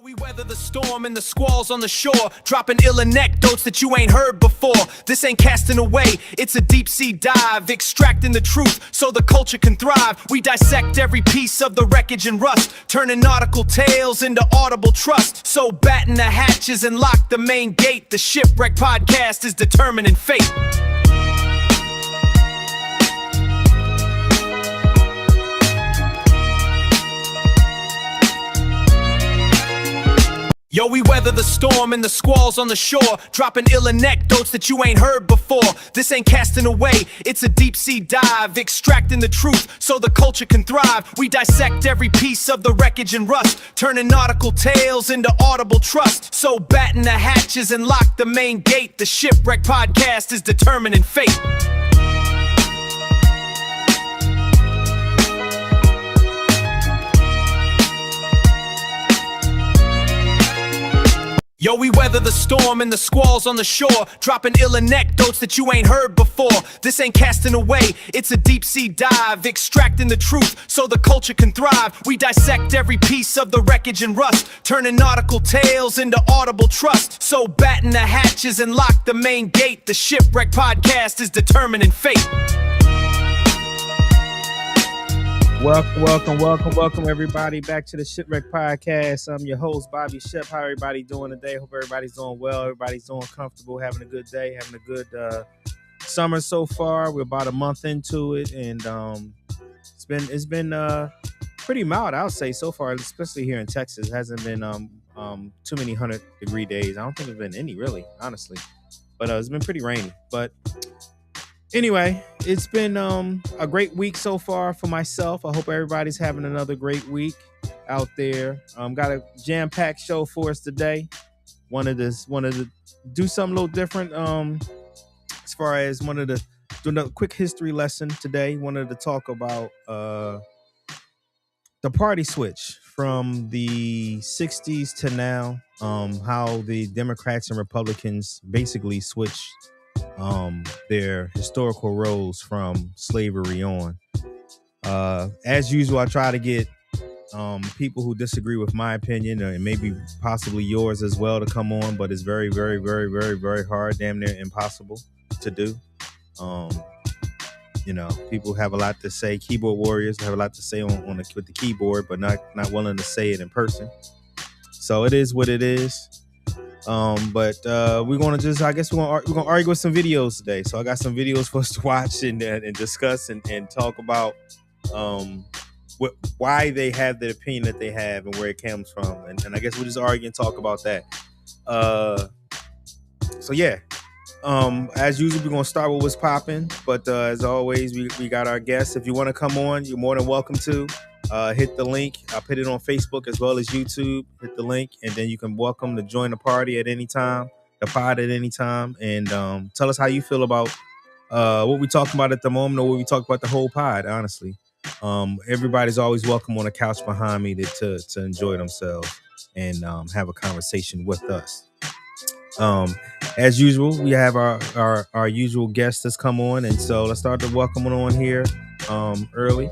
We weather the storm and the squalls on the shore, dropping ill anecdotes that you ain't heard before. This ain't casting away, it's a deep sea dive, extracting the truth so the culture can thrive. We dissect every piece of the wreckage and rust, turning nautical tales into audible trust. So batten the hatches and lock the main gate. The Shipwreck Podcast is determining fate. Yo, we weather the storm and the squalls on the shore, dropping ill anecdotes that you ain't heard before. This ain't casting away, it's a deep sea dive, extracting the truth so the culture can thrive. We dissect every piece of the wreckage and rust, turning nautical tales into audible trust. So batten the hatches and lock the main gate. The Shipwreck Podcast is determining fate. Yo, we weather the storm and the squalls on the shore, dropping ill anecdotes that you ain't heard before. This ain't casting away, it's a deep sea dive, extracting the truth so the culture can thrive. We dissect every piece of the wreckage and rust, turning nautical tales into audible trust. So batten the hatches and lock the main gate. The Shipwreck Podcast is determining fate. Welcome everybody back to the Shipwreck Podcast. I'm your host, Bobby Shep. How everybody doing today? Hope everybody's doing well. Everybody's doing comfortable, having a good day, having a good summer so far. We're about a month into it, and it's been pretty mild, I would say, so far, especially here in Texas. It hasn't been too many 100-degree days. I don't think there's been any, really, honestly. But it's been pretty rainy. But anyway, it's been a great week so far for myself. I hope everybody's having another great week out there. Got a jam-packed show for us today. Wanted to do something a little different. As far as wanted to do another quick history lesson today. Wanted to talk about the party switch from the 60s to now. How the Democrats and Republicans basically switched their historical roles from slavery on. As usual, I try to get people who disagree with my opinion and maybe possibly yours as well to come on, but it's very, very, very, very, very hard, damn near impossible to do. People have a lot to say. Keyboard warriors have a lot to say with the keyboard, but not willing to say it in person. So it is what it is. But we're gonna argue with some videos today. So I got some videos for us to watch and discuss and talk about why they have the opinion that they have and where it comes from. And I guess we'll just argue and talk about that. As usual, we're gonna start with what's popping. But as always, we got our guests. If you want to come on, you're more than welcome to. Hit the link. I'll put it on Facebook as well as YouTube. Hit the link, and then you can welcome to join the party at any time, the pod at any time, and tell us how you feel about what we talking about at the moment or what we talk about the whole pod, honestly. Everybody's always welcome on the couch behind me to enjoy themselves and have a conversation with us. As usual, we have our usual guests that's come on, and so let's start to welcome on here early.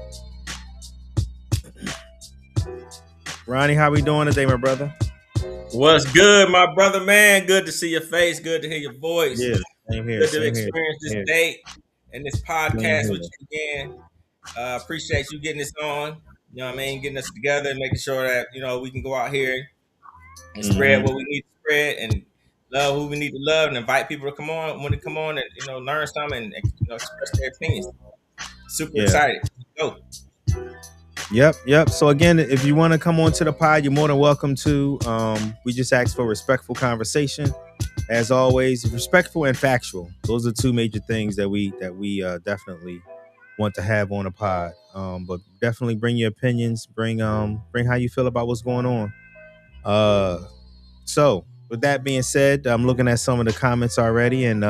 Ronnie, how we doing today, my brother? What's good, my brother, man? Good to see your face. Good to hear your voice. Yeah, same here. Good to experience this date and this podcast with you again. Appreciate you getting this on. You know what I mean? Getting us together and making sure that, we can go out here and spread what we need to spread and love who we need to love and invite people to come on when they come on and, learn something and, express their opinions. Super excited. Go. Yep. So again, if you want to come on to the pod, you're more than welcome to. We just ask for respectful conversation. As always, respectful and factual. Those are two major things that we definitely want to have on the pod. But definitely bring your opinions, bring how you feel about what's going on. So with that being said, I'm looking at some of the comments already, and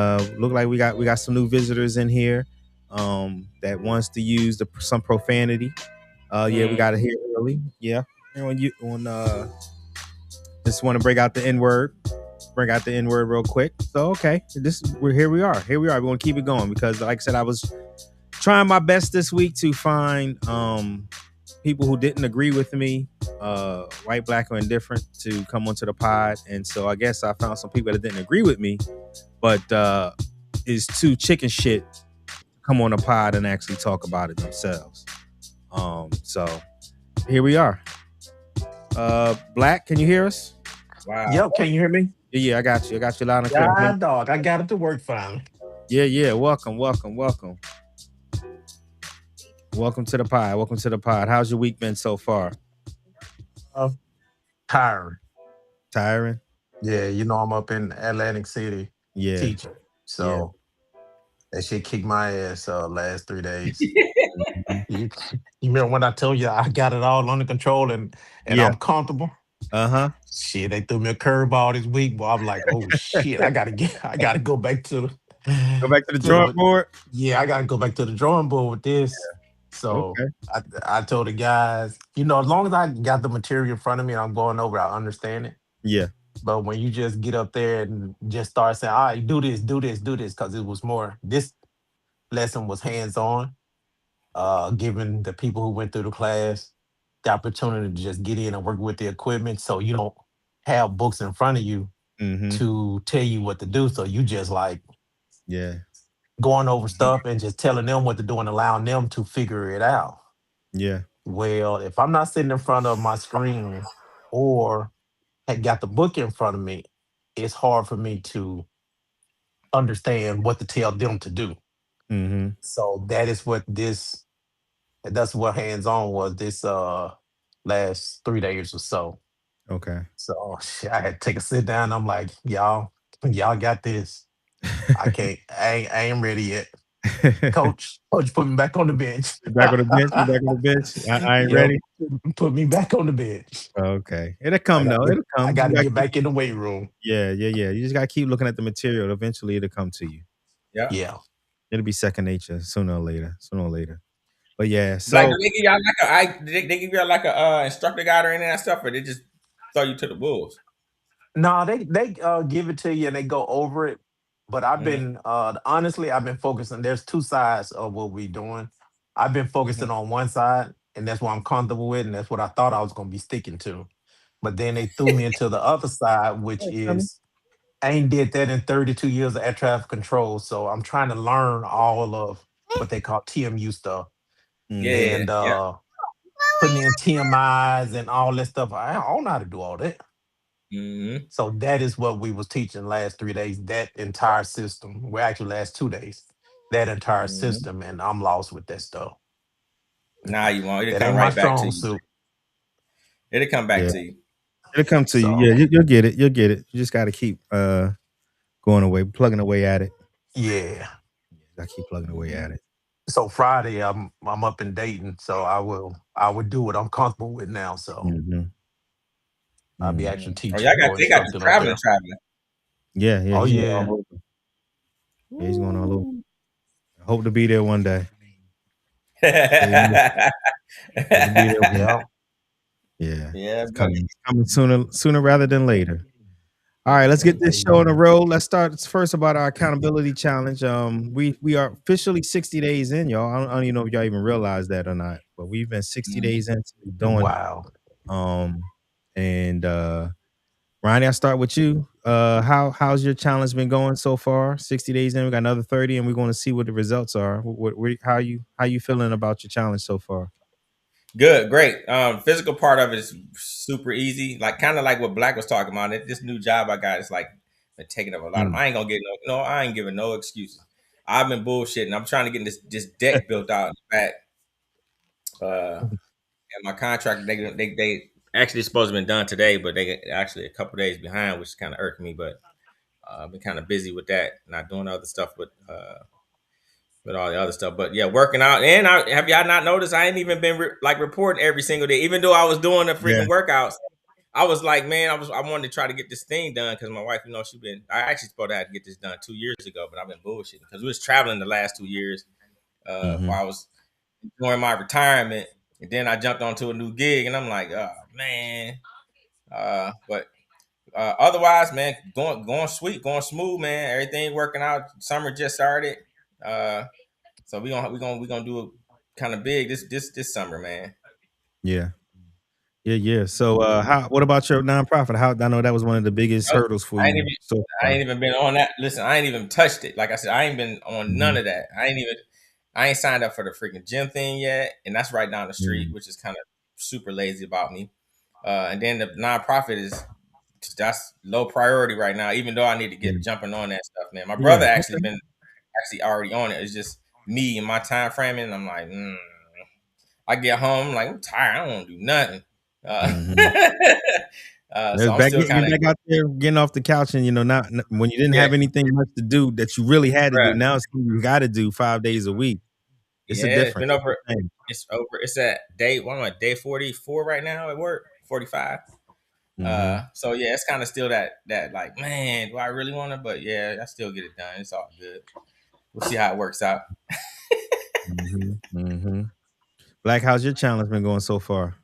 look like we got some new visitors in here that wants to use some profanity. We got it here early. Yeah. And just want to break out the N-word. Bring out the N-word real quick. So, okay. Here we are. We're going to keep it going because, like I said, I was trying my best this week to find people who didn't agree with me, white, black, or indifferent, to come onto the pod. And so I guess I found some people that didn't agree with me, but is too chicken shit to come on the pod and actually talk about it themselves. So here we are. Black, can you hear us? Wow. Yo, can you hear me? Yeah, I got you. I got you loud and clear. Yeah, dog. I got it to work fine. Yeah. Welcome to the pod. Welcome to the pod. How's your week been so far? Tired. Tiring? Yeah, I'm up in Atlantic City teaching. So that shit kicked my ass last 3 days. you, you remember when I told you I got it all under control and I'm comfortable? Shit, they threw me a curveball this week, but I'm like, oh shit, I gotta go back to the drawing board. Yeah, I gotta go back to the drawing board with this. So I told the guys, as long as I got the material in front of me and I'm going over, I understand it. Yeah. But when you just get up there and just start saying, all right, do this, because it was more, this lesson was hands-on, giving the people who went through the class the opportunity to just get in and work with the equipment. So you don't have books in front of you to tell you what to do. So you just like going over stuff and just telling them what to do and allowing them to figure it out. Yeah. Well, if I'm not sitting in front of my screen or had got the book in front of me, it's hard for me to understand what to tell them to do. So that's what hands-on was this last 3 days or so. Okay. So I had to take a sit down. I'm like, y'all got this. I ain't ready yet. Coach put me back on the bench. Back on the bench. I ain't ready. Put me back on the bench. Okay. It'll come though. It'll come. I gotta get back in the weight room. Yeah. You just gotta keep looking at the material. Eventually it'll come to you. Yeah. It'll be second nature sooner or later. But yeah, so like, they give y'all they give y'all like a instructor guide or any of that stuff, or they just throw you to the wolves? No, they give it to you and they go over it. But I've been honestly, I've been focusing. There's two sides of what we're doing. I've been focusing on one side, and that's what I'm comfortable with, and that's what I thought I was gonna be sticking to. But then they threw me into the other side, which is I ain't did that in 32 years of air traffic control. So I'm trying to learn all of what they call TMU stuff. And putting in TMIs and all that stuff. I don't know how to do all that. So that is what we was teaching last 3 days, that entire system. Well, actually last 2 days, that entire system, and I'm lost with that stuff. Nah, you won't. It'll That come ain't right my back to strong you. suit. It'll come back to you. It'll come to you. Yeah, you'll get it. You just gotta keep plugging away at it. Yeah. I keep plugging away at it. So Friday, I'm up in Dayton, so I will do what I'm comfortable with now. So I'll be actually teaching. They got the traveling. Yeah. Oh yeah. Yeah, he's going all over. I hope to be there one day. Yeah. It's coming sooner rather than later. All right, let's get this show on the road. Let's start first about our accountability challenge. We are officially 60 days in, y'all. I don't even know if y'all even realize that or not, but we've been 60 days into doing. Wow. And Ronnie, I'll start with you. How's your challenge been going so far? 60 days in, we got another 30, and we're going to see what the results are. How you feeling about your challenge so far? Good, great. Physical part of it is super easy. Like kind of like what Black was talking about. This new job I got is like been taking up a lot of. I ain't gonna get I ain't giving no excuses. I've been bullshitting. I'm trying to get this deck built out in the back. And my contract, they actually supposed to have been done today, but they actually a couple days behind, which kind of irked me. But I've been kind of busy with that, not doing other stuff with all the other stuff. But yeah, working out. And have y'all not noticed? I ain't even been reporting every single day, even though I was doing the freaking workouts. I was like, man, I wanted to try to get this thing done because my wife, I actually supposed to have to get this done 2 years ago, but I've been bullshitting because we was traveling the last 2 years while I was enjoying my retirement. And then I jumped onto a new gig, and I'm like, oh man. But otherwise, man, going sweet, going smooth, man. Everything working out. Summer just started. So we gonna do it kind of big this summer, man. Yeah. Yeah. So, what about your nonprofit? How I know that was one of the biggest Oh, hurdles for I ain't you even so I far. ain't even been on that. Listen, I ain't even touched it. Like I said, I ain't been on none Mhm. of that. I ain't signed up for the freaking gym thing yet, and that's right down the street, Mm. which is kind of super lazy about me. And then the nonprofit that's low priority right now, even though I need to Yeah. get jumping on that stuff, man. My Yeah. brother actually Okay. been actually already on it. It's just me and my time framing. I'm like, I get home, like I'm tired. I don't want to do nothing. Mhm. So It's I'm still You're kind of back out there getting off the couch and, not when you didn't yeah, have anything much to do that you really had to do. bruh. Now it's something you gotta do 5 days a week. It's a Yeah, it's been difference. over. It's a change. It's over. It's at day one. I'm at day 44 right now at work. 45. Mhm. So yeah, it's kind of still that like, man, do I really want to? But yeah, I still get it done. It's all good. We'll see how it works out. Mhm. Mhm. Black, how's your challenge been going so far?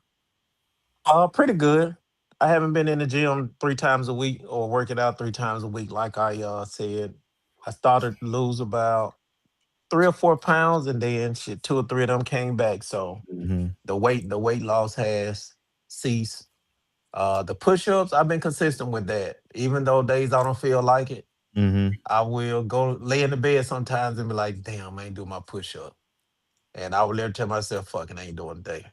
Pretty good. I haven't been in the gym 3 times a week or working out 3 times a week, like I said. I started to lose about 3 or 4 pounds, and then shit, 2 or 3 of them came back. So Mhm. the weight loss has ceased. The push-ups, I've been consistent with that. Even though days I don't feel like it, Mhm. I will go lay in the bed sometimes and be like, damn, I ain't do my push-up. And I will literally tell myself, fucking I ain't doing today.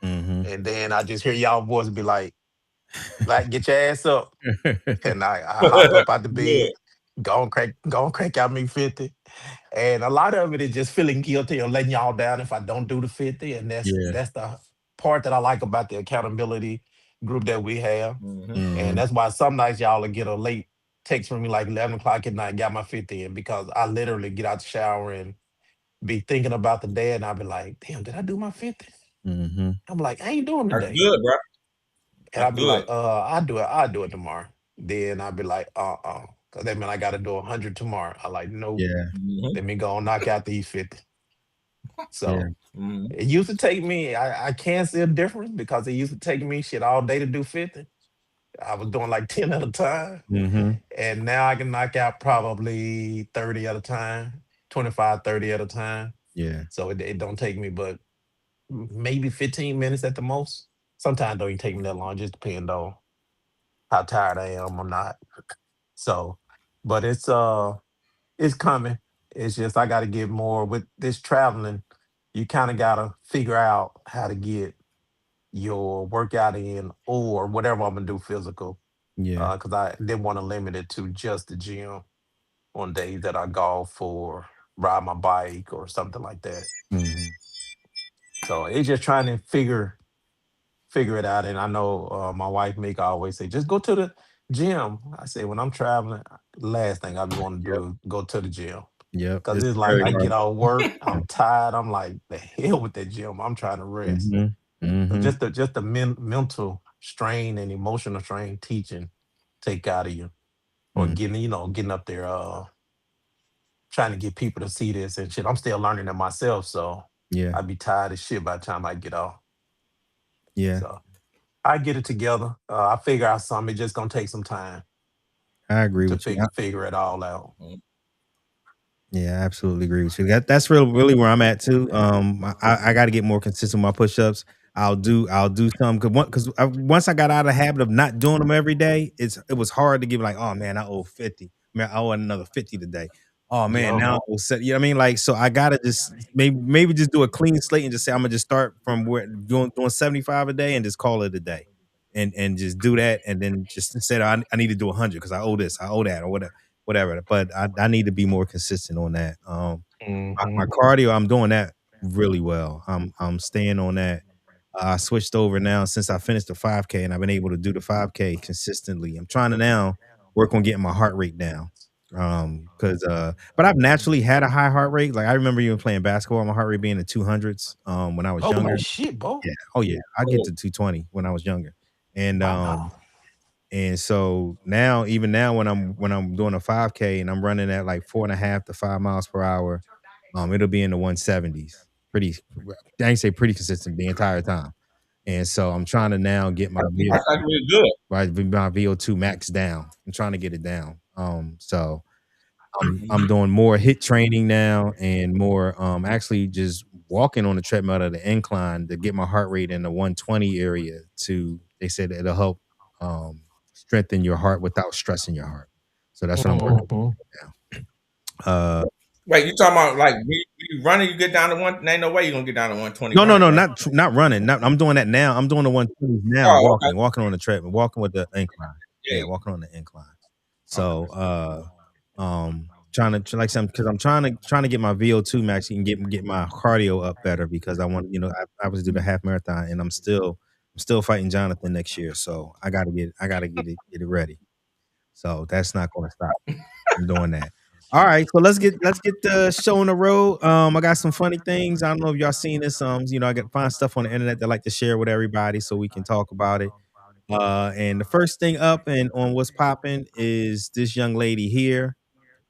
Mhm. And then I just hear y'all voice be like, get your ass up. And I hop up out the Yeah. bed, go and crank out me 50. And a lot of it is just feeling guilty or letting y'all down if I don't do the 50. And that's Yeah. that's the part that I like about the accountability group that we have. Hmm. And Mhm. that's why some nights y'all will get a late text from me like 11 o'clock at night, got my 50 in, because I literally get out the shower and be thinking about the day, and I'll be like, damn, did I do my 50? Mhm. I'm like, I ain't doing That's today. good, bro. And That's I'll be like, good. I'll do it tomorrow. Then I'll be like, because that mean I gotta do 100 tomorrow. I like, nope. Yeah. Hmm. Let me go and knock out these 50. Yeah. So Hmm. it used to take me, I can see a difference because it used to take me shit all day to do 50. I was doing like 10 at a time. Mhm. And now I can knock out probably 30 at a time, 25, 30 at a time. Yeah. So it don't take me but maybe 15 minutes at the most. Sometimes it don't even take me that long, just depend on how tired I am or not. So, but it's coming. It's just I gotta get more with this traveling. You kind of gotta figure out how to get your workout in or whatever I'm gonna do physical. Yeah. Because I didn't want to limit it to just the gym on days that I golf or ride my bike or something like that. Mhm. So it's just trying to figure it out. And I know my wife Mika always say, just go to the gym. I say when I'm traveling, last thing I be want to Yep. do is go to the gym. Yep. Cause It's it's like very I get hard. out of work, I'm tired. I'm like, the hell with that gym. I'm trying to rest. Mhm. So Mhm. just the mental strain and emotional strain teaching take out of you. Or Mm. getting up there, trying to get people to see this and shit. I'm still learning it myself, so Yeah. I'd be tired as shit by the time I get off. Yeah. So I get it together. I figure out something. It's just gonna take some time I agree to with you. figure it all out. Yeah, I absolutely agree with you. That's really where I'm at too. I got to get more consistent with my push-ups. I'll do some because once I got out of the habit of not doing them every day, it was hard to give like, oh man, I owe 50. Man, I owe another 50 today. Oh man, Yo, now I owe 70. You know what I mean? Like, so I gotta just maybe just do a clean slate and just say I'm gonna just start from where doing 75 a day and just call it a day. And just do that and then just say I need to do 100 because I owe this, I owe that, or whatever. But I need to be more consistent on that. My hmm cardio, I'm doing that really well. I'm staying on that. I switched over now since I finished the 5K, and I've been able to do the 5K consistently. I'm trying to now work on getting my heart rate down. Because but I've naturally had a high heart rate. Like I remember even playing basketball, my heart rate being in the 200s when I was holy younger. shit, bro. Yeah. Oh yeah. I get to 220 when I was younger. And Wow. and so now, even now, when I'm doing a 5K and I'm running at like 4.5 to 5 miles per hour, it'll be in the 170s. Pretty, I ain't say pretty consistent the entire time. And so I'm trying to now get my That's VO2, actually good. right, my VO2 max down. I'm trying to get it down. So I'm Mhm. doing more hit training now and more actually just walking on the treadmill at the incline to get my heart rate in the 120 area. They said it'll help strengthen your heart without stressing your heart. So that's what I'm working Mhm. on now. Wait, you talking about like you running? You get down to one? Ain't no way you gonna get down to 120. No, running, right? not running. I'm doing that now. I'm doing the 120s now. Oh, okay. Walking on the treadmill, walking with the incline. Yeah. Yeah, walking on the incline. Okay. So, trying to like some because I'm trying to get my VO2 max and get my cardio up better because I want I was do the half marathon and I'm still fighting Jonathan next year. So I gotta get it ready. So that's not going to stop. I'm doing that. All right, so let's get the show on the road. I got some funny things. I don't know if y'all seen this. I got find stuff on the internet that I like to share with everybody so we can talk about it. And the first thing up and on what's popping is this young lady here.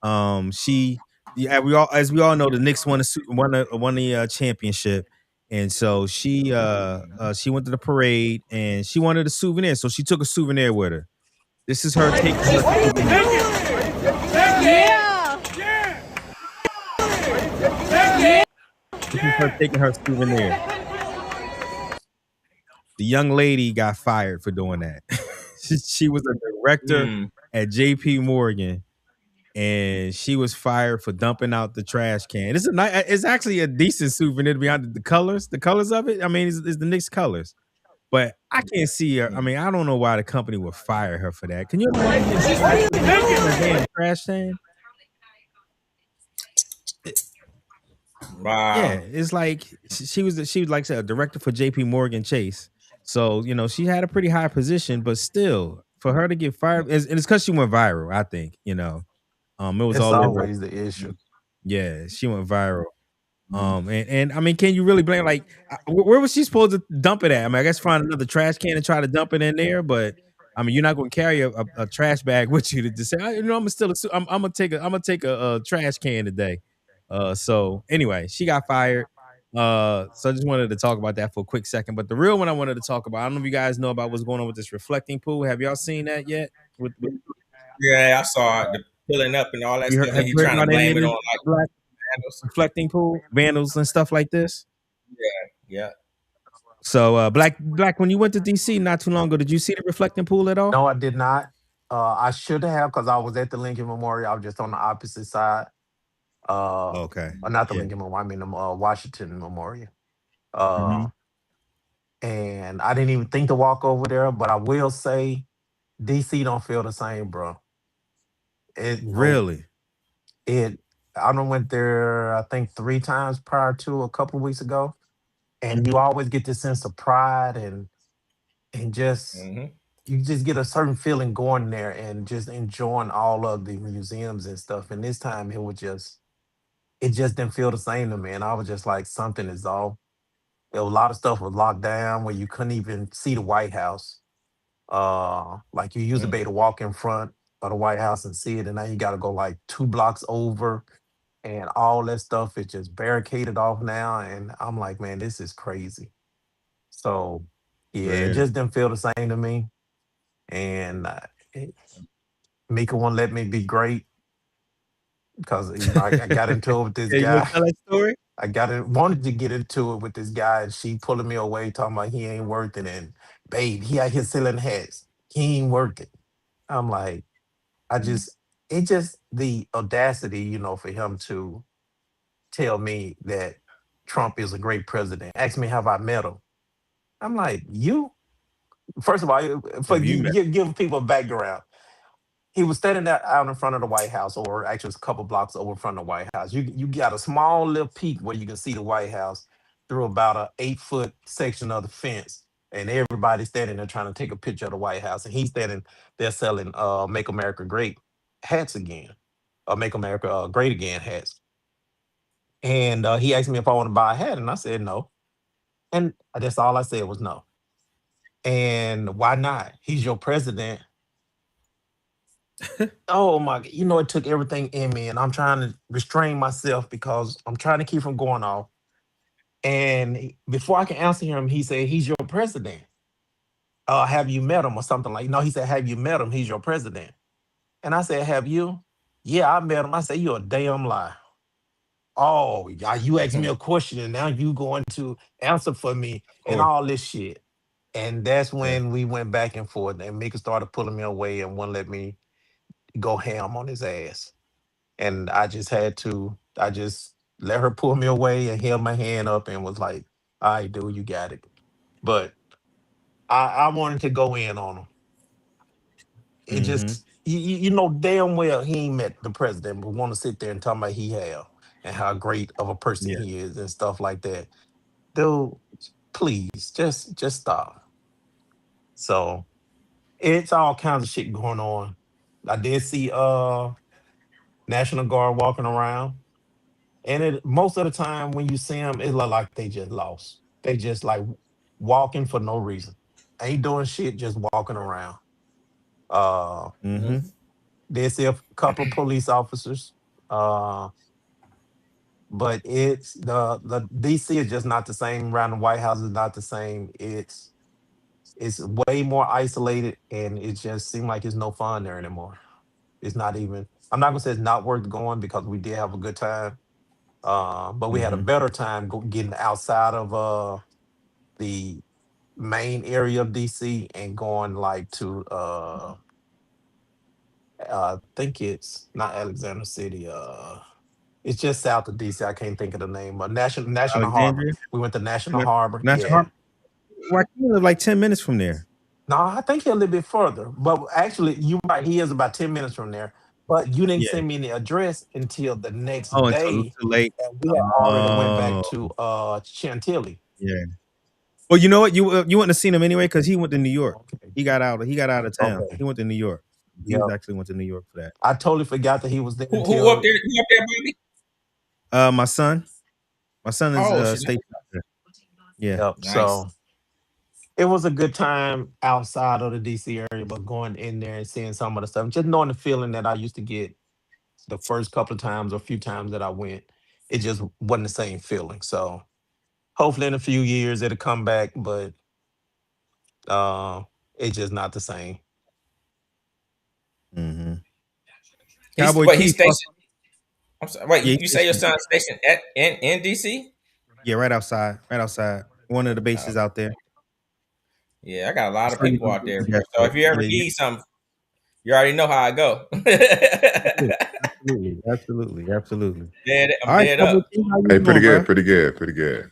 As we all know, the Knicks won the championship, and so she went to the parade and she wanted a souvenir, so she took a souvenir with her. This is her taking her souvenir. This is her taking her souvenir. The young lady got fired for doing that. She was a director at J.P. Morgan, and she was fired for dumping out the trash can. It's actually a decent souvenir to be honest. The colors of it. I mean, it's the Knicks colors, but I can't see her. I mean, I don't know why the company would fire her for that. Can you imagine a damn trash can? Wow. Yeah, it's like she was like I said, a director for J.P. Morgan Chase. So she had a pretty high position, but still, for her to get fired, and it's because she went viral. I think it was It's all over. always the issue. Yeah, she went viral. And I mean, can you really blame where was she supposed to dump it at? I mean, I guess find another trash can and try to dump it in there, but I mean, you're not going to carry a trash bag with you to just say, I'm gonna take a trash can today. So anyway, she got fired. So I just wanted to talk about that for a quick second. But the real one I wanted to talk about, I don't know if you guys know about what's going on with this reflecting pool. Have y'all seen that yet? Yeah, I saw it, the pulling up and all that stuff. And he trying to blame it on like vandals. Reflecting pool, vandals and stuff like this. Yeah. So Black, when you went to DC not too long ago, did you see the reflecting pool at all? No, I did not. I should have because I was at the Lincoln Memorial. I was just on the opposite side. Okay. Or not the Yeah. Lincoln Memorial. I mean the Washington Memorial. Mhm. And I didn't even think to walk over there. But I will say, DC don't feel the same, bro. Really? I done went there. I think 3 times prior to a couple of weeks ago, and you always get this sense of pride and just you just get a certain feeling going there and just enjoying all of the museums and stuff. And this time it just didn't feel the same to me. And I was just like, something is off. There was a lot of stuff was locked down where you couldn't even see the White House. Like you used to be able to walk in front of the White House and see it, and now you got to go like 2 blocks over, and all that stuff is just barricaded off now. And I'm like, man, this is crazy. So yeah, it Man. just didn't feel the same to me. And Mika won't let me be great because I got into it with this Yeah, you want guy. to tell that story? Wanted to get into it with this guy, and she pulling me away, talking about he ain't worth it. And babe, he out here selling hats. He ain't worth it. I'm like, it just the audacity, for him to tell me that Trump is a great president. Ask me have I met him. I'm like, you? First of all, for Have you met? give people a background. He was standing there out in front of the White House, or actually it's a couple blocks over from the White House. You got a small little peak where you can see the White House through about a 8-foot section of the fence, and everybody's standing there trying to take a picture of the White House, and he's standing there selling "Make America Great" hats again, or "Make America Great Again" hats. And he asked me if I want to buy a hat, and I said no, and that's all I said was no. And why not? He's your president. Oh my, it took everything in me, and I'm trying to restrain myself because I'm trying to keep from going off. And before I can answer him, he said, "He's your president. Have you met him?" or something like. No, he said, "Have you met him? He's your president." And I said, "Have you?" "Yeah, I met him." I said, "You're a damn lie." oh, you asked me a question and now you going to answer for me Of and course. all this shit. And that's Yeah. when we went back and forth and Mika started pulling me away and wouldn't let me go ham on his ass. And I just let her pull me away and held my hand up and was like, all right, dude, you got it. But I wanted to go in on him. It Mm-hmm. just, you know damn well he ain't met the president, but want to sit there and talk about he have and how great of a person Yeah. he is and stuff like that. Dude, please, just stop. So it's all kinds of shit going on. I did see National Guard walking around. And it most of the time when you see them, it look like they just lost. They just like walking for no reason. Ain't doing shit, just walking around. Uh Mm-hmm. Mhm. did see a couple of police officers. Uh but it's the DC is just not the same. Around the White House is not the same. It's way more isolated and it just seemed like it's no fun there anymore. It's not even I'm not gonna say it's not worth going because we did have a good time. But we had a Mm-hmm. better time getting outside of the main area of DC and going like to I think it's not Alexander City. It's just south of DC. I can't think of the name. National Harbor. Alexandria. We went to National Na- Harbor. National Yeah. Harbor. Joaquin live like 10 minutes from there. No, I think he's a little bit further. But actually, you right. He is about 10 minutes from there. But you didn't Yeah. send me the address until the next Oh, until day, too late. and we had already went back Oh, to Chantilly. yeah. Well, you know what? You wouldn't have seen him anyway because he went to New York. Okay. He got out. He got out of town. Okay. He went to New York. He was Yep. actually went to New York for that. I totally forgot that he was there Who up until. there? Who up there, Bobby? My son. My son is Oh, shit. stationed out there. Yeah. Yep. Nice. So it was a good time outside of the DC area, but going in there and seeing some of the stuff, just knowing the feeling that I used to get the first couple of times or few times that I went, it just wasn't the same feeling. So hopefully in a few years it'll come back, but uh it's just not the same. Mm-hmm. He's Cowboy wait. He's Keith. stationed. I'm sorry. Wait, Yeah, you he's say your stationed. son's stationed at in DC? Yeah, right outside. Right outside. One of the Oh, bases out there. yeah, I got a lot Just of so you people know, out there. yeah, So if you ever yeah, yeah. need something, you already know how I go. Absolutely, absolutely, absolutely, absolutely. All I'm right, dead Cowboy up. Keith, how you Hey, pretty doing, good, bro? pretty good, pretty good.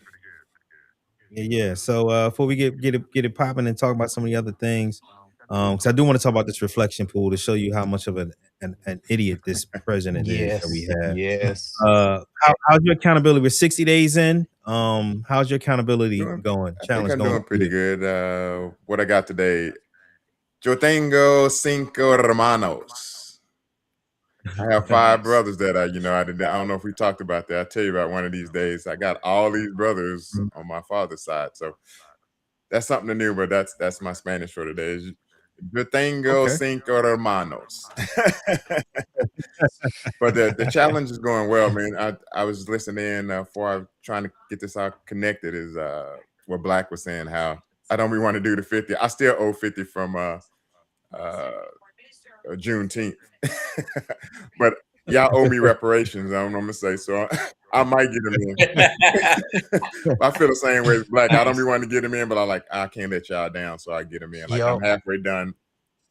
Yeah, yeah. So before we get it popping and talk about some of the other things, because I do want to talk about this reflection pool to show you how much of an idiot this president is that we Yes, have. yes. How's your accountability? We're 60 days in. How's your accountability Doing, going? I think Challenge I'm going doing with pretty you? good. What I got today? Yo tengo cinco hermanos. I have five Nice. brothers that I don't know if we talked about that. I'll tell you about one of these days. I got all these brothers Mm, on my father's side, so that's something new. But that's my Spanish for today. Yo tengo okay. cinco hermanos. But the challenge is going well, man. I was listening in before I trying to get this all connected. Is what Black was saying, how I don't really want to do the 50. I still owe 50 from uh, Juneteenth, but y'all owe me reparations. I don't know what I'm gonna say, so I might get them in. I feel the same way as Black. I don't Nice. be wanting to get them in, but I can't let y'all down, so I get them in. Like I'm Yep. halfway done.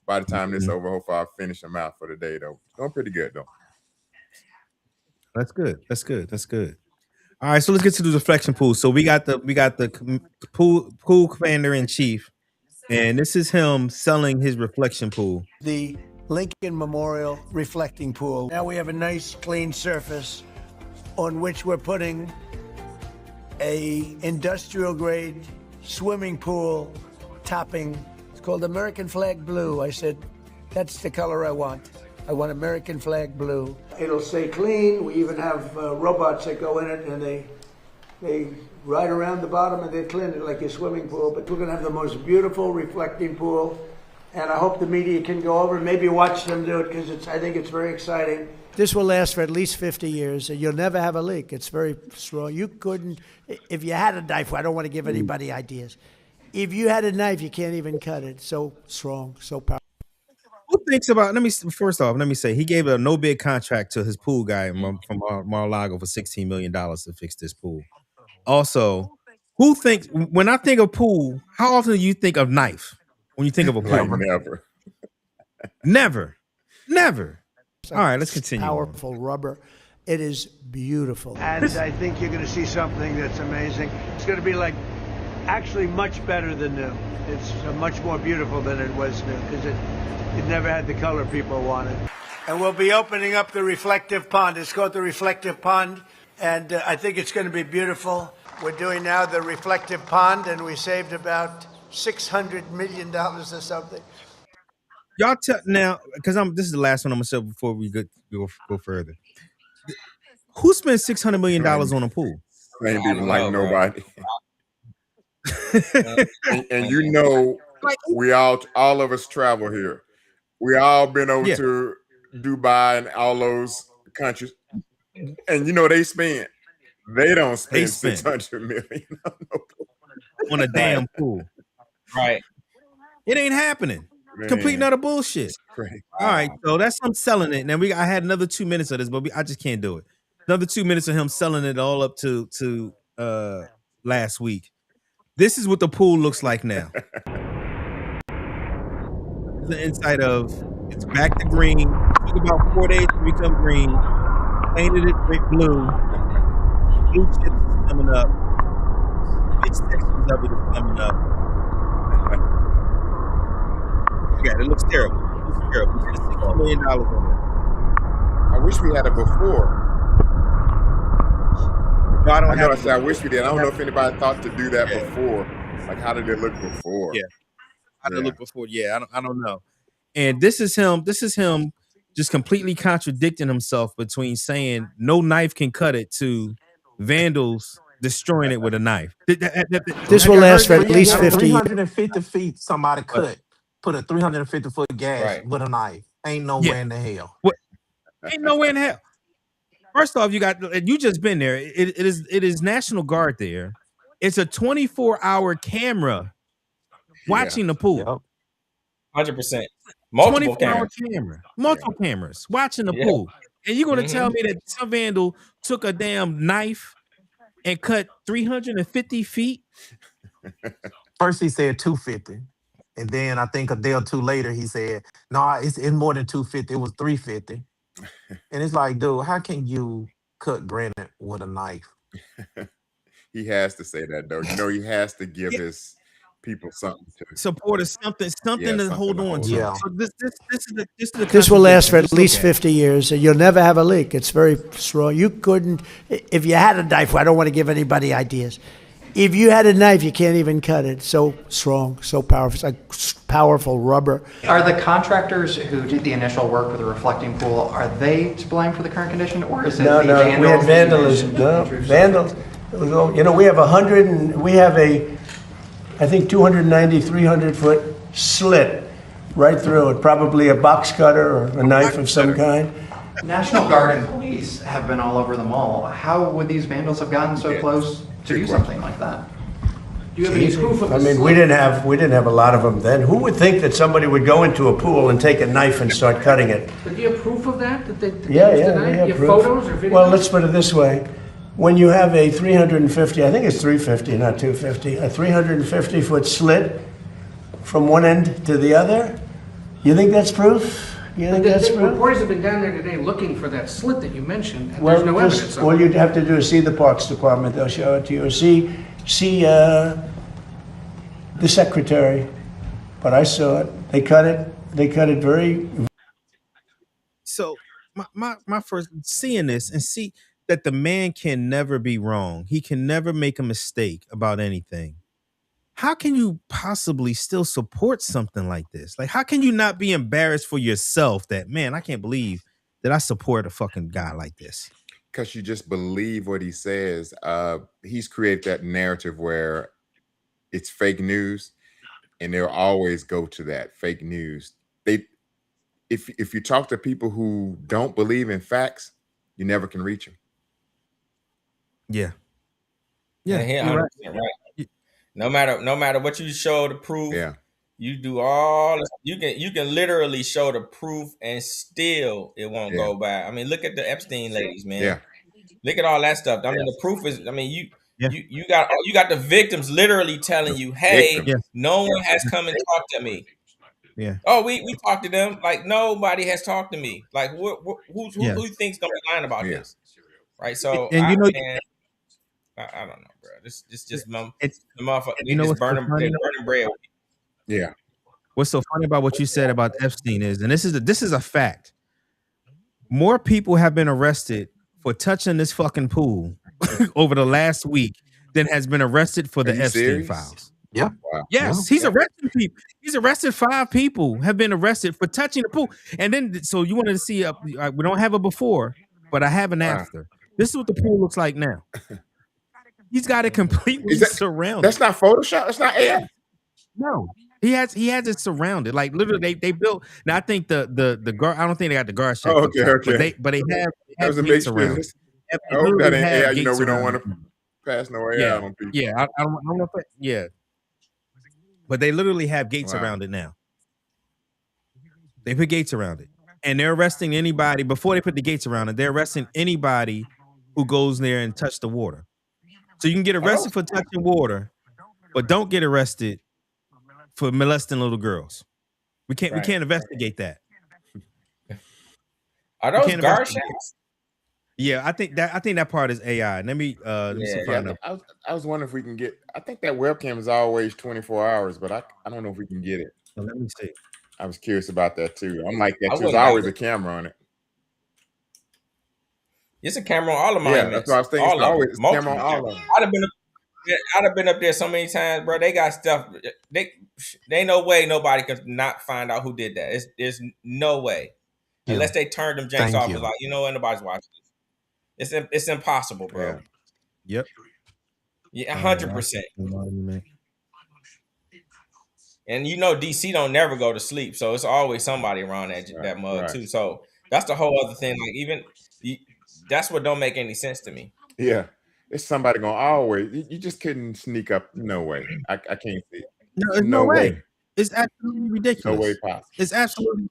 By the time this Mhm. over, hopefully I'll finish them out for the day. Though, going pretty good though. That's good. That's good. That's good. All right, so let's get to the reflection pool. So we got the pool commander in chief, and this is him selling his reflection pool. The Lincoln Memorial Reflecting Pool. Now we have a nice clean surface on which we're putting a industrial grade swimming pool topping. It's called American Flag Blue. I said, that's the color I want. I want American Flag Blue. It'll stay clean. We even have robots that go in it and they ride around the bottom and they clean it like a swimming pool. But we're gonna have the most beautiful reflecting pool. And I hope the media can go over and maybe watch them do it because I think it's very exciting. This will last for at least 50 years and you'll never have a leak. It's very strong. You couldn't, if you had a knife, I don't want to give anybody ideas. If you had a knife, you can't even cut it. So strong, so powerful. Who thinks about? First off, let me say he gave a no bid contract to his pool guy from Mar-a-Lago for $16 million to fix this pool. Also, who thinks when I think of pool? How often do you think of knife when you think of a pool? Like never. Never. All right, let's continue. Powerful rubber. It is beautiful. And I think you're going to see something that's amazing. It's going to be like actually much better than new. It's much more beautiful than it was new because it never had the color people wanted. And we'll be opening up the reflective pond. It's called the reflective pond, and I think it's going to be beautiful. We're doing now the reflective pond, and we saved about $600 million or something. Y'all tell now, because this is the last one I'm gonna say before we go further. Who spent $600 million on a pool? Ain't even like nobody. and you know, we all of us travel here. We all been over to Dubai and all those countries, and you know they don't spend 600 million on a damn pool. Right. It ain't happening. Man. Complete utter bullshit. All right, so that's him selling it. Now I had another 2 minutes of this, but I just can't do it. Another 2 minutes of him selling it all up to last week. This is what the pool looks like now. The inside of it's back to green. It took about 4 days to become green. Painted it with blue. Blue chips is coming up. Big sections of it is coming up. Yeah, it looks terrible. It looks terrible. We spent $60 million on it. I wish we had it before. No, I wish we did. I don't know if anybody thought to do that before. Like, how did it look before? Yeah. How did it look before? Yeah, I don't know. And this is him just completely contradicting himself between saying no knife can cut it to vandals destroying it with a knife. This will last for at least 50 years. 350 feet, somebody put a 350-foot gas with a knife. Ain't nowhere in the hell. Ain't nowhere in the hell. First off, you just been there. It is National Guard there. It's a 24-hour camera watching the pool. 100%. Multiple cameras watching the pool. And you're going to tell me that some vandal took a damn knife and cut 350 feet? First he said 250. And then I think a day or two later he said, no, it's more than 250. It was 350. And it's like, dude, how can you cut granite with a knife? He has to say that, though. You know, he has to give his people something to support us, something to hold on to. Yeah. So this will last for at least 50 years, and you'll never have a leak. It's very strong. You couldn't, if you had a knife, I don't want to give anybody ideas. If you had a knife, you can't even cut it. So strong, so powerful. It's like powerful rubber. Are the contractors who did the initial work with the reflecting pool, are they to blame for the current condition, or is it the vandals? We had vandalism. No, vandals. You know, we have I think 290, 300-foot slit right through it. Probably a box cutter or a knife of some kind. National Guard and police have been all over the mall. How would these vandals have gotten so close to do something like that? Do you have any proof of this? I mean, we didn't have a lot of them then. Who would think that somebody would go into a pool and take a knife and start cutting it? But do you have proof of that? That they used we have proof. Photos or videos? Well, let's put it this way. When you have a 350, I think it's 350, not 250, a 350-foot slit from one end to the other, you think that's proof? Reporters have been down there today looking for that slit that you mentioned, and there's no evidence of it. All you'd have to do is see the Parks Department. They'll show it to you. Or see the secretary. But I saw it. They cut it very... So my first, seeing this and see that the man can never be wrong. He can never make a mistake about anything. How can you possibly still support something like this? Like, how can you not be embarrassed for yourself that, man, I can't believe that I support a fucking guy like this? Because you just believe what he says. He's created that narrative where it's fake news, and they'll always go to that fake news. If you talk to people who don't believe in facts, you never can reach them. Yeah. You're right. No matter what you show to prove, You do all you can literally show the proof and still it won't Yeah. go by. I mean, look at the Epstein ladies, man. Yeah. Look at all that stuff. I mean, the proof is. I mean, Yeah. you got the victims literally telling you, "Hey, Victims. no one has come and talked to me." Yeah. Oh, we talked to them. Like nobody has talked to me. Like Yeah. who thinks gonna be lying about Yeah. this? Right. So And you know, I don't know, bro. This just the it's motherfucker. you know what's so They're funny? burning bread. Yeah. What's so funny about what you said about Epstein is, and this is a fact. More people have been arrested for touching this fucking pool over the last week than has been arrested for Are the you Epstein serious? files. Yeah. Wow. Yes, he's arrested people. He's arrested 5 people have been arrested for touching the pool. And then, so you wanted to see we don't have a before, but I have an Wow. after. This is what the pool looks like now. He's got it completely Is that- surrounded. That's not Photoshop. That's not AI. No, he has it surrounded. Like literally, they built. Now I think the guard. I don't think they got the guard shack. Oh, up okay, top, okay. But they That have was a gates big around. business. They I hope that literally ain't have AI. You know, gates we don't around want to it. pass no AI Yeah, on people. yeah. I don't know if yeah. But they literally have gates Wow. around it now. They put gates around it, and they're arresting anybody before they put the gates around it. They're arresting anybody who goes there and touch the water. So you can get arrested for touching water, but don't get arrested for molesting little girls. We can't investigate that. Are those can't guard investigate. shacks? Yeah, I think that part is AI. Let me see if I Yeah, know. I was wondering if we can get. I think that webcam is always 24 hours, but I don't know if we can get it. Let me see. I was curious about that too. I'm like that I too. There's wouldn't always doubt a camera on it. It's a camera on all of my Yeah, inmates. that's what I was thinking. All It's of always them. a camera on all of them. I'd have been up there so many times, bro. They got stuff. They ain't no way nobody could not find out who did that. There's no way, Yeah. unless they turned them janks Thank off. you. It's like, you know what, nobody's watching this. It's impossible, bro. Yep. Yeah, 100%. And you know, DC don't never go to sleep, so it's always somebody around that mug too. So that's the whole other thing. Like that's what don't make any sense to me. Yeah, it's somebody gonna always. You just couldn't sneak up. No way. I can't see it. No, there's no way. It's absolutely ridiculous. No way possible. It's absolutely,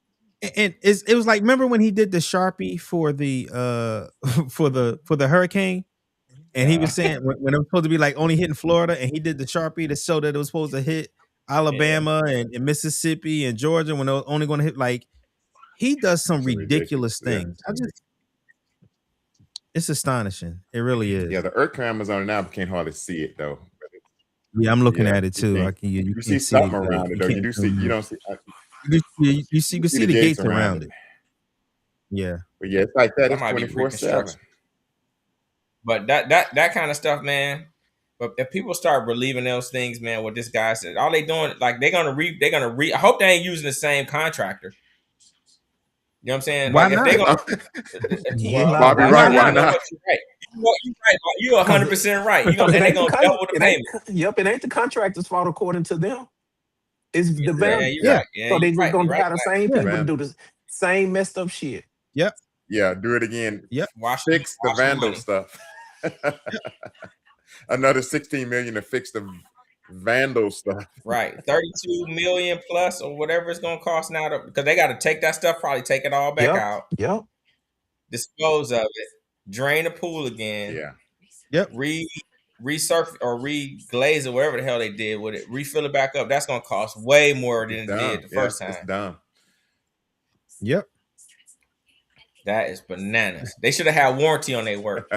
and it was like, remember when he did the Sharpie for the for the hurricane, and he was saying when it was supposed to be like only hitting Florida, and he did the Sharpie to show that it was supposed to hit Alabama and Mississippi and Georgia when it was only going to hit, like, he does some ridiculous things. It's astonishing. It really is. Yeah, the Earth cameras on it now, but can't hardly see it though. Yeah, I'm looking at it too. You see something around it though. You do see. You don't see. You see the gates around it. Yeah, but yeah, it's like that. It's might be 24/7. But that kind of stuff, man. But if people start believing those things, man, what this guy said, all they doing, like, they're gonna read. I hope they ain't using the same contractor. You know what I'm saying? Why like, not? If they gonna, Bobby, right? Why not? You're right. You're 100% right. They're gonna double the payment. Yep, it ain't the contractor's fault according to them. It's the vendor. Right. Yeah, So they just right, gonna you're have the same people Yeah. do the same messed up shit. Yep. Yeah, do it again. Yep. Fix the vandal money. stuff. Another 16 million to fix the vandal stuff. Right, 32 million plus or whatever it's gonna cost now, because they got to take that stuff, probably take it all back out, Yep. dispose of it, drain the pool again, Yeah. Yep. resurface or reglaze it, whatever the hell they did with it, refill it back up. That's gonna cost way more than it did the first time. It's dumb. Yep. That is bananas. They should have had warranty on their work.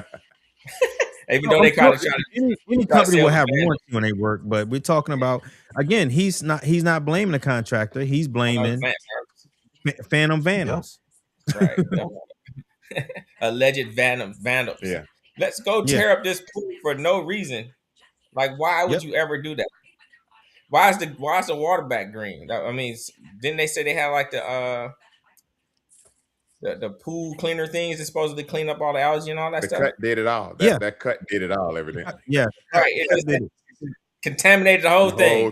Even though they kind of try to, any company will have warranty when they work, but we're talking about, again, he's not blaming the contractor. He's blaming phantom vandals. Right. Alleged vandals. Yeah. Let's go tear up this pool for no reason. Like, why would you ever do that? Why is the water back green? I mean, didn't they say they had like the pool cleaner things that supposedly clean up all the algae and all that The stuff? cut did it all. That cut did it all. Everything. Yeah. Right. It just contaminated the whole thing.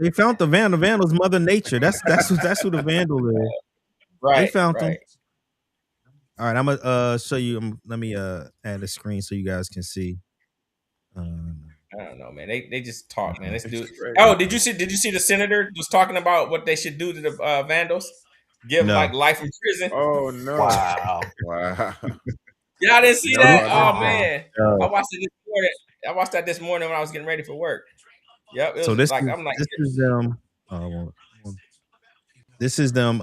They found the vandal. The vandal's Mother Nature. That's who the vandal is. Right. They found them. All right, I'm gonna show you. Let me add a screen so you guys can see. I don't know, man. They just talk, man. Let's do it. It's crazy. Oh, did you see the senator was talking about what they should do to the vandals? Give them No. like life in prison. Oh no! Wow. Wow. Y'all didn't see No, that? I Oh didn't. man, No. I watched it this morning. I watched that this morning when I was getting ready for work. Yep, it So was this like is I'm like, this is them. This is them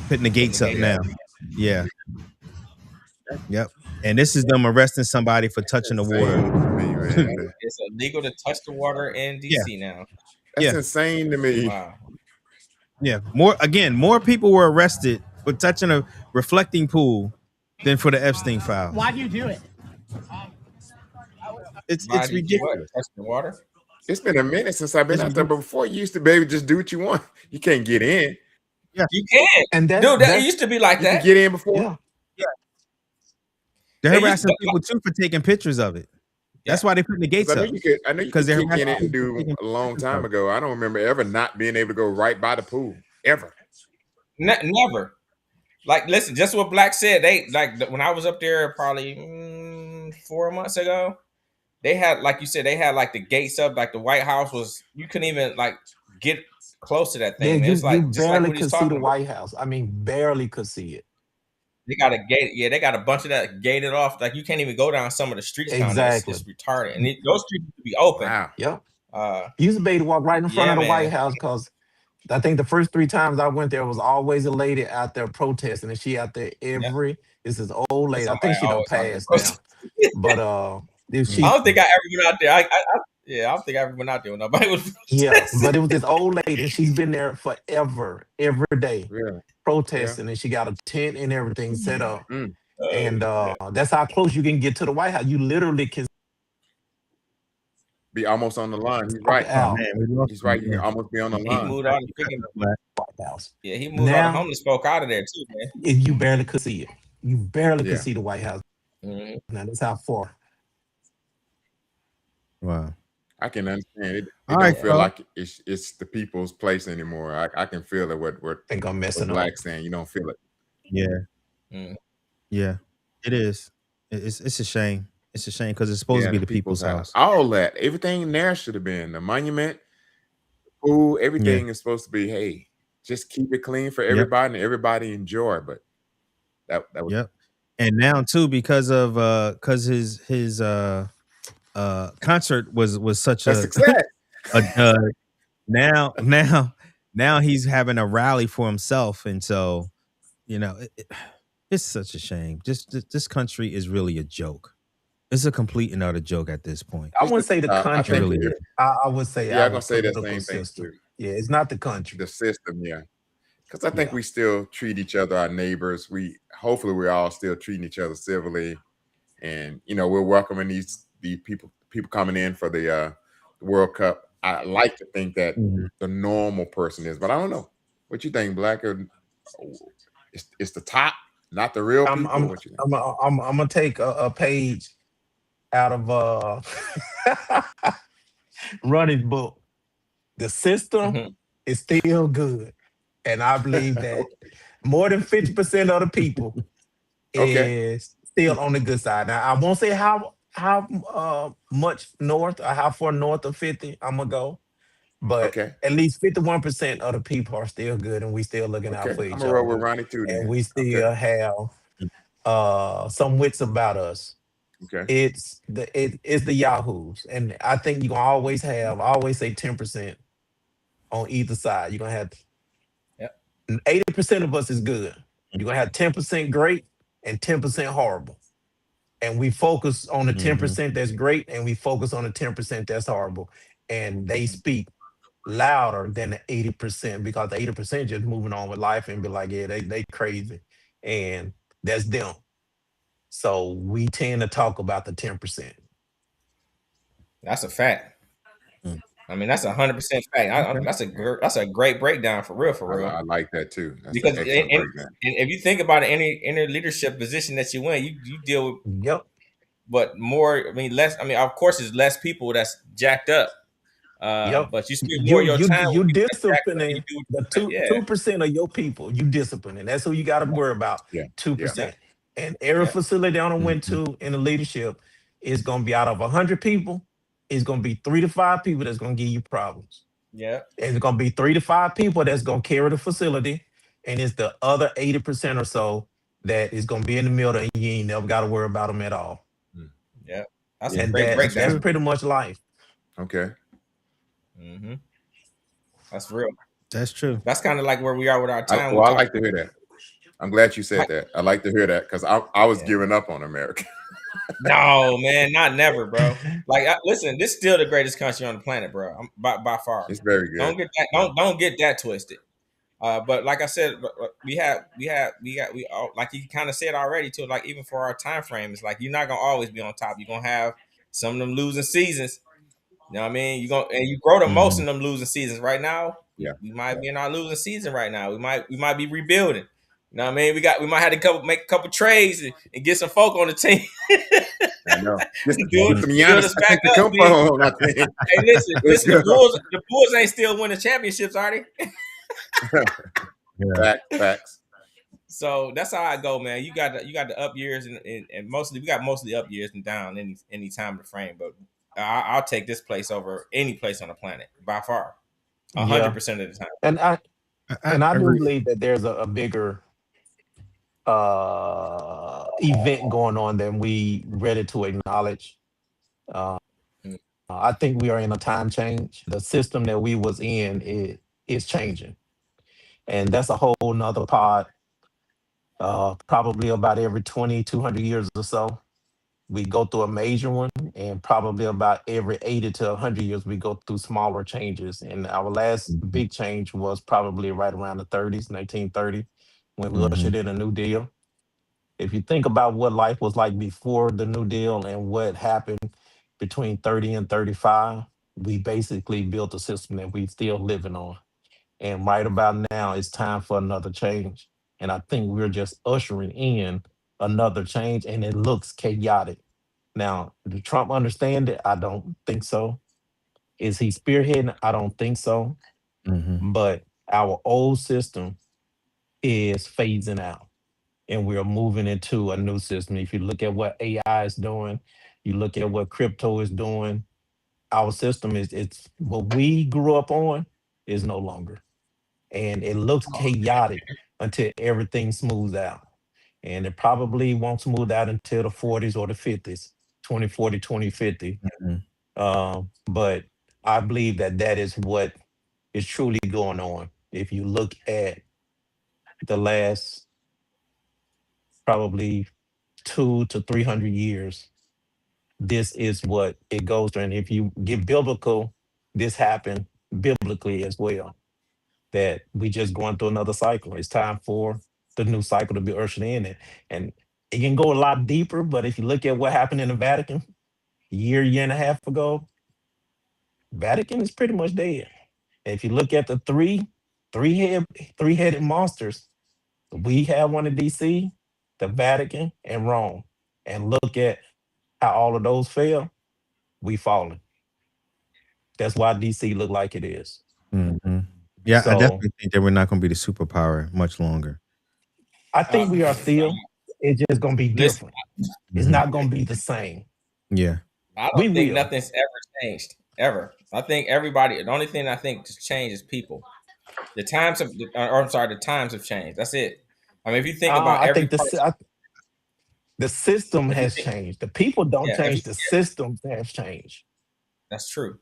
putting the gates up now. Yeah. Yep. And this is them arresting somebody for touching the water. Insane to me, man. it's illegal to touch the water in DC now. That's Yeah. insane to me. Wow. Yeah. More people were arrested for touching a reflecting pool than for the Epstein file. Why do you do it? It's Why did you ridiculous. touch the water? It's been a minute since I've been It's out there, but before you used to be able to just do what you want. You can't get in. You can, And dude. That used to be like You that. could get in before. Yeah. They're They used harassing to- people too for taking pictures of it. That's why they putting the gates 'Cause up. I know you 'Cause could they're kick in harassing and do people. a long time ago. I don't remember ever not being able to go right by the pool ever. Never. Like, listen, just what Black said. They like when I was up there probably 4 months ago. They had, like you said, they had like the gates up. Like the White House was, you couldn't even like get close to that Yeah, thing. you, It's like you just like barely what he's could see talking the about. White House. I mean, barely could see it. They got a gate. Yeah, they got a bunch of that gated off. Like you can't even go down some of the streets down there. Exactly. It's retarded. And those streets used to be open. Wow. Yep. Uh, You used to be able to walk right in front Yeah, of the White man. House because I think the first 3 times I went there was always a lady out there protesting, and she out there every. This is old lady. I think she done passed now, but if she. I don't think I ever went out there. I don't think I ever went out there when nobody was. Yeah, but it was this old lady. She's been there forever, every day, Really? protesting, and she got a tent and everything set up. Mm. And that's how close you can get to the White House. You literally can Be almost on the line. He's right. out He's right. You can almost be on the He line. moved all the freaking, White House. yeah, he moved all Now- the homeless folk out of there too, man. And you barely could see it. You barely Yeah. could see the White House. Mhm. Now that's how far. Wow. I can understand it. It All don't right, feel Carl. like it's the people's place anymore. I can feel it. What I think I'm messing up. Black's saying. You don't feel it. Yeah. Mm. Yeah. It is. It's a shame. It's a shame because it's supposed Yeah, to be the people's house. All that, everything there should have been the monument, pool, everything is supposed to be. Hey, just keep it clean for everybody and everybody enjoy. But that was Yep. And now too, because of his concert was such that's a success. now he's having a rally for himself, and so it's such a shame. Just this country is really a joke. It's a complete and utter joke at this point. I wouldn't say the I country. really think I would say Yeah, I'm our gonna say the political same thing system. too. Yeah, it's not the country. The system, yeah. Because I think Yeah. we still treat each other, our neighbors. Hopefully we're all still treating each other civilly, and we're welcoming these people coming in for the World Cup. I like to think that the normal person is, but I don't know. What you think, Black? It's the top, not the real people. What you think? I'm gonna take a page out of Ronnie's book. The system is still good, and I believe that more than 50% of the people is still on the good side. Now I won't say how much north or how far north of 50 I'm gonna go, but at least 51% of the people are still good, and we still looking out for each I'm gonna roll with other, Ronnie too. and we still have some wits about us. It's the yahoos, and I think you're gonna always say 10% on either side. You're gonna have 80% of us is good. You're gonna have 10% great and 10% horrible. And we focus on the 10% that's great, and we focus on the 10% that's horrible. And they speak louder than the 80% because the 80% just moving on with life and be like, yeah, they crazy. And that's them. So we tend to talk about the 10%. That's a fact. I mean, that's 100% fact. That's a great breakdown for real. I like that too. That's Because an excellent breakdown. and if you think about it, any leadership position that you win, you deal with but more. I mean, less. I mean, of course, it's less people that's jacked up. But you spend more of your time. You disciplining the 2% of your people. You disciplining. That's who you got to worry about. 2%. And every facility I went to in the leadership, it's gonna be out of 100 people, it's gonna be 3 to 5 people that's gonna give you problems. Yeah. And it's gonna be 3 to 5 people that's gonna carry the facility, and it's the other 80% or so that is gonna be in the middle, and you ain't never got to worry about them at all. Yeah. That's Yeah. a And great that's breakdown. pretty much life. Okay. Mm-hmm. That's real. That's true. That's kind of like where we are with our time. I like to hear that. I'm glad you said that. I like to hear that because I was Yeah. giving up on America. No, man, not never, bro. Like, listen, this is still the greatest country on the planet, bro. By far. It's very good. Don't get that. Don't get that twisted. But like I said, we all, like you kind of said already too. Like even for our time frame, it's like you're not gonna always be on top. You're gonna have some of them losing seasons. You know what I mean? You grow the most in them losing seasons. Right now, Yeah. we might be in our losing season right now. We might be rebuilding. You know what I mean? We might have to make a couple trades and get some folk on the team. I know. Just Build some us Giannis back up, Antetokounmpo, I think. Hey, listen. The Bulls ain't still winning championships, are they? Facts. So that's how I go, man. You got the up years and mostly we got mostly up years and down any time of the frame. But I'll take this place over any place on the planet by far, 100% of the time. And I do agree. believe that there's a bigger event going on than we ready to acknowledge. Uh, I think we are in a time change. The system that we was in is changing, and that's a whole nother pod. Probably about every 200 years or so, we go through a major one, and probably about every 80 to 100 years, we go through smaller changes. And our last big change was probably right around the 30s, 1930, when we ushered in a New Deal. If you think about what life was like before the New Deal and what happened between 30 and 35, we basically built a system that we still living on. And right about now, it's time for another change. And I think we're just ushering in another change, and it looks chaotic. Now, did Trump understand it? I don't think so. Is he spearheading? I don't think so. But our old system is phasing out, and we're moving into a new system. If you look at what AI is doing, you look at what crypto is doing, our system it's what we grew up on is no longer. And it looks chaotic until everything smooths out. And it probably won't smooth out until the 40s or the 50s, 2040, 2050. But I believe that is what is truly going on. If you look at the last probably 200 to 300 years, this is what it goes through. And if you get biblical, this happened biblically as well. That we just going through another cycle. It's time for the new cycle to be ushered in. And it can go a lot deeper, but if you look at what happened in the Vatican year and a half ago, Vatican is pretty much dead. And if you look at the three head three headed monsters, we have one in DC, the Vatican, and Rome. And look at how all of those fail, we fallen. That's why DC look like it is. Yeah, I So definitely think that we're not going to be the superpower much longer. I think we are still. It's just gonna be Listen, different. It's not gonna be the same. Yeah. I We don't think will. nothing's ever changed ever. I think everybody. The only thing I think has changed is people. The times have, or I'm sorry, the times have changed. That's it. I mean, if you think about I every think person, the system if you has think, changed. The people don't yeah, change. The system has changed. that's true.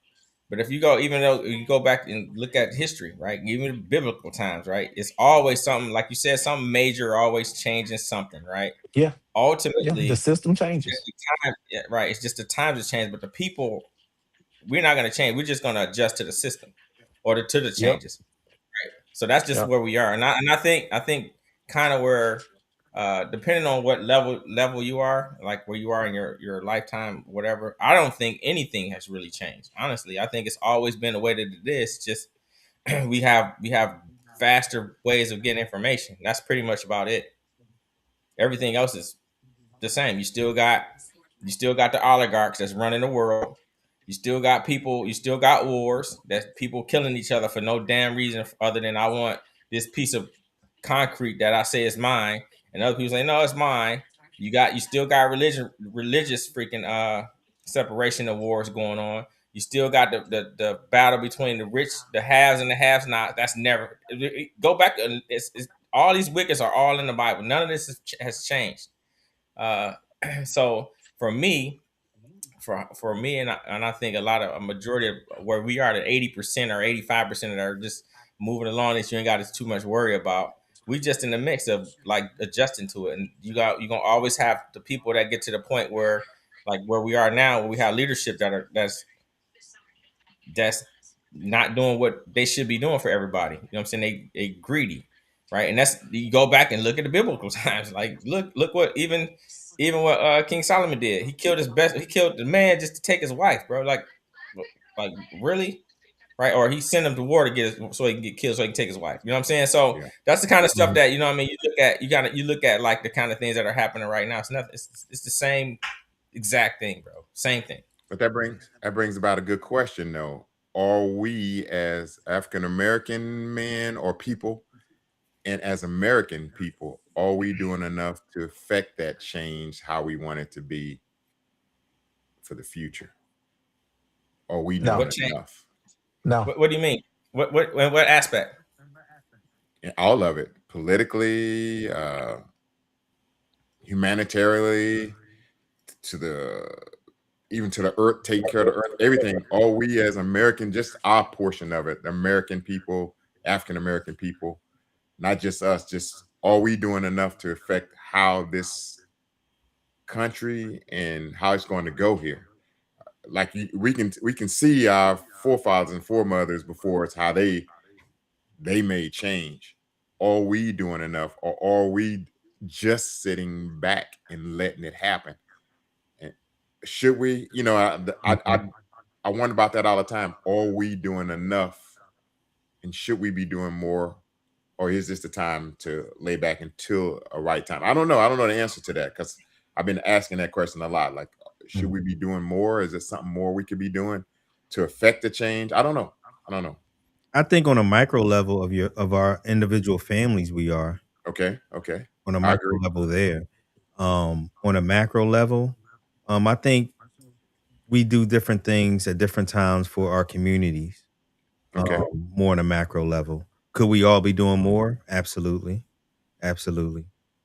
But if you go, even though you go back and look at history, right? Even biblical times, right? It's always something, like you said, something major, always changing something, right? Yeah. Ultimately, The system changes. the time, yeah, right? It's just the times have changed, but the people, we're not going to change. We're just going to adjust to the system or to the Yep. changes. So that's just Yep. where we are, and I think kind of where, depending on what level you are, like where you are in your lifetime, whatever. I don't think anything has really changed. Honestly, I think it's always been the way that it is. Just we have faster ways of getting information. That's pretty much about it. Everything else is the same. You still got the oligarchs that's running the world. You still got people. You still got wars. That's people killing each other for no damn reason other than I want this piece of concrete that I say is mine, and other people say no, it's mine. You still got religious freaking separation of wars going on. You still got the battle between the rich, the haves and the haves not. That's never go back. It's all these wickets are all in the Bible. None of this has changed. So for me, and I think a majority of where we are, at 80% or 85% that are just moving along, that you ain't got too much worry about. We just in the mix of like adjusting to it, and you're gonna always have the people that get to the point where, like where we are now, where we have leadership that's not doing what they should be doing for everybody. You know what I'm saying? They greedy, right? And that's, you go back and look at the biblical times. Like look what even what King Solomon did. He killed he killed the man just to take his wife, bro. Like really? Right? Or he sent him to war to so he can get killed, so he can take his wife. You know what I'm saying? So that's the kind of stuff that, you know what I mean, you look at like the kind of things that are happening right now. It's nothing, it's the same exact thing, bro. Same thing. But that brings about a good question though. Are we as African American men or people, and as American people, are we doing enough to affect that change how we want it to be for the future? Are we doing enough? No. What do you mean? What aspect? In all of it, politically, humanitarianly, even to the earth, taking care of the earth, everything. Are we as American, just our portion of it, the American people, African American people, not just us, just are we doing enough to affect how this country and how it's going to go here? Like we can see our forefathers and foremothers before us, how they made change. Are we doing enough, or are we just sitting back and letting it happen? And should we, I wonder about that all the time. Are we doing enough, and should we be doing more, or is this the time to lay back until a right time? I don't know the answer to that, because I've been asking that question a lot. Like, should we be doing more? Is there something more we could be doing to affect the change? I don't know. I think on a micro level of our individual families, we are. Okay. On a I micro agree. level there. On a macro level, I think we do different things at different times for our communities. Okay. More on a macro level. Could we all be doing more? Absolutely.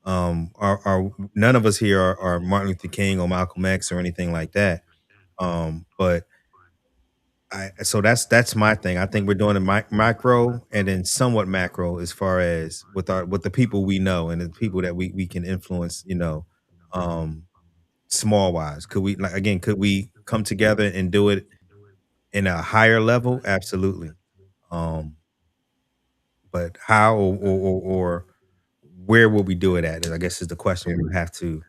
Are none of us here are Martin Luther King or Malcolm X or anything like that. But so that's my thing. I think we're doing a micro and then somewhat macro as far as with the people we know and the people that we can influence, small wise. Could we come together and do it in a higher level? Absolutely. But how or where will we do it at? I guess is the question we have to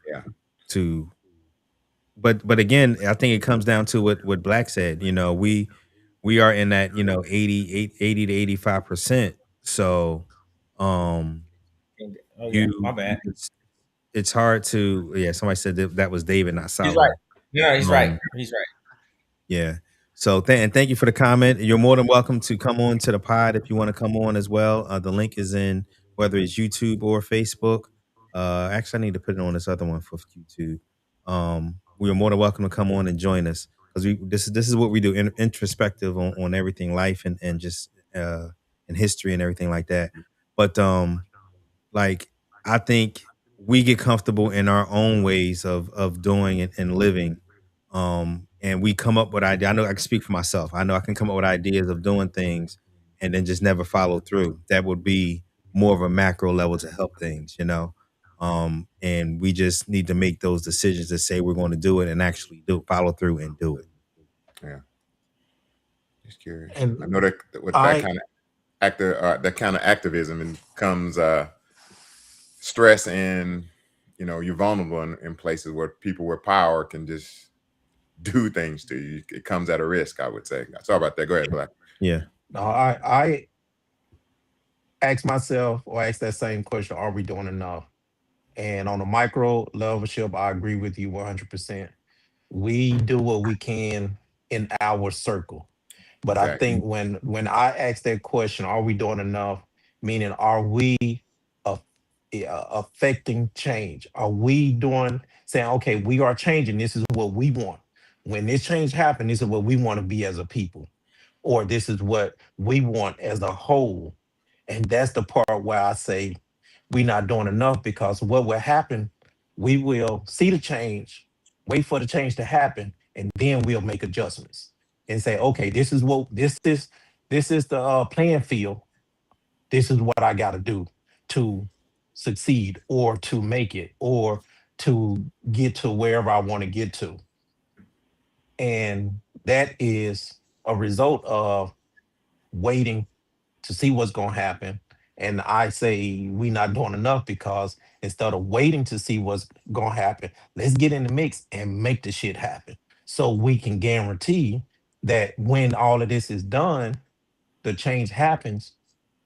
but again, I think it comes down to what Black said. We are in that, 80 to 85%. So Oh yeah, my bad. it's hard to somebody said that was David, not He's Solomon. right. No, he's right. He's right. Yeah. So and thank you for the comment. You're more than welcome to come on to the pod if you want to come on as well. The link is in whether it's YouTube or Facebook. Actually, I need to put it on this other one for YouTube. We are more than welcome to come on and join us, because this is what we do, introspective on everything, life and just in history and everything like that. But like I think we get comfortable in our own ways of doing it and living. And we come up with ideas. I know I can speak for myself. I know I can come up with ideas of doing things and then just never follow through. That would be more of a macro level to help things, and we just need to make those decisions to say we're going to do it and actually follow through and do it. Yeah. Just curious. And I know that with that kind of activism, and comes stress, and you're vulnerable in places where people with power can just do things to you. It comes at a risk, I would say. Sorry about that. Go ahead, Black. Yeah. No, I ask myself, or ask that same question: are we doing enough? And on a micro levelship, I agree with you 100%. We do what we can in our circle. But I Exactly. think when I ask that question, are we doing enough? Meaning, are we, uh, affecting change? Are we doing saying, okay, we are changing? This is what we want. When this change happens, this is what we want to be as a people, or this is what we want as a whole. And that's the part where I say we're not doing enough, because what will happen, we will see the change, wait for the change to happen, and then we'll make adjustments and say, okay, this is the playing field. This is what I got to do to succeed, or to make it, or to get to wherever I want to get to. And that is a result of waiting to see what's going to happen. And I say we not doing enough, because instead of waiting to see what's going to happen, let's get in the mix and make the shit happen. So we can guarantee that when all of this is done, the change happens,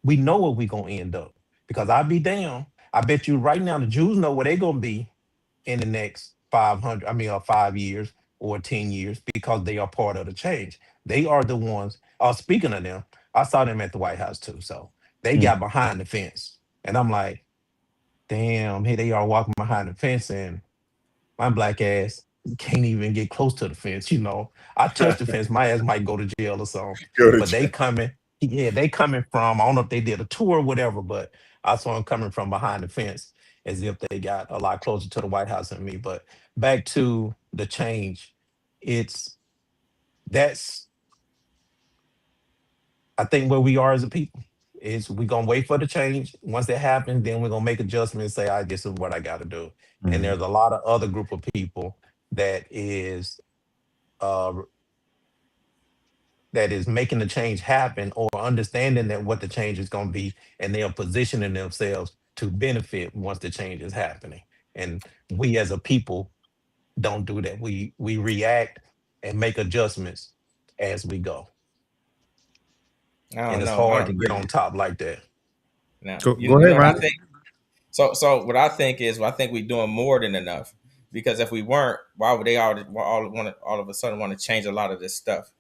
we know where we going to end up. Because I'll be damn, I bet you right now the Jews know where they're going to be in the next 500, 5 years or 10 years, because they are part of the change. They are the ones, speaking of them, I saw them at the White House too. So they got behind the fence. And I'm like, damn, here they are walking behind the fence, and my black ass can't even get close to the fence. I touch the fence, my ass might go to jail or something. Go to But they jail. coming, yeah, they coming from, I don't know if they did a tour or whatever, but I saw them coming from behind the fence, as if they got a lot closer to the White House than me. But back to the change, it's that's I think where we are as a people is we gonna wait for the change. Once it happens, then we're gonna make adjustments and say, "I this is what I got to do." And there's a lot of other group of people that is uh that is making the change happen, or understanding that what the change is gonna be, and they are positioning themselves to benefit once the change is happening. And we as a people don't do that. We react and make adjustments as we go, I and don't it's know. I hard don't to get agree. on top like that. Now, Go you ahead, know what I Ronnie. think? So what I think is, I think we're doing more than enough. Because if we weren't, why would they all of a sudden want to change a lot of this stuff,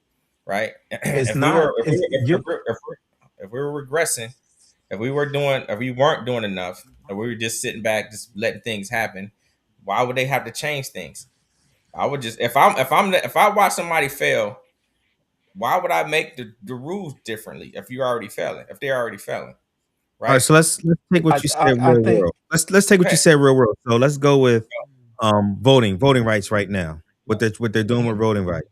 right? It's if we not. were if It's we you. if we were regressing, if we weren't doing enough, or we were just sitting back, just letting things happen, why would they have to change things? I would just if I watch somebody fail, why would I make the rules differently if they're already failing, All right, right? so let's take what I, you I said I real think world. Let's take what you Okay. said real world. So let's go with voting rights right now. What they're doing with voting rights.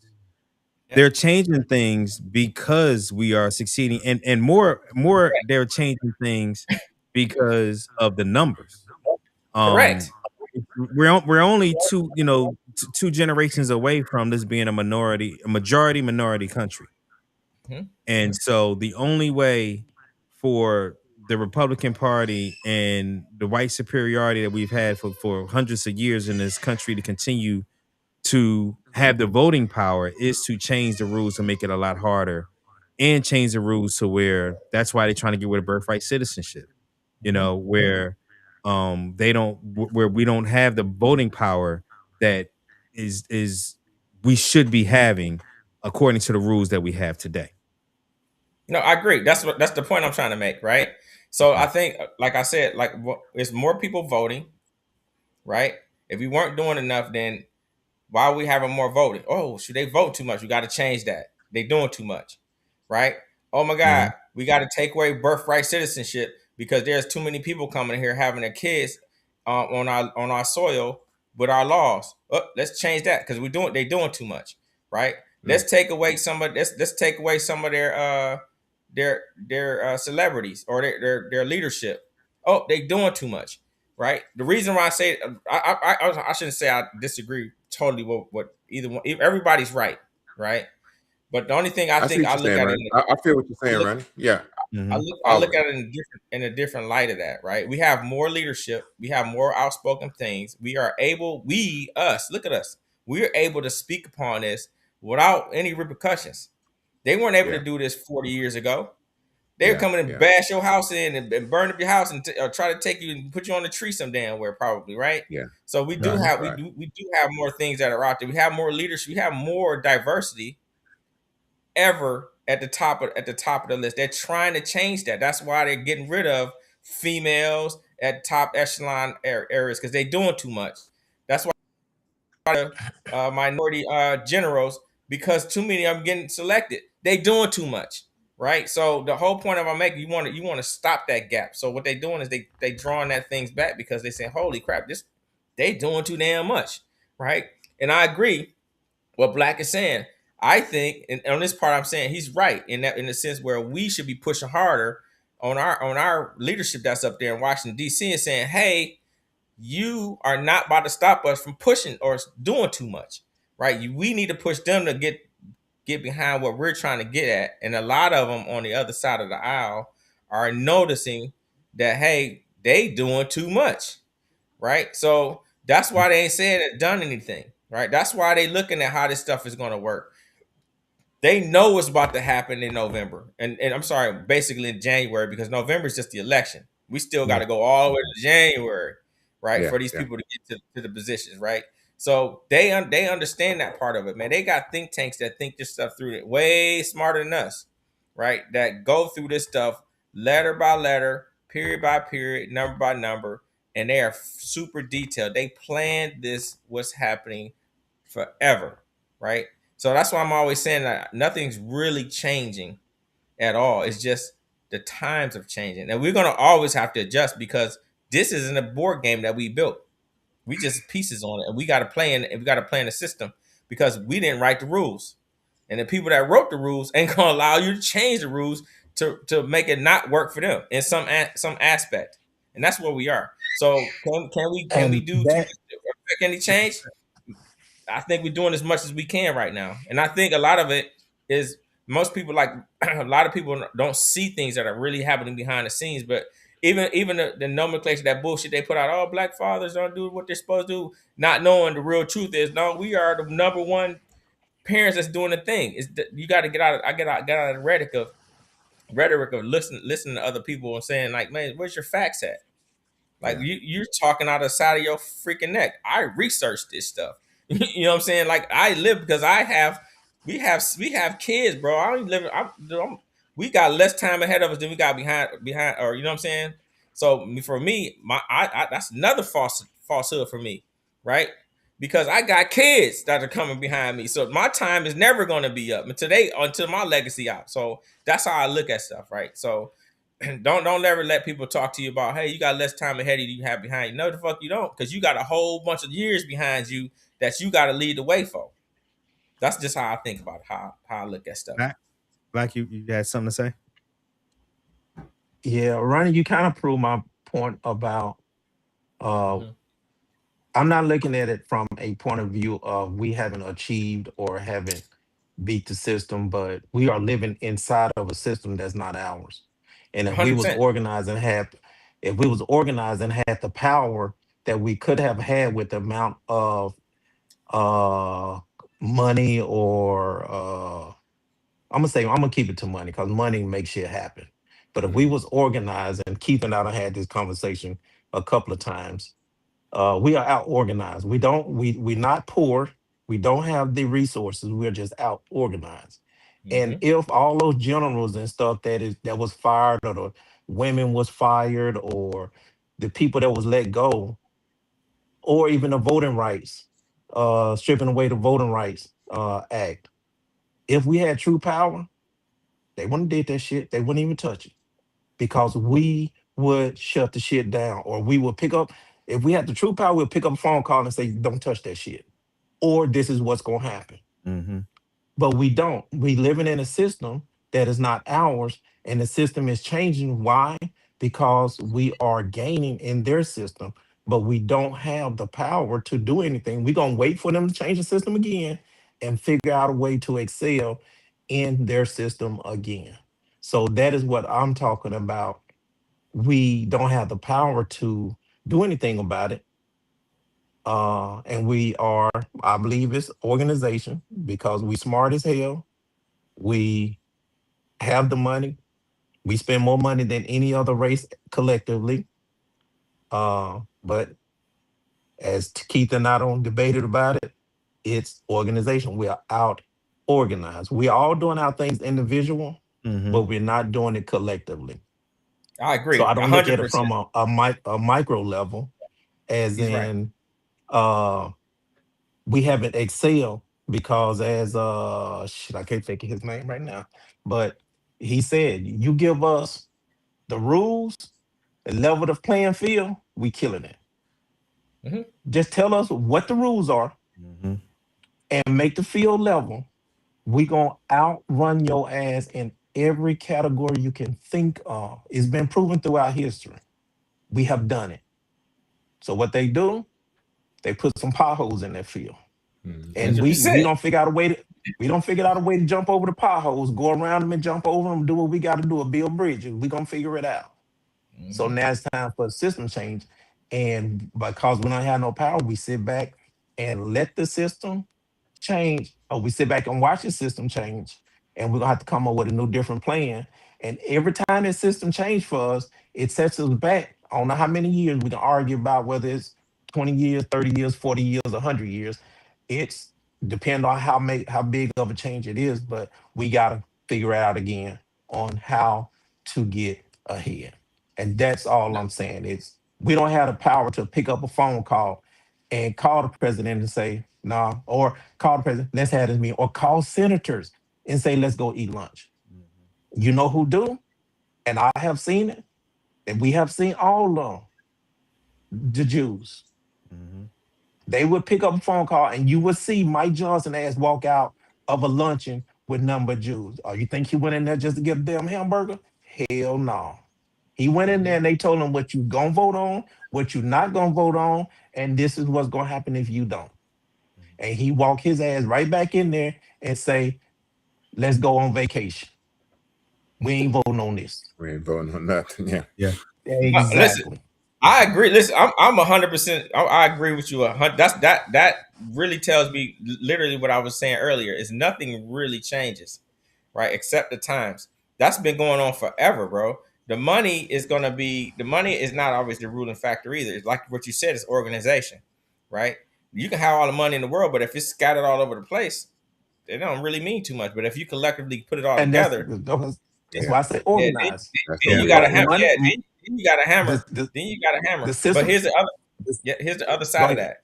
Yeah. They're changing things because we are succeeding, and more they're changing things because of the numbers. Um Correct. we're only two generations away from this being a majority minority country. Mhm. And so the only way for the Republican Party and the white superiority that we've had for hundreds of years in this country to continue to have the voting power is to change the rules to make it a lot harder, and change the rules to where that's why they're trying to get rid of birthright citizenship, Mhm. where they don't where we don't have the voting power that is we should be having according to the rules that we have today. No, I agree. That's the point I'm trying to make, right? So I think, like I said, it's more people voting, right? If we weren't doing enough, then why are we having more voting? Oh, should they vote too much? We got to change that. They doing too much, right? Oh my God, Mhm. we got to take away birthright citizenship because there's too many people coming here having their kids on our soil with our laws. Oh, let's change that because they doing too much, right? Mm. Let's take away let's take away some of their celebrities or their leadership. Oh, they doing too much, right? The reason why I say I shouldn't say I disagree totally with what either one. Everybody's right? But the only thing I I see think what you're saying, Ronnie. I feel what you're saying, look Ronnie. Yeah, Mhm. I all look of it. at it in a different light of that, right? We have more leadership, we have more outspoken things. Look at us. We're able to speak upon this without any repercussions. They weren't able to Yeah, do this 40 years ago. They were yeah, coming and yeah, bash your house in and burn up your house and try to take you and put you on the tree some damn where, probably, right? yeah. So Right. Right. we do have more things that are out there. We have more leadership. We have more diversity ever at the top of the list. They're trying to change that. That's why they're getting rid of females at top echelon areas because they doing too much. That's why minority generals, because too many of them getting selected. They doing too much, right? So the whole point of I'm making, you want to stop that gap. So what they doing is they drawing that things back because they say, holy crap, this they doing too damn much, right? And I agree what Black is saying. I think, and on this part, I'm saying he's right in that, in the sense where we should be pushing harder on our leadership that's up there in Washington D.C. and saying, hey, you are not about to stop us from pushing or doing too much, right? We need to push them to get behind what we're trying to get at. And a lot of them on the other side of the aisle are noticing that, hey, they doing too much, right? So that's why they ain't said or done anything, right? That's why they looking at how this stuff is going to work. They know what's about to happen in November. And I'm sorry, basically in January, because November is just the election. We still got to go all the way to January, right? For these people to get to the positions, right? So they understand that part of it, man. They got think tanks that think this stuff through it way smarter than us, right? That go through this stuff letter by letter, period by period, number by number, and they are super detailed. They planned this, what's happening forever, right? So that's why I'm always saying that nothing's really changing at all. It's just the times are changing. And we're going to always have to adjust because this isn't a board game that we built. We just pieces on it. And we got to play in the system because we didn't write the rules. And the people that wrote the rules ain't going to allow you to change the rules to make it not work for them in some aspect. And that's where we are. So can we do to affect any change? I think we're doing as much as we can right now. And I think a lot of it is most people, like a lot of people don't see things that are really happening behind the scenes. But even the nomenclature, that bullshit they put out, oh, Black fathers don't do what they're supposed to do, not knowing the real truth is, no, we are the number one parents that's doing the thing. You got to get out of the rhetoric of listening to other people and saying like, man, where's your facts at? Like you're talking out of the side of your freaking neck. I researched this stuff. You know what I'm saying? Like I live because we have kids, bro. I don't live. We got less time ahead of us than we got behind, or you know what I'm saying? So for me, that's another falsehood for me, right? Because I got kids that are coming behind me, so my time is never going to be up until my legacy out. So that's how I look at stuff, right? So don't ever let people talk to you about, hey, you got less time ahead of you have behind you. No, the fuck you don't, because you got a whole bunch of years behind you that you got to lead the way for. That's just how I think about it, how I look at stuff. Black, you had something to say? Yeah, Ronnie, you kind of proved my point about I'm not looking at it from a point of view of we haven't achieved or haven't beat the system, but we are living inside of a system that's not ours. And if we was 100%. organized and had the power that we could have had with the amount of uh money or I'm gonna keep it to money because money makes shit happen. But if we was organized, and Keith and I had this conversation a couple of times, we are out organized. We're not poor. We don't have the resources. We're just out organized. And if all those generals and stuff that was fired, or the women was fired, or the people that was let go, or even the voting rights, stripping away the voting rights act, if we had true power, they wouldn't have did that shit. They wouldn't even touch it because we would shut the shit down, or we would pick up. If we had the true power, we'll pick up a phone call and say, "Don't touch that shit," or "This is what's gonna happen." Mm-hmm. But we don't. We living in a system that is not ours, and the system is changing. Why? Because we are gaining in their system, but we don't have the power to do anything. We're gonna wait for them to change the system again and figure out a way to excel in their system again. So that is what I'm talking about. We don't have the power to do anything about it. And we are, I believe it's organization because we smart as hell. We have the money. We spend more money than any other race collectively. But as Keith and I don't debated about it, it's organization. We are out organized. We are all doing our things individual, Mm-hmm. but we're not doing it collectively. I agree, So I don't look at it 100%. from a micro level, as He's right. in uh we haven't excelled because as shit, I can't think of his name right now, but he said, you give us the rules, the level of playing field, we killing it. hmm Just tell us what the rules are Mhm. and make the field level. We gonna outrun your ass in every category you can think of. It's been proven throughout history. We have done it. So what they do, they put some potholes in their field. And we 100%. don't figure out a way to we don't figure out a way to jump over the potholes, go around them and jump over them, do what we got to do, or build bridges. We gonna figure it out. So hmm now it's time for a system change. And because we don't have no power, we sit back and let the system change, or we sit back and watch the system change, and we're gonna have to come up with a new different plan. And every time that system change for us, it sets us back. I don't know how many years we can argue about whether it's 20 years, 30 years, 40 years, 100 years. It's depend on how big of a change it is, but we gotta figure out again on how to get ahead. And that's all I'm saying. It's we don't have the power to pick up a phone call and call the president and say, nah, or call the president, let's have this meeting, or call senators and say, let's go eat lunch. You know who do? And I have seen it, and we have seen all of them, the Jews. Mhm. They would pick up a phone call and you would see Mike Johnson ass walk out of a luncheon with nothing but Jews. Oh, you think he went in there just to get a damn hamburger? Hell no. He went in there and they told him what you gonna vote on, what you not gonna vote on, and this is what's gonna happen if you don't. And he walk his ass right back in there and say, let's go on vacation. We ain't voting on this. We ain't voting on nothing. Yeah. Yeah. Listen, Exactly. I agree. Listen, I'm 100%. I agree with you. That really tells me literally what I was saying earlier. Is nothing really changes, right? Except the times. That's been going on forever, bro. The money is not always the ruling factor either. It's like what you said, it's organization, right? You can have all the money in the world, but if it's scattered all over the place, it don't really mean too much. But if you collectively put it all And together, that's Yeah. why I say yeah, organize. That's then what you we got a got. hammer. Money, Yeah, then you got a hammer. the, Then you got a the hammer. But system. here's the other. This, Yeah, here's the other go side of ahead. that.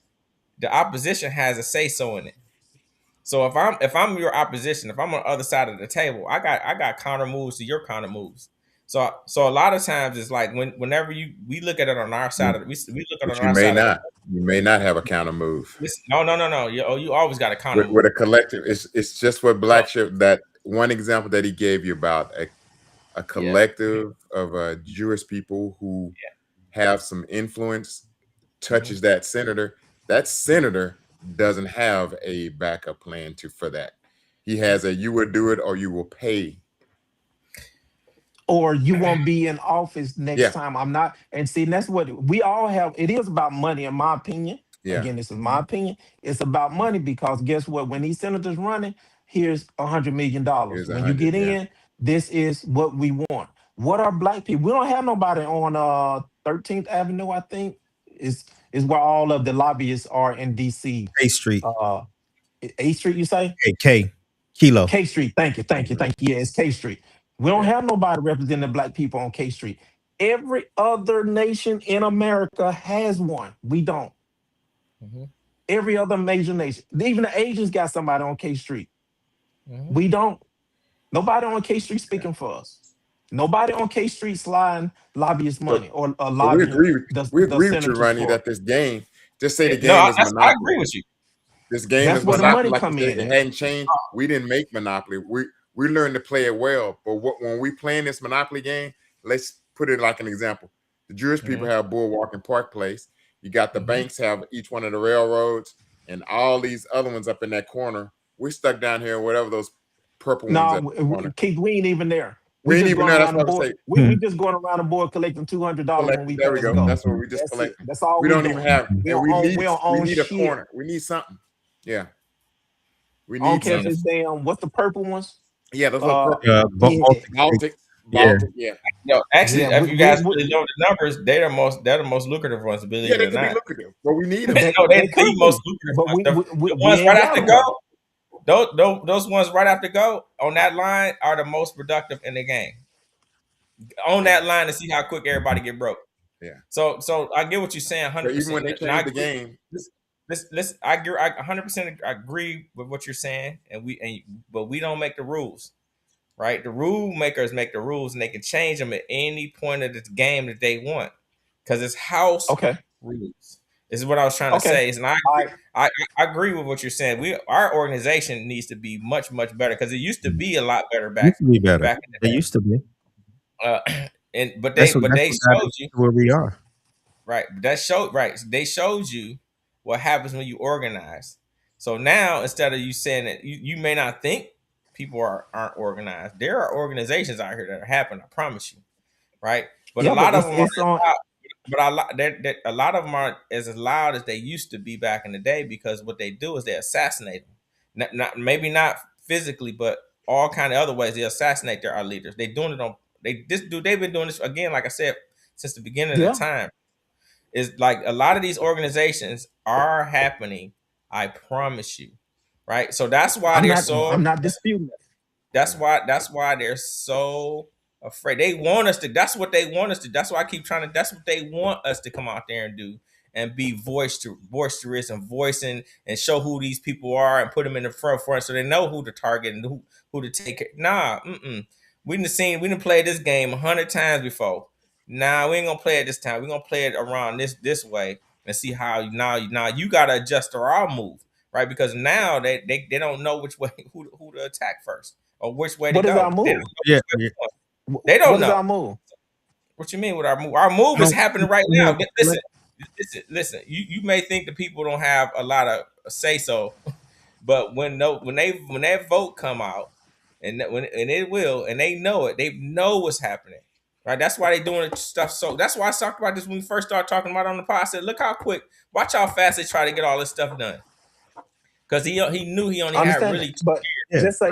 The opposition has a say so in it. So if I'm your opposition, if I'm on the other side of the table, I got counter moves to your counter moves. So a lot of times it's like whenever we look at it on our side of we look at it But on our side of the you may not have a counter move no. You always got a counter with move. a collective. It's just what No, Black Ship, that one example that he gave you about a yeah, collective of Jewish people who have some influence hmm touches that senator. That senator doesn't have a backup plan for that. He has a, you will do it or you will pay. Or you won't be in office next Yeah, time. I'm not. And see, that's what we all have. It is about money, in my opinion. yeah. Again, this is my opinion. It's about money because guess what? When these senators running, here's $100 million. Here's a When you hundred. get Yeah, in, this is what we want. What are black people? We don't have nobody on 13th Avenue, I think. Is where all of the lobbyists are in DC. K Street. Uh 8th Street, you say? K Kilo. K Street. Thank you. Yeah, it's K Street. We don't yeah. have nobody representing black people on K Street. Every other nation in America has one. We don't. hmm Every other major nation, even the Asians got somebody on K Street. hmm We don't. Nobody on K Street speaking for us. Nobody on K Street sliding lobbyist So, money or so we lobbying agree. We the agree with you, senators Ronnie, for. that this game, just say Yeah, the no, game is I Monopoly. agree with you. This game That's is where the Monopoly. money Like you come said, in it at. hadn't changed. We didn't make Monopoly. We learned to play it well. But when we playing this Monopoly game, let's put it like an example. The Jewish people hmm have Boardwalk and Park Place. You got the hmm banks have each one of the railroads and all these other ones up in that corner. We're stuck down here, whatever those purple ones No, at the corner. Keith, we ain't even there. We We ain't just even going there. That's around the what I board. say. We just going around the board collecting $200 when we There we pass go. go. That's what we just That's it. collecting. That's all We we don't even doing. have, and We don't we own need a shit. corner. We need something. Yeah, we I don't need care if something. it's damn what's the purple ones? Yeah, those little purple Yeah, Baltic. Yeah. Baltic. Yeah, Actually, yeah. if you guys really know the numbers, they're the most lucrative ones, believe yeah, it they or could be not. lucrative, but we need them. No, They they're the could most be, lucrative but ones. The we ones ain't right got after them go, though. those ones right after go on that line are the most productive in the game. on that line to see how quick everybody get broke. Yeah. So I get what you're saying, But 100%. even when they changed the game, I 100% agree with what you're saying, but we don't make the rules, right? The rule makers make the rules, and they can change them at any point of this game that they want, because it's house Okay. rules. This is what I was trying to say. And I agree with what you're saying. Our organization needs to be much better, because it used to be a lot better back used to be better. back in the They day. used to be. But they showed you where we are. right. They showed you what happens when you organize. So now, instead of you saying that you may not think people aren't organized, there are organizations out here that are happening. I promise you, right? But Yeah, a lot but of them it's on. a lot of them aren't as loud as they used to be back in the day, because what they do is they assassinate them. Maybe not physically, but all kind of other ways. They assassinate our leaders. They've been doing this again, like I said, since the beginning of the time. Is like a lot of these organizations are happening. I promise you, right? So that's why I'm not disputing that. That's why they're so afraid. They want us to. That's what they want us to. That's why I keep trying to. That's what they want us to come out there and do, and be boisterous and voicing and show who these people are and put them in the front, so they know who to target and who to take. Nah, we done played this game 100 times before. Nah, we ain't gonna play it this time. We're gonna play it around this way and see how now you gotta adjust to our move, right? Because now they don't know which way who to attack first, or which way to What is go. our move? They don't What know. is our move? What you mean with our move? Our move is happening right now. Listen. You may think the people don't have a lot of say so, but when that vote come out, and it will, and they know it, they know what's happening. Right, that's why they doing stuff. So that's why I talked about this when we first started talking about it on the pod. I said, look how quick, watch how fast they try to get all this stuff done. Because he knew he only had really 2 but years. just say,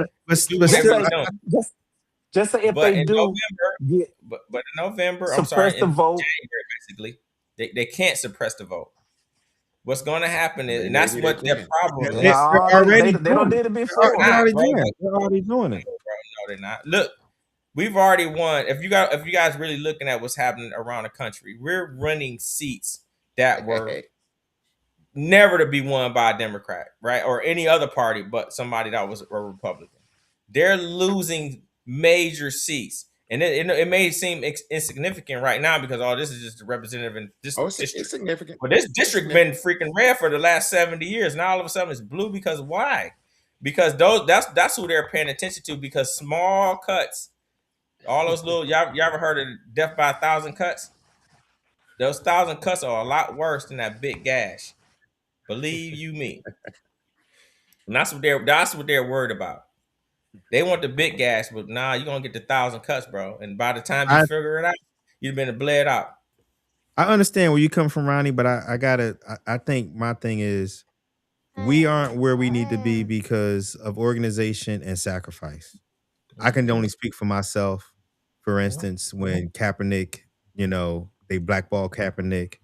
just say if But they in do, November, but in November, suppress the vote. January, basically, they can't suppress the vote. What's going to happen is, and Maybe that's they what their can. problem is. They don't did it before. They're already doing it. No, they're not. Look, we've already won. If you guys really looking at what's happening around the country, we're running seats that were never to be won by a Democrat, right, or any other party, but somebody that was a Republican. They're losing major seats, and it may seem insignificant right now, because this is just a representative in this district. It's significant. But this district been freaking red for the last 70 years. Now all of a sudden it's blue. Because why? Because that's who they're paying attention to. Because small cuts, all those little y'all ever heard of death by 1,000 cuts? Those 1,000 cuts are a lot worse than that big gash. Believe you me. And that's what they're worried about. They want the big gash, but you're gonna get the 1,000 cuts, bro. And by the time you figure it out, you've been bled out. I understand where you come from, Ronnie, but I think my thing is we aren't where we need to be because of organization and sacrifice. I can only speak for myself. For instance, when Kaepernick, they blackball Kaepernick,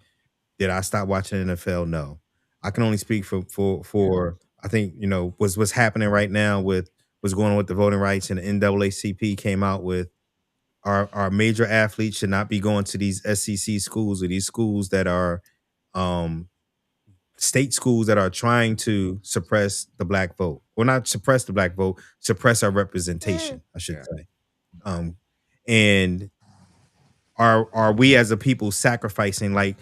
did I stop watching NFL? No. I can only speak for I think, what's happening right now with what's going on with the voting rights, and the NAACP came out with our major athletes should not be going to these SEC schools, or these schools that are state schools that are trying to suppress the black vote. Well, not suppress the black vote, suppress our representation, I should say. And are we as a people sacrificing I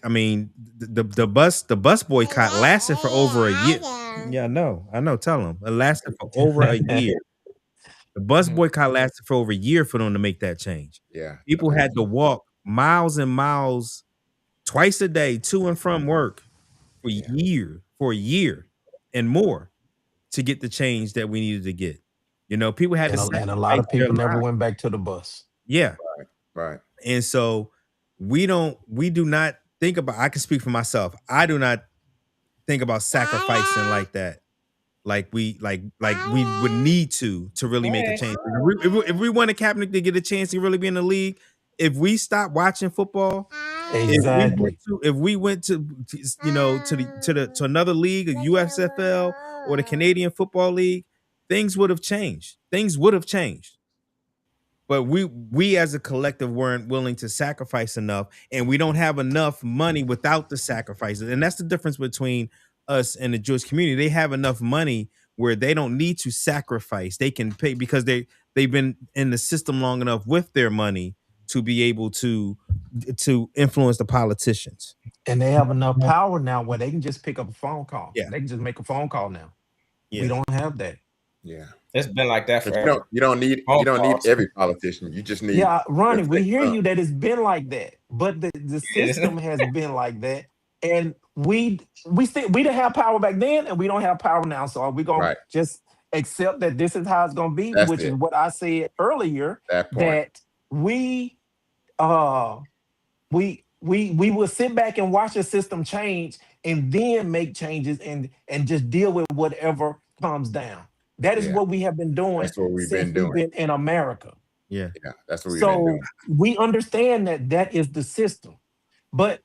mean, the bus boycott lasted for over a year. Yeah, I know. Tell them it lasted for over a year. The bus boycott lasted for over a year for them to make that change. Yeah, people had to walk miles and miles twice a day to and from work for a year and more to get the change that we needed to get. People had And a lot of people never went back to the bus. Yeah. Right. And so we do not think about, I can speak for myself. I do not think about sacrificing like that. Like we would need to really make a change. If we want a Kaepernick to get a chance to really be in the league, if we stop watching football, exactly. If we went to another league, a USFL or the Canadian Football League, things would have changed. But but we as a collective weren't willing to sacrifice enough, and we don't have enough money without the sacrifices. And that's the difference between us and the Jewish community. They have enough money where they don't need to sacrifice. They can pay because they've been in the system long enough with their money to be able to influence the politicians. And they have enough power now where they can just pick up a phone call. Yeah. They can just make a phone call now. Yeah. We don't have that. Yeah. It's been like that But forever. you don't need every politician. You just need Yeah, Ronnie, just we take hear some. you that it's been like that, but the system has been like that, and we didn't have power back then, and we don't have power now. So are we gonna Right. just accept that this is how it's gonna be? That's Which is it. what I said earlier, That point. that we we will sit back and watch the system change and then make changes and just deal with whatever comes down. That is Yeah. what we have been doing That's what we've since been doing. we've been in America. Yeah. Yeah, that's what we've been So doing. we understand that that is the system, but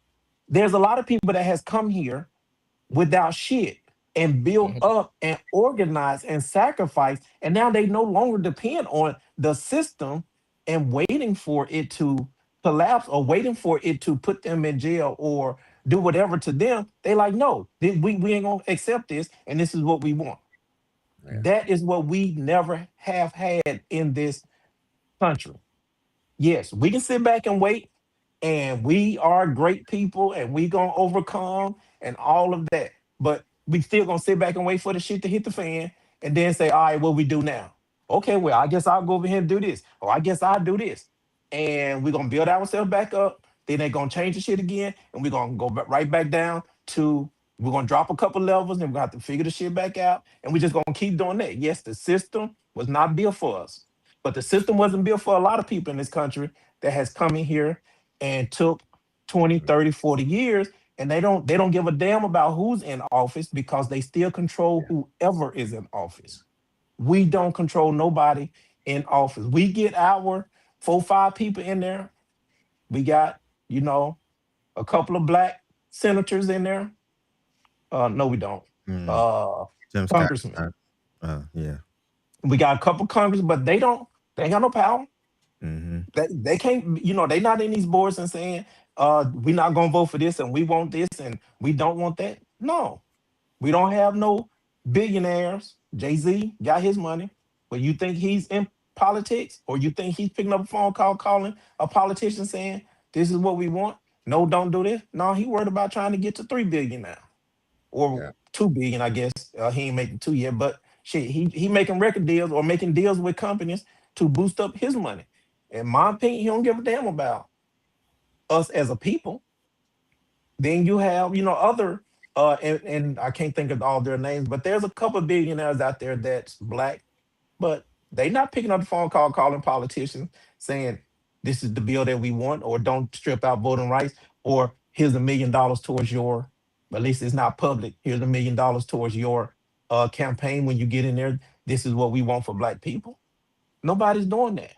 there's a lot of people that has come here without shit and built up and organized and sacrificed, and now they no longer depend on the system and waiting for it to collapse or waiting for it to put them in jail or do whatever to them. They like, no, we ain't gonna accept this, and this is what we want. Yeah. That is what we never have had in this country. Yes, we can sit back and wait, and we are great people, and we gonna overcome and all of that. But we still gonna sit back and wait for the shit to hit the fan, and then say, all right, what we do now? Okay, well, I guess I'll go over here and do this, or I guess I'll do this, and we're gonna build ourselves back up. Then they're gonna change the shit again, and we're gonna go right back down to we're gonna drop a couple levels, and we're gonna have to figure the shit back out, and we're just gonna keep doing that. Yes, the system was not built for us. But the system wasn't built for a lot of people in this country that has come in here and took 20, 30, 40 years, and they don't give a damn about who's in office because they still control whoever is in office. We don't control nobody in office. We get our 4, 5 people in there. We got, a couple of black senators in there. No, we don't. Tim Scott. Congressmen. Yeah. We got a couple congressmen, but they ain't got no power. Mm-hmm. They can't, they not in these boards and saying, we're not gonna vote for this and we want this and we don't want that. No, we don't have no billionaires. Jay-Z got his money, but you think he's in politics, or you think he's picking up a phone call calling a politician saying, this is what we want? No, don't do this. No, he worried about trying to get to 3 billion now. Or 2 billion, I guess. He ain't making 2 yet, but shit, he making record deals or making deals with companies to boost up his money. In my opinion, he don't give a damn about us as a people. Then you have, other and I can't think of all their names, but there's a couple of billionaires out there that's black, but they not picking up the phone call calling politicians saying this is the bill that we want, or don't strip out voting rights, or here's $1 million towards your, at least it's not public, here's $1 million towards your campaign when you get in there. This is what we want for black people. Nobody's doing that.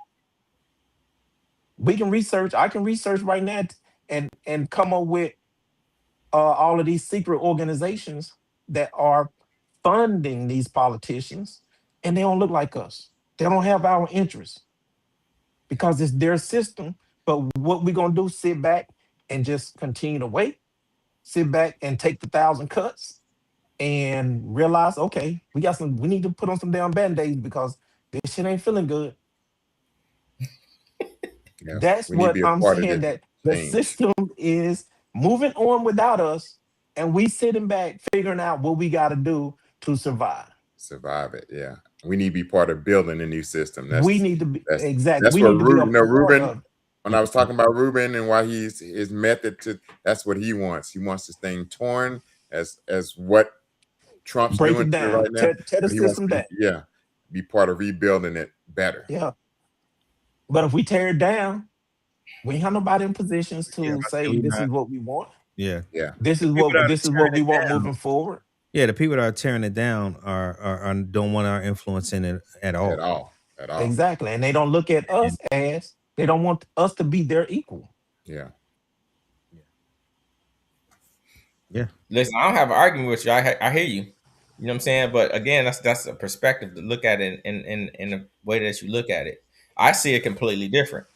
We can research. I can research right now and come up with all of these secret organizations that are funding these politicians, and they don't look like us. They don't have our interests because it's their system. But what we gonna do? Sit back and just continue to wait? Sit back and take the 1,000 cuts and realize, okay, we need to put on some damn band-aids because this shit ain't feeling good. Yeah, That's we need to what be a I'm part of saying, this that the change. system is moving on without us, and we sitting back figuring out what we got to do to survive. Survive it. Yeah, we need to be part of building a new system. We need to be exactly. That's We what need to be a part Ruben. of. When I was talking about Ruben and why his method to, that's what he wants. He wants this thing torn as what Trump's Break doing it to it down. right now. Tear the But he wants system to down. be part of rebuilding it better. Yeah. But if we tear it down, we ain't have nobody in positions to say this is what we want. Yeah. Yeah. This is what we want moving forward. Yeah, the people that are tearing it down are don't want our influence in it at all. At all. Exactly. And they don't look at us as, they don't want us to be their equal. Yeah. Listen, I don't have an argument with you. I hear you. You know what I'm saying? But again, that's a perspective to look at it in the way that you look at it. I see it completely different,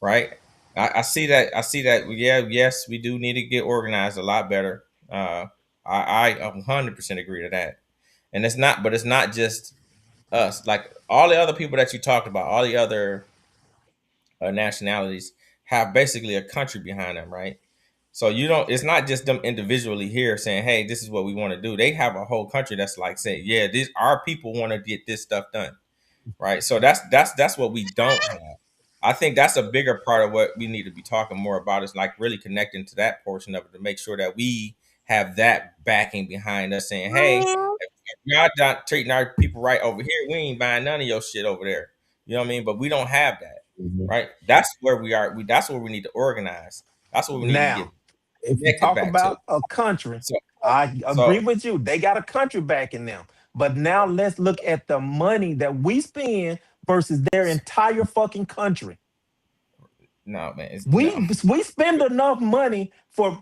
right? I see that. I see that. Yeah, yes, we do need to get organized a lot better. I 100% agree to that. And it's not, but it's not just us. Like all the other people that you talked about, all the other nationalities have basically a country behind them, right? So you don't. It's not just them individually here saying, "Hey, this is what we want to do." They have a whole country that's like saying, "Yeah, these our people want to get this stuff done." Right. So that's what we don't have. I think that's a bigger part of what we need to be talking more about is like really connecting to that portion of it to make sure that we have that backing behind us saying, hey, if y'all not treating our people right over here, we ain't buying none of your shit over there. You know what I mean? But we don't have that. Right. That's where we are. That's where we need to organize. That's what we need to get Now, if you connected talk back to. about a country, So I agree so with you. They got a country backing them. But now let's look at the money that we spend versus their entire fucking country. no man, it's We no. we spend enough money for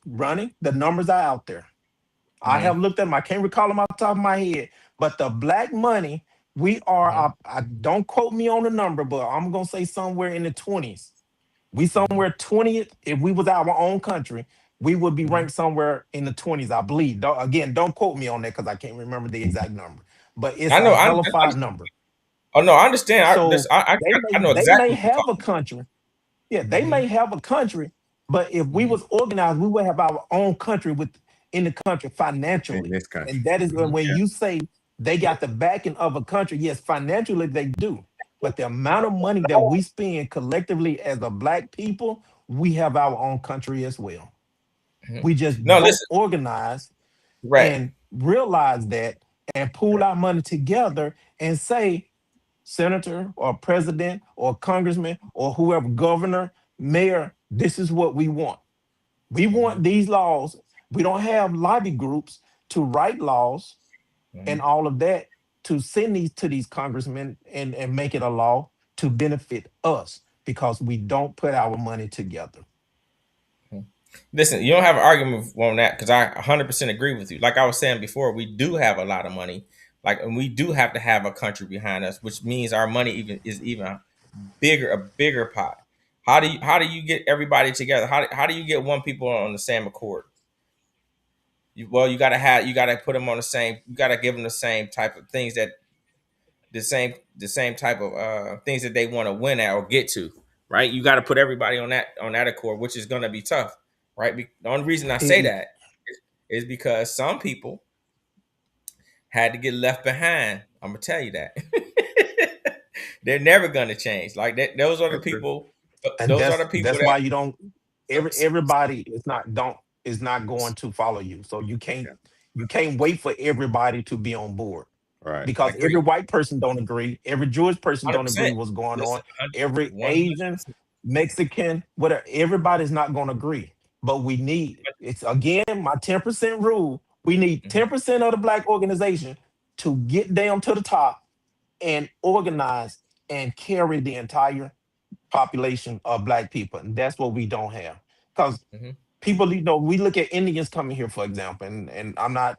running. The numbers are out there. I Mhm, have looked at them. I can't recall them off the top of my head. But the black money, we are. mhm, I don't quote me on the number, but I'm gonna say somewhere in the 20s. We mhm, somewhere 20th. If we was our own country, we would be mhm. ranked somewhere in the 20s, I believe. Again, don't quote me on that because I can't remember the exact number. But it's I a know. hellified number. Oh no, I understand. So I know they may exactly what you're have a talking country. Yeah, they about. may have a country, but if we Hmm. was organized, we would have our own country in the country in financially. this country. And that is Hmm. when you say they got the backing of a country, yes, financially they do. But the amount of money that we spend collectively as a black people, we have our own country as well. Hmm. We just No, don't listen. organize Right. and realize that and pool our money together and say, senator or president or congressman or whoever, governor, mayor, this is what we want. We Hmm. want these laws. We don't have lobby groups to write laws Hmm. and all of that to send these to these congressmen and make it a law to benefit us because we don't put our money together. Listen, you don't have an argument on that because I 100% agree with you. Like I was saying before, we do have a lot of money, like, and we do have to have a country behind us, which means our money even bigger, a bigger pot. How do you get everybody together? How do you get one people on the same accord? You gotta put them on the same. You gotta give them the same type of things that the same type of things that they want to win at or get to, right? You got to put everybody on that accord, which is going to be tough, right? The only reason I say It- that is because some people had to get left behind. I'm gonna tell you that they're never gonna change. Like that, those are the That's true. people. and Those are the people that's that. why you don't everybody is not going to follow you. So Yeah. you can't wait for everybody to be on board Right. I because agree, every white person don't agree, every Jewish person don't 100%. agree what's going on, Listen, every 100. Asian, Mexican, whatever, everybody's not going to agree. But we need it's again my 10% rule. We need Mhm, 10% of the black organization to get down to the top and organize and carry the entire population of black people. And that's what we don't have. Because mhm, people, we look at Indians coming here, for example, and I'm not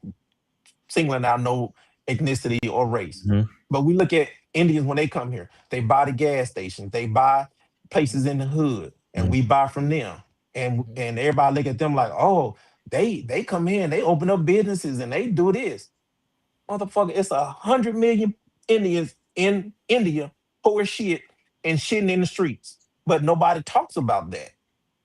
singling out no ethnicity or race. Mhm. But we look at Indians when they come here. They buy the gas stations, they buy places in the hood, and we buy from them. And mhm, and everybody look at them like, oh, they come in, they open up businesses and they do this. Motherfucker, it's 100 million Indians in India poor shit and shitting in the streets. But nobody talks about that.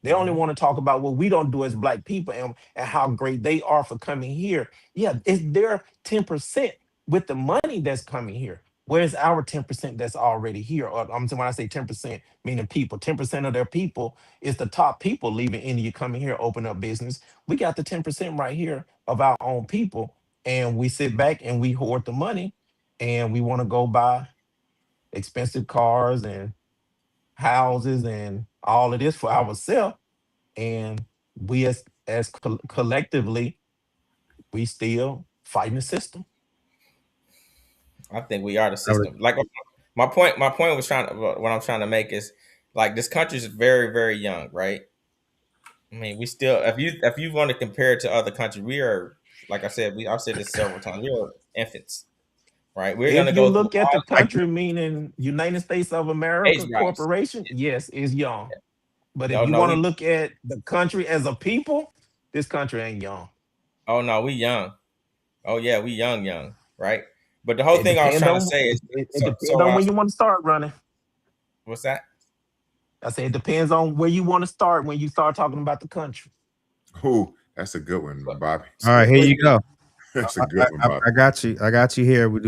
They only mhm. want to talk about what we don't do as black people and how great they are for coming here. Yeah, it's their 10% with the money that's coming here. Where's our 10% that's already here? Or I'm saying when I say 10%, meaning people, 10% of their people is the top people leaving India, coming here, open up business. We got the 10% right here of our own people. And we sit back and we hoard the money and we want to go buy expensive cars and houses and all of this for ourselves, and we as collectively we still fighting the system. I think we are the I would- system. Like my point was what I'm trying to make is like this country is very, very young, right? I mean, we still, if you want to compare it to other countries, we are, like I said, I've said this several times, we are infants. right? We're If gonna you go through look at the all country, meaning United States of age America rights. Corporation, yes, it's young. But if No, you no, want to we. look at the country as a people, this country ain't young. Oh no, we young. Oh yeah, we young, right? But the whole It thing I was depends trying to on say is, it depends on when you want to start running. what's that? I say it depends on where you want to start when you start talking about the country. Ooh, that's a good one, Bobby. All right, here you go. That's a good one, Bobby. I got you. I got you here. We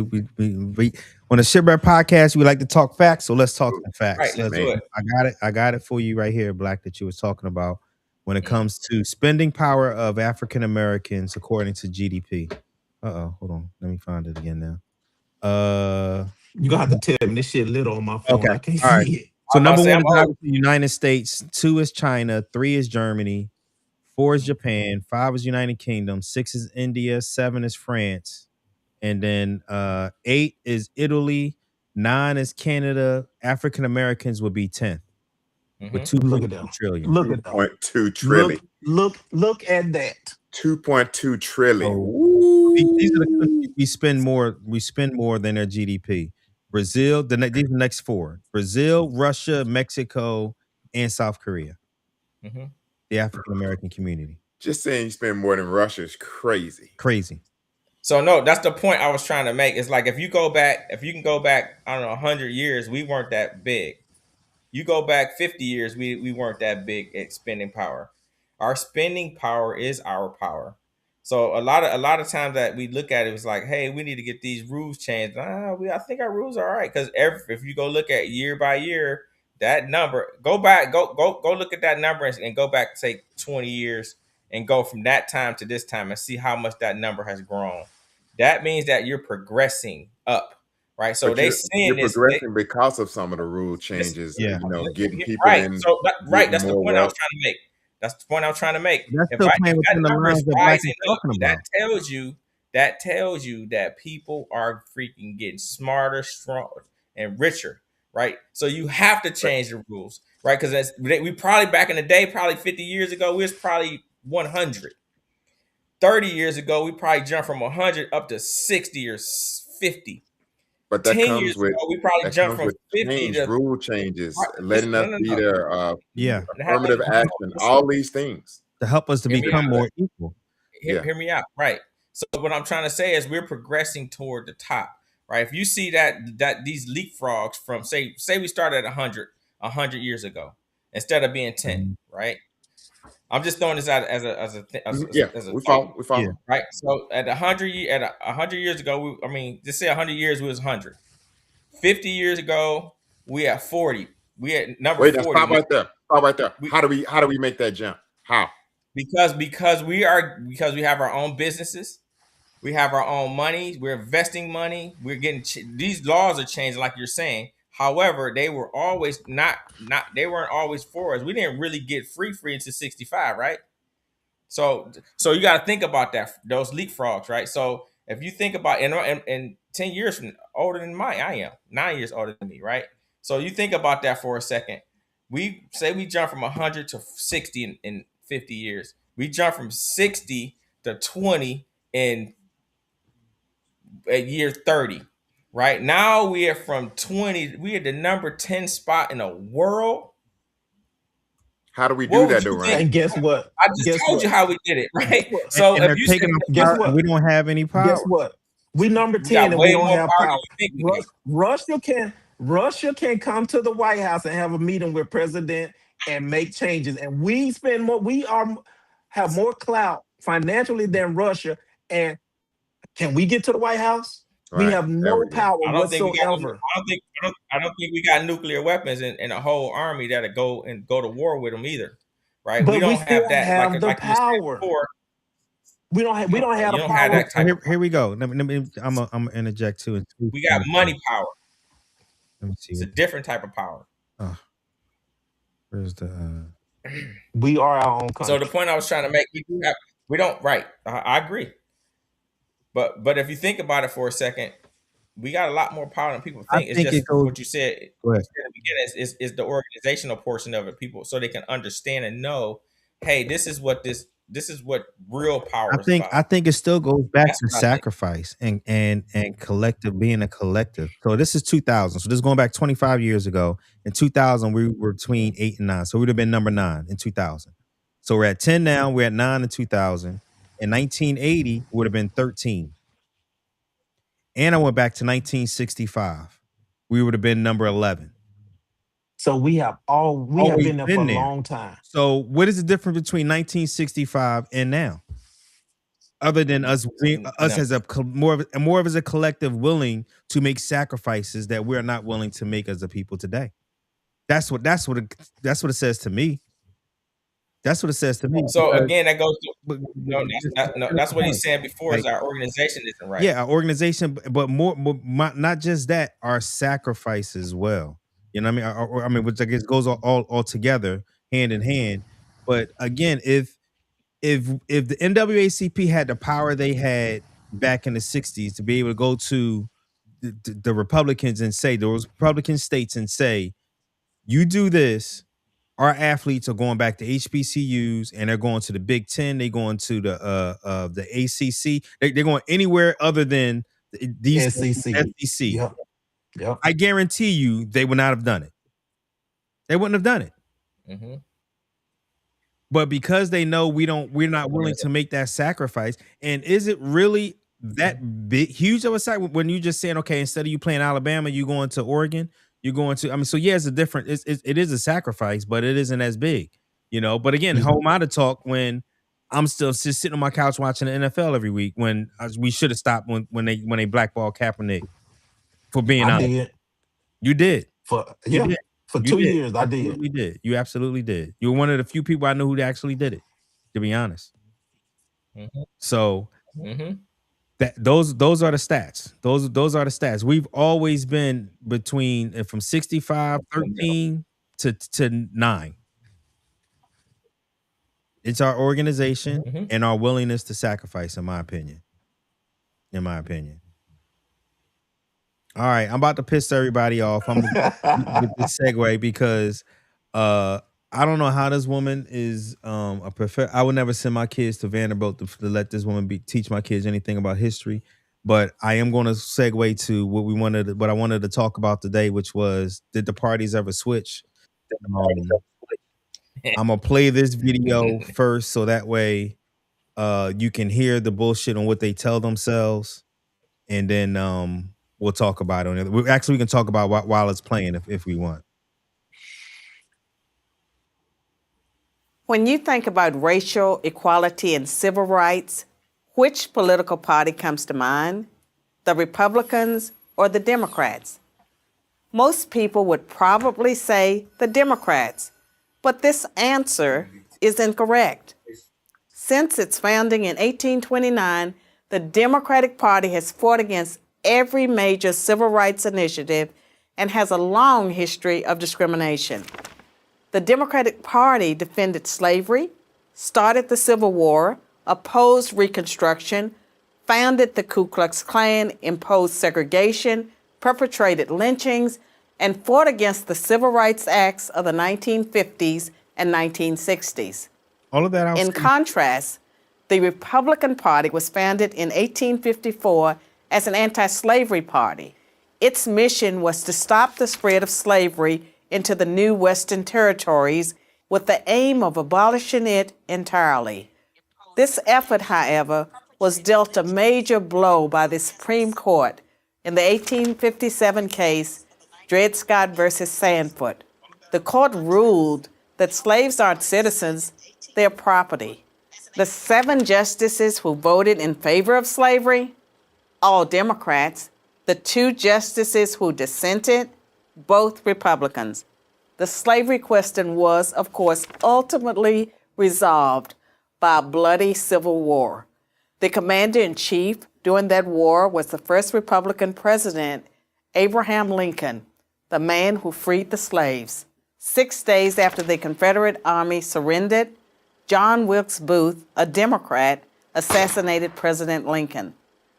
on the Shipwreck Podcast, we like to talk facts, so let's talk the facts. Right, let's do it. I got it for you right here, Black, that you was talking about when it comes to spending power of African Americans according to GDP. Hold on. Let me find it again now. You gonna have to tell me this shit lit on my phone. Okay. I can't All right. see it. So I'm about number to say one I'm is old. obviously United States, 2 is China, 3 is Germany, 4 is Japan, 5 is United Kingdom, 6 is India, 7 is France, and then 8 is Italy, 9 is Canada. African Americans would be 10th with Mhm. Look 2.2 at them. trillion. Look at them. 2.2 trillion. Look at that. 2.2 trillion. So these are the countries we spend more than their GDP. Brazil, these are the next 4: Brazil, Russia, Mexico, and South Korea. Mhm. The African American community. Just saying you spend more than Russia is crazy. Crazy. So no, that's the point I was trying to make. It's like if you can go back, I don't know, 100 years, we weren't that big. You go back 50 years, we weren't that big at spending power. Our spending power is our power. So a lot of times that we look at it, it's like, hey, we need to get these rules changed. I think our rules are all right, because if you go look at year by year, that number, go look at that number and go back, say 20 years, and go from that time to this time and see how much that number has grown. That means that you're progressing up, right? So But you're this. progressing because of some of the rule changes, Yeah. getting people Right. in, So right, getting that's the more point I was wealth. trying to make. That's the point I was trying to make. That's If still that playing within the number is lines that Black is rising up, talking that about. tells you that people are freaking getting smarter, stronger, and richer, right? So you have to change the rules, right? Because we probably back in the day, probably 50 years ago, we was probably 100. 30 years ago, we probably jumped from 100 up to 60 or 50. But 10 years ago, we probably jumped from 50 to rule changes, listen, letting us be no. there, Yeah. affirmative action, all these things. To help us to Hear me become out. more equal. Hear me out, right? So what I'm trying to say is we're progressing toward the top, right? If you see that these leapfrogs from say we started at 100 years ago instead of being 10, right? I'm just throwing this out as a We thought, follow. Yeah. right? So at 100 years ago, just say 100 years we was 100. 50 years ago, we at 40. We at number Wait, 40. stop right there. Stop right there. We- How do we make that jump? How? because we have our own businesses. We have our own money. We're investing money. We're getting these laws are changing, like you're saying. However, they were always they weren't always for us. We didn't really get free until 65, right? So you got to think about that, those leapfrogs, right? So if you think about and 10 years from older than I am 9 years older than me, right? So you think about that for a second. We say we jump from 100 to 60 in 50 years. We jump from 60 to 20 in at year 30. Right now we are from 20. We are the number 10 spot in the world. How do we What do would that, you though, think? Ryan? And guess what? I just told you how we did it, right? So And if they're you taking say, our guess power, what? and we don't have any power. Guess what? We number we 10 got and we way don't more have power than power. you think we do. Russia can come to the White House and have a meeting with president and make changes. And we spend more, have more clout financially than Russia. And can we get to the White House? We Right. have There no we go. power I don't think we got. whatsoever. I don't think we got nuclear weapons and a whole army that'll go to war with them either, right? We But we don't have still that. have the Like you said power. before, We don't have you the don't have power. that type. Here we go. Let me I'm gonna interject too. We got money power. Let me see. It's a different type of power. Where's the We are our own country. So the point I was trying to make, we don't. Right, I agree. But if you think about it for a second, we got a lot more power than people think. It's think just it goes- what you said Go ahead. in the beginning is the organizational portion of it, people, so they can understand and know, hey, this is what this this is what real power I is think about. I think it still goes back That's to what I think. sacrifice and collective, being a collective. So this is 2000. So this is going back 25 years ago. In 2000, we were between 8 and 9. So we'd have been number 9 in 2000. So we're at 10 now. We're at 9 in 2000. In 1980, would have been 13. And I went back to 1965. We would have been number 11. So we have Always been there for been a there. long time. So what is the difference between 1965 and now? Other than us as more of as a collective willing to make sacrifices that we're not willing to make as a people today. That's what it says to me. That's what it says to me. So again, that goes to But- that's what he's saying before is Like, our organization isn't right. yeah, our organization, but more not just that, our sacrifice as well. You know what I mean? I mean, which I guess goes all together, hand in hand. But again, if the NAACP had the power they had back in the 60s to be able to go to the Republicans and say, those Republican states, and say, you do this, our athletes are going back to HBCUs and they're going to the Big Ten, they're going to the ACC, they're going anywhere other than these SEC. Yep. I guarantee you they would not have done it. They wouldn't have done it. Mm-hmm. But because they know we're not willing to make that sacrifice. And is it really that big, huge of a sacrifice when you just saying, okay, instead of you playing Alabama, you going to Oregon, you're going to, I mean, so yeah, it's a different, it is a sacrifice, but it isn't as big, you know. But again, how am I to talk when I'm still just sitting on my couch watching the NFL every week when we should have stopped when they blackball Kaepernick for being I out. did. You did. For You did. for You 2 did. years, I did. Absolutely did. You absolutely did. You were one of the few people I knew who actually did it, to be honest. Mm-hmm. So Mm-hmm. those are the stats. Those are the stats. We've always been between from 65, 13 to 9. It's our organization and our willingness to sacrifice, in my opinion. In my opinion. All right, I'm about to piss everybody off. I'm with this segue because I don't know how this woman is a professor. I would never send my kids to Vanderbilt to let this woman teach my kids anything about history. But I am going to segue to what I wanted to talk about today, which was, did the parties ever switch? I'm gonna play this video first, so that way you can hear the bullshit on what they tell themselves, and then we'll talk about it. We can talk about while it's playing if we want. When you think about racial equality and civil rights, which political party comes to mind? The Republicans or the Democrats? Most people would probably say the Democrats, but this answer is incorrect. Since its founding in 1829, the Democratic Party has fought against every major civil rights initiative and has a long history of discrimination. The Democratic Party defended slavery, started the Civil War, opposed Reconstruction, founded the Ku Klux Klan, imposed segregation, perpetrated lynchings, and fought against the Civil Rights Acts of the 1950s and 1960s. All of that. In contrast, the Republican Party was founded in 1854 as an anti-slavery party. Its mission was to stop the spread of slavery into the new Western territories with the aim of abolishing it entirely. This effort, however, was dealt a major blow by the Supreme Court in the 1857 case Dred Scott versus Sandford. The court ruled that slaves aren't citizens, they're property. The 7 justices who voted in favor of slavery, all Democrats. The 2 justices who dissented, both Republicans. The slavery question was, of course, ultimately resolved by a bloody civil war. The commander-in-chief during that war was the first Republican president, Abraham Lincoln, the man who freed the slaves. 6 days after the Confederate Army surrendered, John Wilkes Booth, a Democrat, assassinated President Lincoln.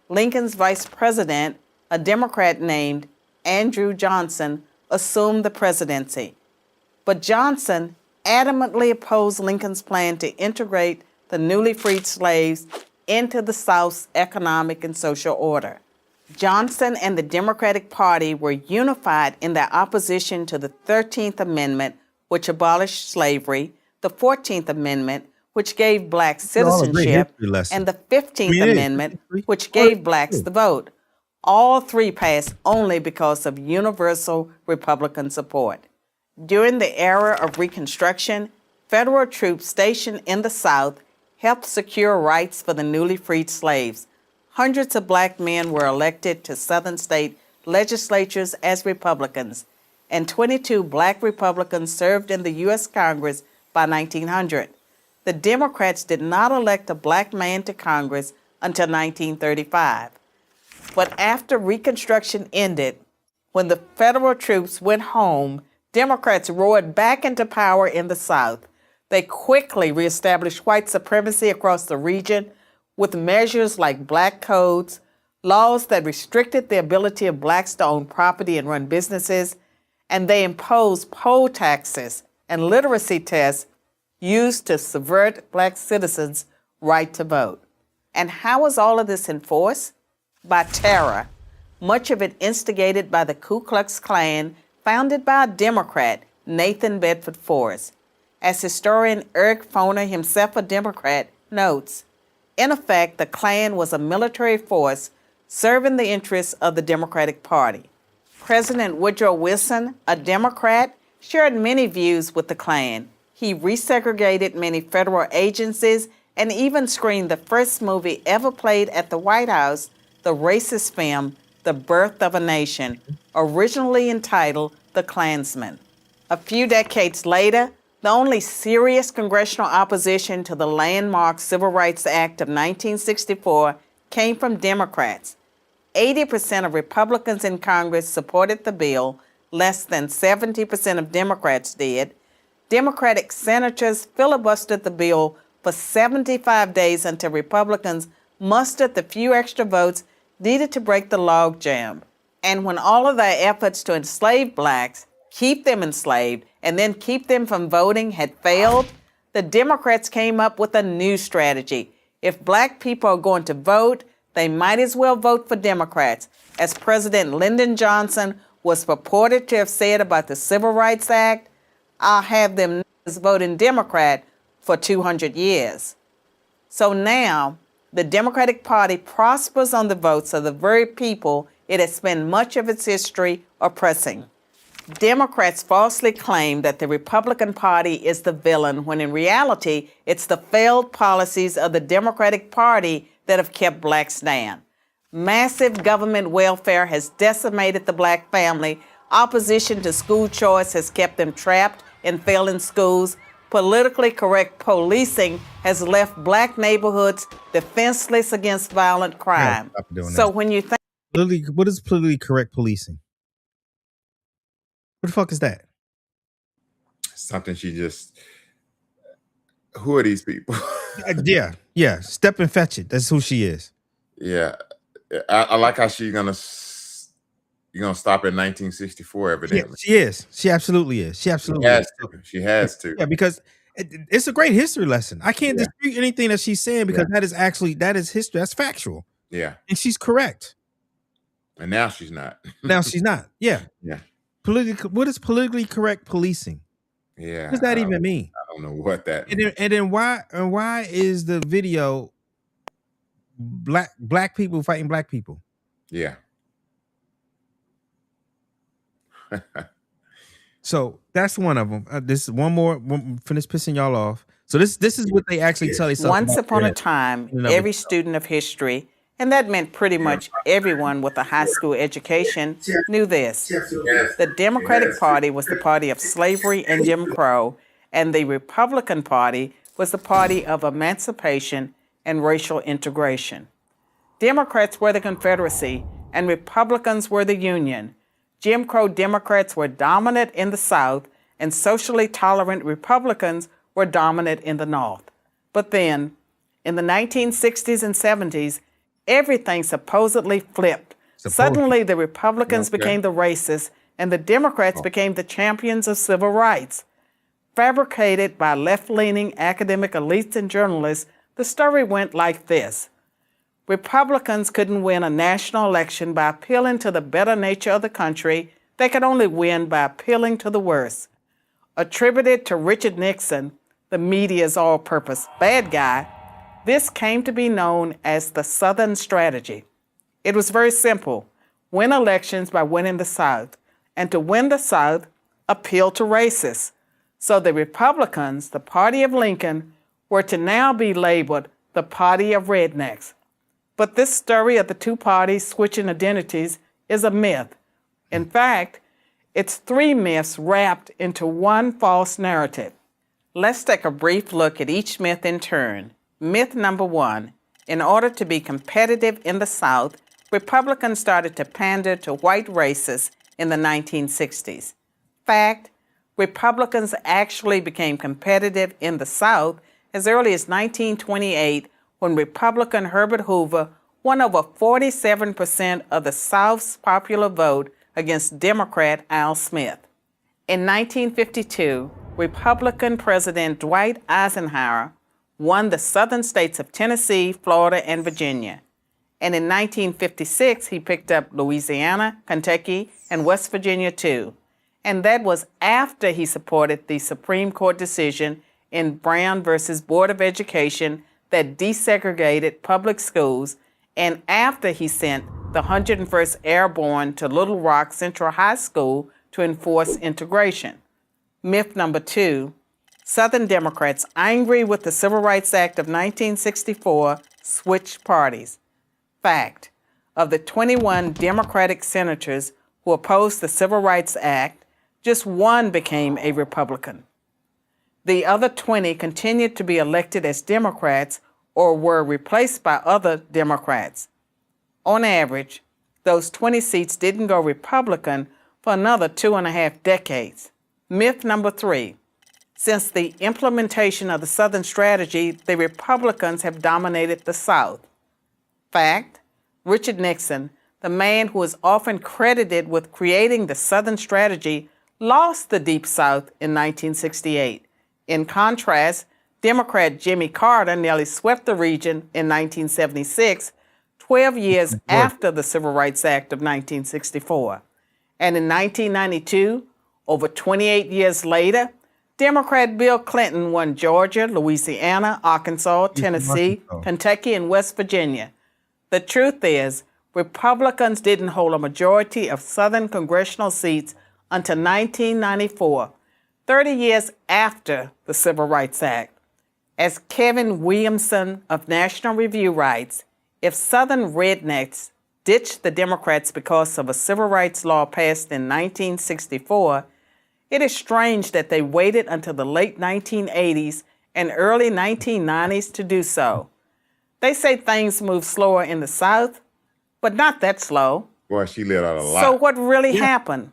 Lincoln's vice president, a Democrat named Andrew Johnson, assumed the presidency. But Johnson adamantly opposed Lincoln's plan to integrate the newly freed slaves into the South's economic and social order. Johnson and the Democratic Party were unified in their opposition to the 13th Amendment, which abolished slavery, the 14th Amendment, which gave blacks citizenship, and the 15th Amendment, which gave blacks the vote. All three passed only because of universal Republican support. During the era of Reconstruction, federal troops stationed in the South helped secure rights for the newly freed slaves. Hundreds of black men were elected to Southern state legislatures as Republicans, and 22 black Republicans served in the U.S. Congress by 1900. The Democrats did not elect a black man to Congress until 1935. But after Reconstruction ended, when the federal troops went home, Democrats roared back into power in the South. They quickly reestablished white supremacy across the region with measures like black codes, laws that restricted the ability of blacks to own property and run businesses, and they imposed poll taxes and literacy tests used to subvert black citizens' right to vote. And how was all of this enforced? By terror, much of it instigated by the Ku Klux Klan, founded by a Democrat, Nathan Bedford Forrest. As historian Eric Foner, himself a Democrat, notes, in effect, the Klan was a military force serving the interests of the Democratic Party. President Woodrow Wilson, a Democrat, shared many views with the Klan. He resegregated many federal agencies and even screened the first movie ever played at the White House, the racist film, The Birth of a Nation, originally entitled The Klansman. A few decades later, the only serious congressional opposition to the landmark Civil Rights Act of 1964 came from Democrats. 80% of Republicans in Congress supported the bill, less than 70% of Democrats did. Democratic senators filibustered the bill for 75 days until Republicans mustered the few extra votes needed to break the logjam. And when all of their efforts to enslave blacks, keep them enslaved, and then keep them from voting had failed, the Democrats came up with a new strategy. If black people are going to vote, they might as well vote for Democrats, as President Lyndon Johnson was purported to have said about the Civil Rights Act. I'll have them voting Democrat for 200 years. So now, the Democratic Party prospers on the votes of the very people it has spent much of its history oppressing. Democrats falsely claim that the Republican Party is the villain, when in reality, it's the failed policies of the Democratic Party that have kept blacks down. Massive government welfare has decimated the black family. Opposition to school choice has kept them trapped in failing schools. Politically correct policing has left black neighborhoods defenseless against violent crime. So when you think... What is politically correct policing? What the fuck is that? Something she just... Who are these people? Yeah. Step and fetch it. That's who she is. Yeah. I like how she's gonna stop in 1964, evidently. Yeah, she is. She absolutely is. She has to. Yeah, because it's a great history lesson. I can't dispute anything that she's saying, because that is history. That's factual. Yeah. And she's correct. And now she's not. Now she's not. Yeah. Yeah. What is politically correct policing? Yeah. What does that even mean? I don't know what that means. And then why is the video black people fighting black people? Yeah. So that's one of them. This is one more. Finish pissing y'all off. So this is what they actually tell you. Once upon a time, every student of history, and that meant pretty much everyone with a high school education, knew this. The Democratic Party was the party of slavery and Jim Crow, and the Republican Party was the party of emancipation and racial integration. Democrats were the Confederacy, and Republicans were the Union. Jim Crow Democrats were dominant in the South, and socially tolerant Republicans were dominant in the North. But then, in the 1960s and 70s, everything supposedly flipped. Suddenly, the Republicans became the racists, and the Democrats became the champions of civil rights. Fabricated by left-leaning academic elites and journalists, The story went like this. Republicans couldn't win a national election by appealing to the better nature of the country. They could only win by appealing to the worst. Attributed to Richard Nixon, the media's all-purpose bad guy, this came to be known as the Southern strategy. It was very simple. Win elections by winning the South. And to win the South, appeal to racists. So the Republicans, the party of Lincoln, were to now be labeled the party of rednecks. But this story of the two parties switching identities is a myth. In fact, it's three myths wrapped into one false narrative. Let's take a brief look at each myth in turn. Myth number one, in order to be competitive in the South, Republicans started to pander to white racists in the 1960s. Fact, Republicans actually became competitive in the South as early as 1928 when Republican Herbert Hoover won over 47% of the South's popular vote against Democrat Al Smith. In 1952, Republican President Dwight Eisenhower won the southern states of Tennessee, Florida, and Virginia. And in 1956, he picked up Louisiana, Kentucky, and West Virginia too. And that was after he supported the Supreme Court decision in Brown versus Board of Education that desegregated public schools, and after he sent the 101st Airborne to Little Rock Central High School to enforce integration. Myth number two, Southern Democrats, angry with the Civil Rights Act of 1964, switched parties. Fact, of the 21 Democratic senators who opposed the Civil Rights Act, just one became a Republican. The other 20 continued to be elected as Democrats or were replaced by other Democrats. On average, those 20 seats didn't go Republican for another 2.5 decades. Myth number three, since the implementation of the Southern strategy, the Republicans have dominated the South. Fact, Richard Nixon, the man who is often credited with creating the Southern strategy, lost the Deep South in 1968. In contrast, Democrat Jimmy Carter nearly swept the region in 1976, 12 years after the Civil Rights Act of 1964. And in 1992, over 28 years later, Democrat Bill Clinton won Georgia, Louisiana, Arkansas, Tennessee, Kentucky, and West Virginia. The truth is, Republicans didn't hold a majority of Southern congressional seats until 1994, 30 years after the Civil Rights Act. As Kevin Williamson of National Review writes, if Southern rednecks ditched the Democrats because of a civil rights law passed in 1964, it is strange that they waited until the late 1980s and early 1990s to do so. They say things move slower in the South, but not that slow. Boy, she let out a lot. So what really happened?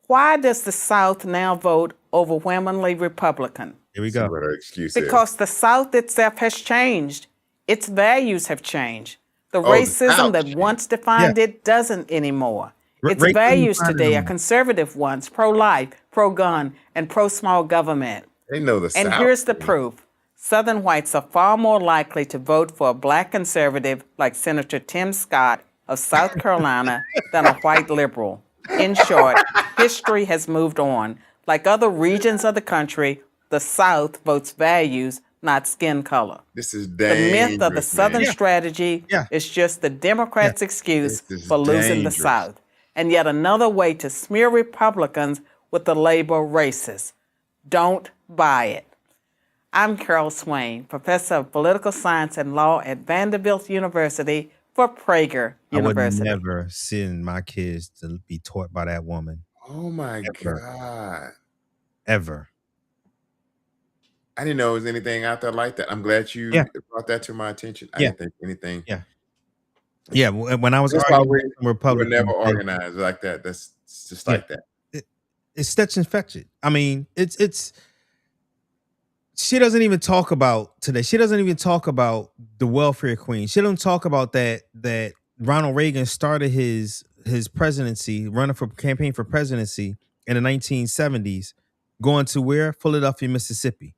Why does the South now vote overwhelmingly Republican? Here we go. See what her excuse Because is. the South itself has changed. Its values have changed. The racism that once defined it doesn't anymore. Its values today are conservative ones, pro-life, pro-gun, and pro-small government. They know the And South. here's the proof. Southern whites are far more likely to vote for a black conservative like Senator Tim Scott of South Carolina than a white liberal. In short, history has moved on. Like other regions of the country, the South votes values, not skin color. This is The dangerous. myth of the Southern strategy is just the Democrats' excuse This is for losing the dangerous. South, and yet another way to smear Republicans with the label racist. Don't buy it. I'm Carol Swain, professor of political science and law at Vanderbilt University for Prager University. I would never send my kids to be taught by that woman. Oh my God. Ever. I didn't know there was anything out there like that. I'm glad you brought that to my attention. I didn't think anything. Yeah, when I was That's why arguing with we were Republicans, never organized like that. That's just like that. it's such infection. I mean, it's she doesn't even talk about today. She doesn't even talk about the welfare queen. She doesn't talk about that Ronald Reagan started his presidency, running for campaign for presidency in the 1970s, going to where? Philadelphia, Mississippi.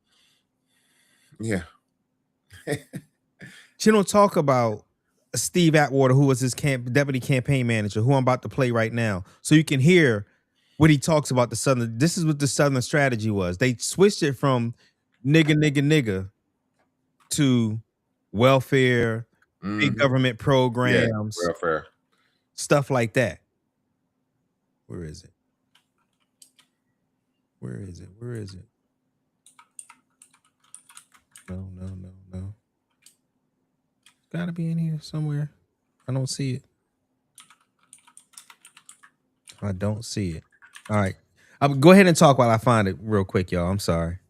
Yeah. She don't talk about Steve Atwater, who was his deputy campaign manager, who I'm about to play right now. So you can hear what he talks about the Southern. This is what the Southern strategy was. They switched it from nigga to welfare, big government programs, welfare, stuff like that. Where is it? Where is it? Where is it? No. Gotta be in here somewhere. I don't see it. I don't see it. All right. Go ahead and talk while I find it real quick, y'all. I'm sorry.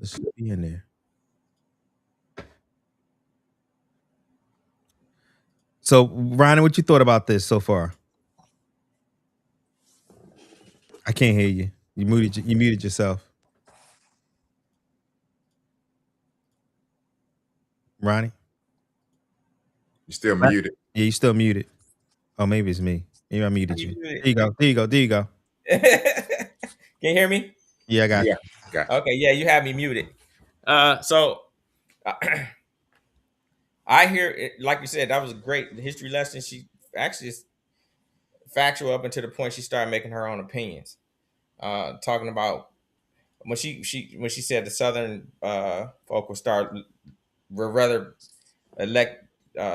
This should be in there. So, Ryan, what you thought about this so far? I can't hear you. You muted yourself. Ronnie? You still muted. Yeah, you still muted. Oh, maybe it's me. Maybe I muted you. There you go. Can you hear me? Yeah, I got you. Okay, yeah, you have me muted. So I hear it, like you said, that was a great history lesson. She actually is factual up until the point she started making her own opinions. Talking about when she said the Southern folk would rather elect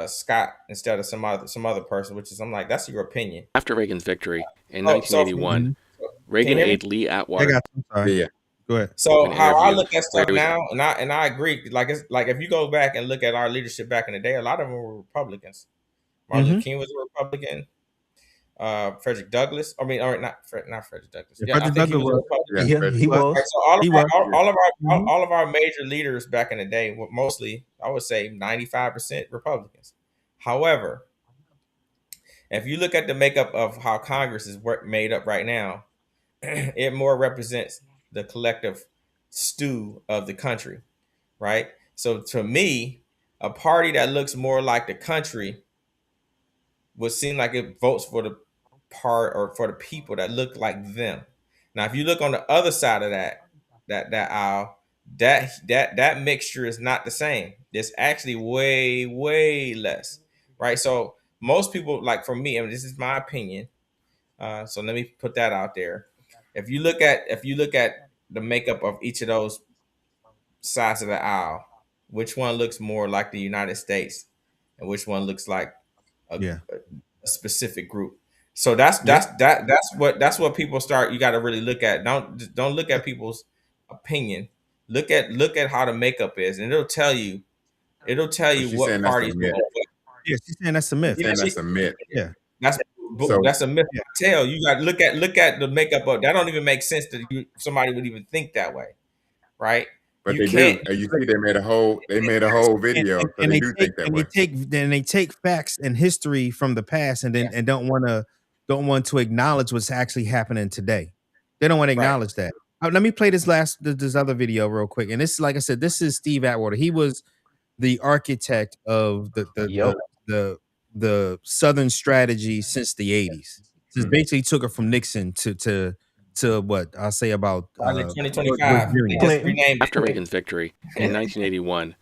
Scott instead of some other person, which is, I'm like, that's your opinion. After Reagan's victory in 1981, Reagan aide Lee Atwater. Yeah. Go ahead. So how I look at stuff now, and I agree. Like it's like if you go back and look at our leadership back in the day, a lot of them were Republicans. Martin Luther King was a Republican. Frederick Douglass. I mean, or not Frederick Douglass. Yeah, I think he was a Republican. He was. Right, so all of our major leaders back in the day were mostly, I would say, 95% Republicans. However, if you look at the makeup of how Congress is made up right now, it more represents the collective stew of the country, right? So to me, a party that looks more like the country would seem like it votes for the part or for the people that look like them. Now, if you look on the other side of that aisle, that mixture is not the same. It's actually way less, right? So most people, like for me, I mean, this is my opinion. So let me put that out there. If you look at the makeup of each of those sides of the aisle, which one looks more like the United States, and which one looks like a specific group? So that's what people start. You got to really look at. Don't look at people's opinion. Look at how the makeup is, and it'll tell you what parties. Yeah, she's saying that's a myth. That's a myth. Yeah, that's a myth. Tell you got to look at the makeup of that. Don't even make sense that somebody would even think that way, right? But they do. You see, they made a whole video, so they do think that way. They take facts and history from the past, and then and don't want to acknowledge what's actually happening today. They don't want to acknowledge that. Let me play this other video real quick. And this, like I said, this is Steve Atwater. He was the architect of the Southern strategy since the 80s. So basically took it from Nixon to what I'll say about 2025. After Reagan's victory in 1981,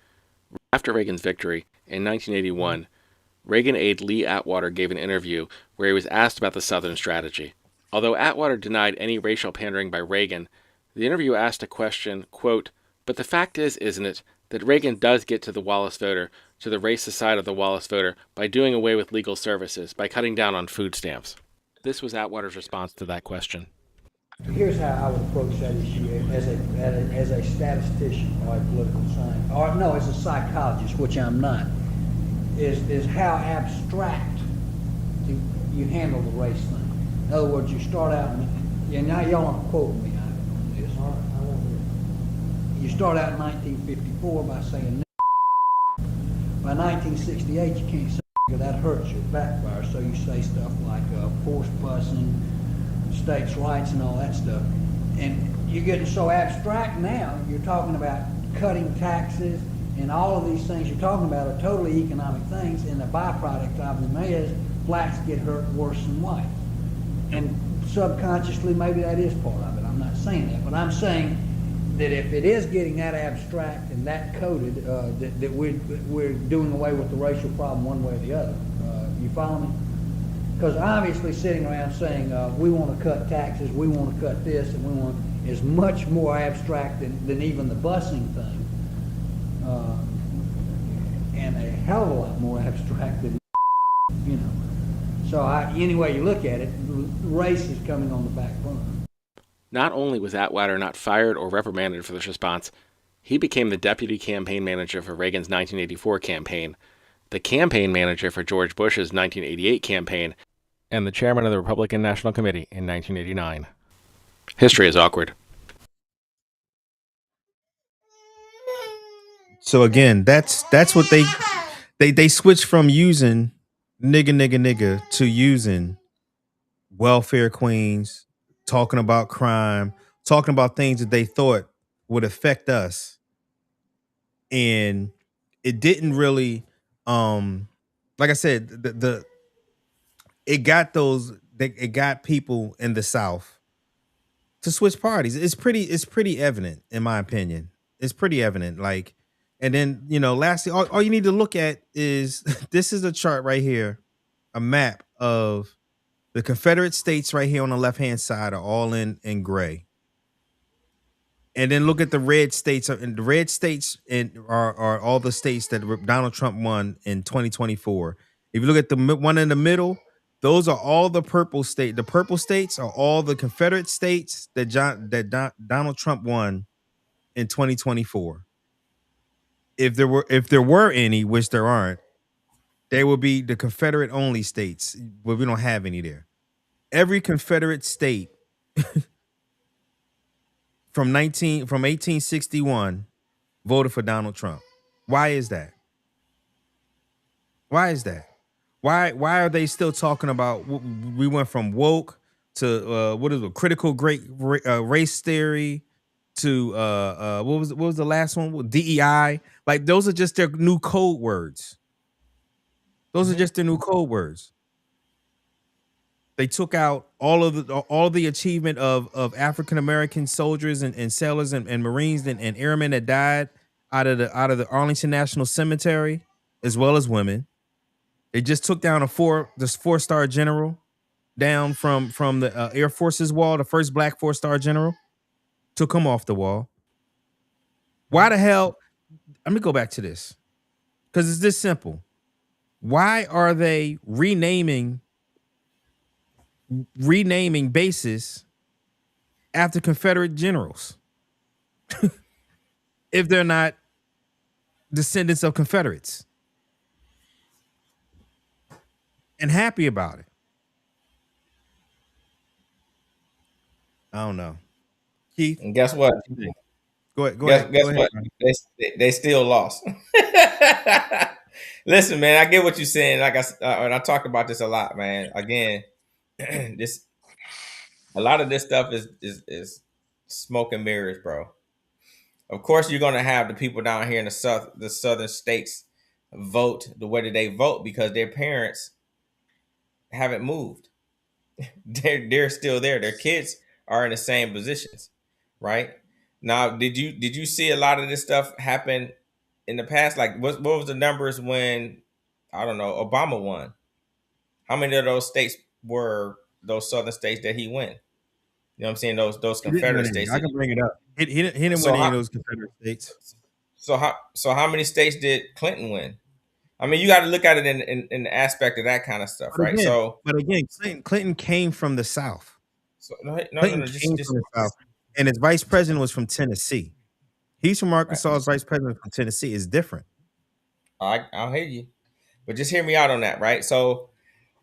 Reagan aide Lee Atwater gave an interview where he was asked about the Southern strategy. Although Atwater denied any racial pandering by Reagan, the interview asked a question, quote, "But the fact is, isn't it, that Reagan does get to the Wallace voter, to the racist side of the Wallace voter, by doing away with legal services, by cutting down on food stamps?" This was Atwater's response to that question. Here's how I would approach that issue as a statistician or a political scientist, or no, as a psychologist, which I'm not, is how abstract you handle the race thing. In other words, you start out, and now y'all aren't quoting me on this. You start out in 1954 by saying by 1968 you can't say that hurts your backfire, so you say stuff like forced busing, states' rights, and all that stuff. And you're getting so abstract now, you're talking about cutting taxes, and all of these things you're talking about are totally economic things, and the byproduct of them is blacks get hurt worse than whites. And subconsciously, maybe that is part of it. I'm not saying that, but I'm saying that if it is getting that abstract and that coded, that we're doing away with the racial problem one way or the other. You follow me? Because obviously sitting around saying we want to cut taxes, we want to cut this, and we want is much more abstract than even the busing thing, and a hell of a lot more abstract than, you know. So any way you look at it, race is coming on the back burner. Not only was Atwater not fired or reprimanded for this response, he became the deputy campaign manager for Reagan's 1984 campaign, the campaign manager for George Bush's 1988 campaign, and the chairman of the Republican National Committee in 1989. History is awkward. So again, that's what they switched from using nigga to using welfare queens, talking about crime, talking about things that they thought would affect us. And it didn't really, like I said, it got people in the South to switch parties. It's pretty evident, in my opinion. It's pretty evident. Like, and then, you know, lastly, all you need to look at is this is a chart right here, a map of the Confederate States right here on the left-hand side are all in gray. And then look at the red states. And the red states are all the states that Donald Trump won in 2024. If you look at the one in the middle, those are all the purple states. The purple states are all the Confederate states that Donald Trump won in 2024. If there were any, which there aren't, they would be the Confederate only states, but we don't have any there. Every Confederate state from 1861 voted for Donald Trump. Why is that? Why is that? Why are they still talking about we went from woke to what is it, critical race theory to what was the last one? DEI. Like those are just their new code words. Those are just their new code words. They took out all the achievement of African American soldiers and sailors and Marines and airmen that died out of the Arlington National Cemetery, as well as women. They just took down this 4-star general down from the Air Force's wall, the first black 4-star general. Took him off the wall. Why the hell? Let me go back to this because it's this simple. Why are they renaming bases after Confederate generals if they're not descendants of Confederates and happy about it? I don't know. Keith, and guess what? Go ahead. Guess what? They still lost. Listen, man, I get what you're saying. Like and I talk about this a lot, man. Again, a lot of this stuff is smoke and mirrors, bro. Of course, you're gonna have the people down here in the southern states vote the way that they vote because their parents haven't moved. They're still there. Their kids are in the same positions, right? Now, did you see a lot of this stuff happen in the past? Like, what was the numbers when, I don't know, Obama won? How many of those states were those southern states that he won? You know what I'm saying? Those Confederate states. I can bring it up. He didn't win any of those Confederate states. So how many states did Clinton win? I mean, you got to look at it in the aspect of that kind of stuff, right? But again, Clinton came from the South. So Clinton came from the South, and his vice president was from Tennessee. He's from Arkansas. His vice president from Tennessee is different. I'll hear you, but just hear me out on that, right? So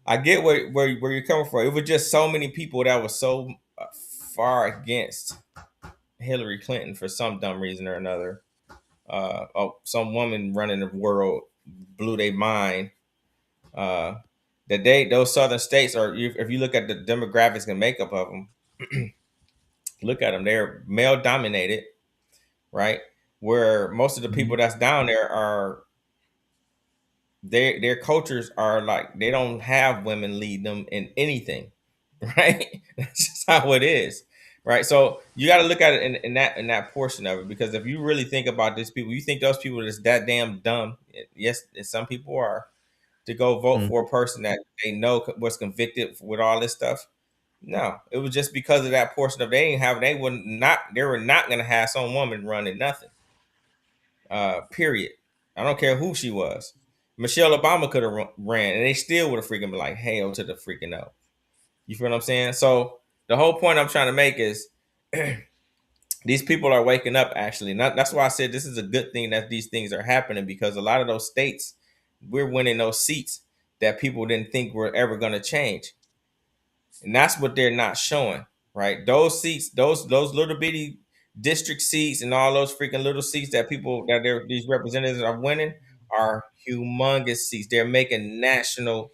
I get where you're coming from. It was just so many people that were so far against Hillary Clinton for some dumb reason or another. Some woman running the world blew their mind. Those southern states are, if you look at the demographics and makeup of them, look at them, they're male dominated, right? Where most of the people that's down there are, their cultures are like, they don't have women lead them in anything, right? That's just how it is. right? So you got to look at it in that portion of it, because if you really think about these people, you think those people are just that damn dumb. Yes, and some people are, to go vote for a person that they know was convicted with all this stuff. No, it was just because of that portion of they were not going to have some woman running nothing. Period. I don't care who she was. Michelle Obama could have ran, and they still would have freaking been like, hell to the freaking no. You feel what I'm saying? So the whole point I'm trying to make is these people are waking up, actually. That's why I said this is a good thing that these things are happening, because a lot of those states, we're winning those seats that people didn't think were ever going to change. And that's what they're not showing, right? Those seats, those little bitty district seats and all those freaking little seats that these representatives are winning are humongous seats. They're making national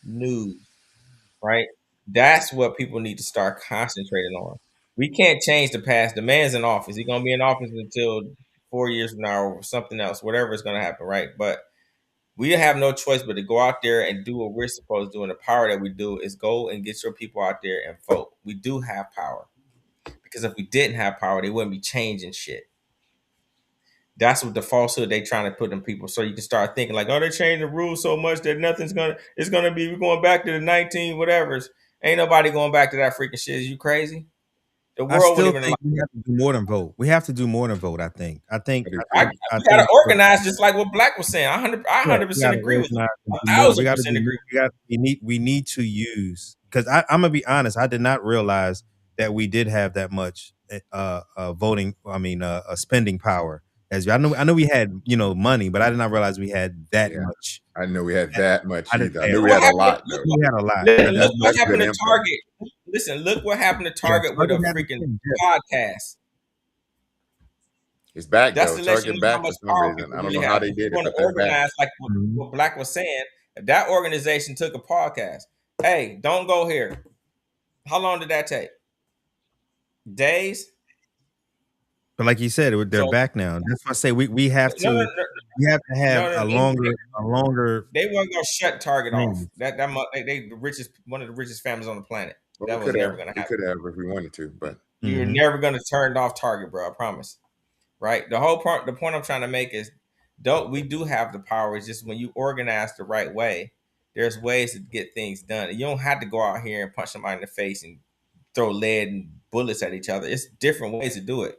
news, right? That's what people need to start concentrating on. We can't change the past. The man's in office. He's gonna be in office until 4 years from now or something else, whatever is gonna happen, right? But we have no choice but to go out there and do what we're supposed to do. And the power that we do is go and get your people out there and vote. We do have power, because if we didn't have power, they wouldn't be changing shit. That's what the falsehood they trying to put in people. So you can start thinking like, oh, they're changing the rules so much that we're going back to the 19 whatevers. Ain't nobody going back to that freaking shit. Is you crazy? The I world still wouldn't even think we have to do more than vote. We have to do more than vote. I think. we gotta organize, just like what Black was saying. I 100% agree with you. 1,000% agree. We need to use, because I'm gonna be honest. I did not realize that we did have that much voting. Spending power. As I know we had money, but I did not realize we had that much. I know we had that much either. I Yeah. knew we had a lot. We had a lot. Look what happened to Target. Listen, look what happened to Target with a freaking podcast. It's back That's though. to let you Target know how back much for some power reason. people I don't really know how have. they If did you it, want but to they're back. organize like what Black was saying, if that organization took a podcast, hey, don't go here. How long did that take? Days? But like you said, they're back now. That's why I say we have to have a longer. They weren't gonna shut Target off. They one of the richest families on the planet. Well, that was never gonna happen. We could have if we wanted to, but you're never gonna turn off Target, bro. I promise. Right? The point I'm trying to make is, we do have the power. It's just when you organize the right way, there's ways to get things done. You don't have to go out here and punch somebody in the face and throw lead and bullets at each other. It's different ways to do it.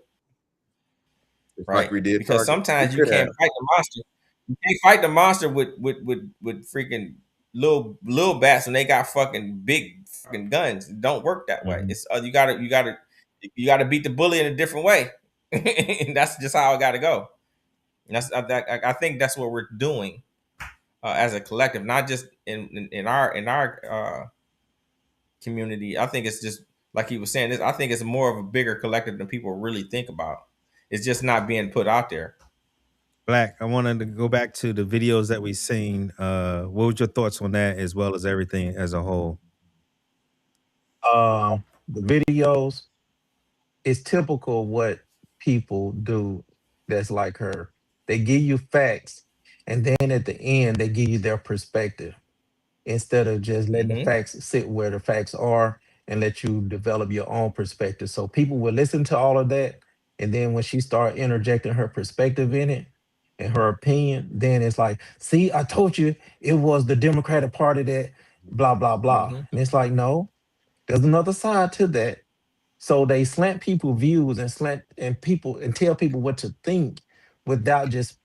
Right? Like we did, because sometimes you can't fight the monster. You can't fight the monster with freaking little bats when they got fucking big fucking guns. It don't work that way. It's you gotta beat the bully in a different way. And that's just how it got to go. And I think that's what we're doing as a collective, not just in our community. I think it's just like he was saying. I think it's more of a bigger collective than people really think about. It's just not being put out there. Black, I wanted to go back to the videos that we've seen. What was your thoughts on that, as well as everything as a whole? The videos, it's typical what people do that's like her. They give you facts, and then at the end, they give you their perspective instead of just letting the facts sit where the facts are and let you develop your own perspective. So people will listen to all of that, and then when she start interjecting her perspective in it and her opinion, then it's like, see, I told you it was the Democratic Party that blah, blah, blah. And it's like, no, there's another side to that. So they slant people's views and tell people what to think without just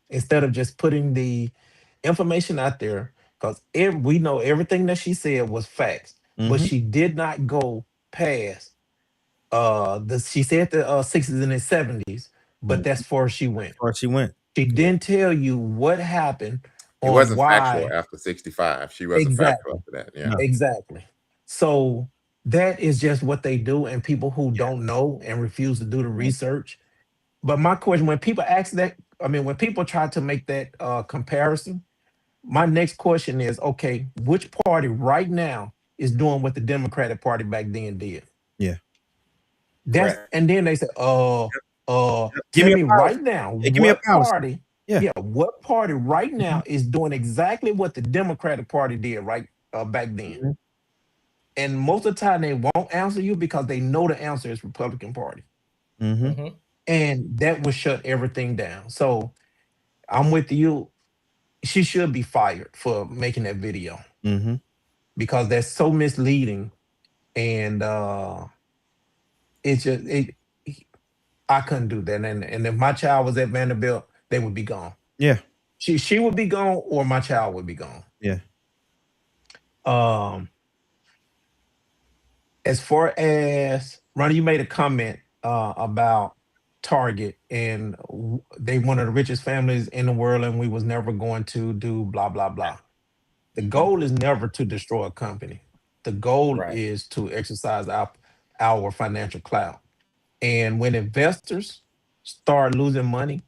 instead of just putting the information out there, because we know everything that she said was facts, but she did not go past she said the 60s and the 70s, but that's far she went. She didn't tell you what happened. It wasn't factual after 65. She wasn't factual after that. Yeah, exactly. So that is just what they do, and people who don't know and refuse to do the research. But my question, when people ask that, when people try to make that comparison, my next question is, okay, which party right now is doing what the Democratic Party back then did? Yeah. And then they say, give me right now, give me a party? Yeah, what party right now is doing exactly what the Democratic Party did back then? And most of the time they won't answer you because they know the answer is Republican Party. Mm-hmm. And that would shut everything down. So I'm with you. She should be fired for making that video because that's so misleading. And it's just I couldn't do that. And if my child was at Vanderbilt, they would be gone. Yeah. She would be gone, or my child would be gone. Yeah. As far as Ronnie, you made a comment about Target and they one of the richest families in the world, and we was never going to do blah blah blah. The goal is never to destroy a company. The goal Right. is to exercise our financial clout. And when investors start losing money,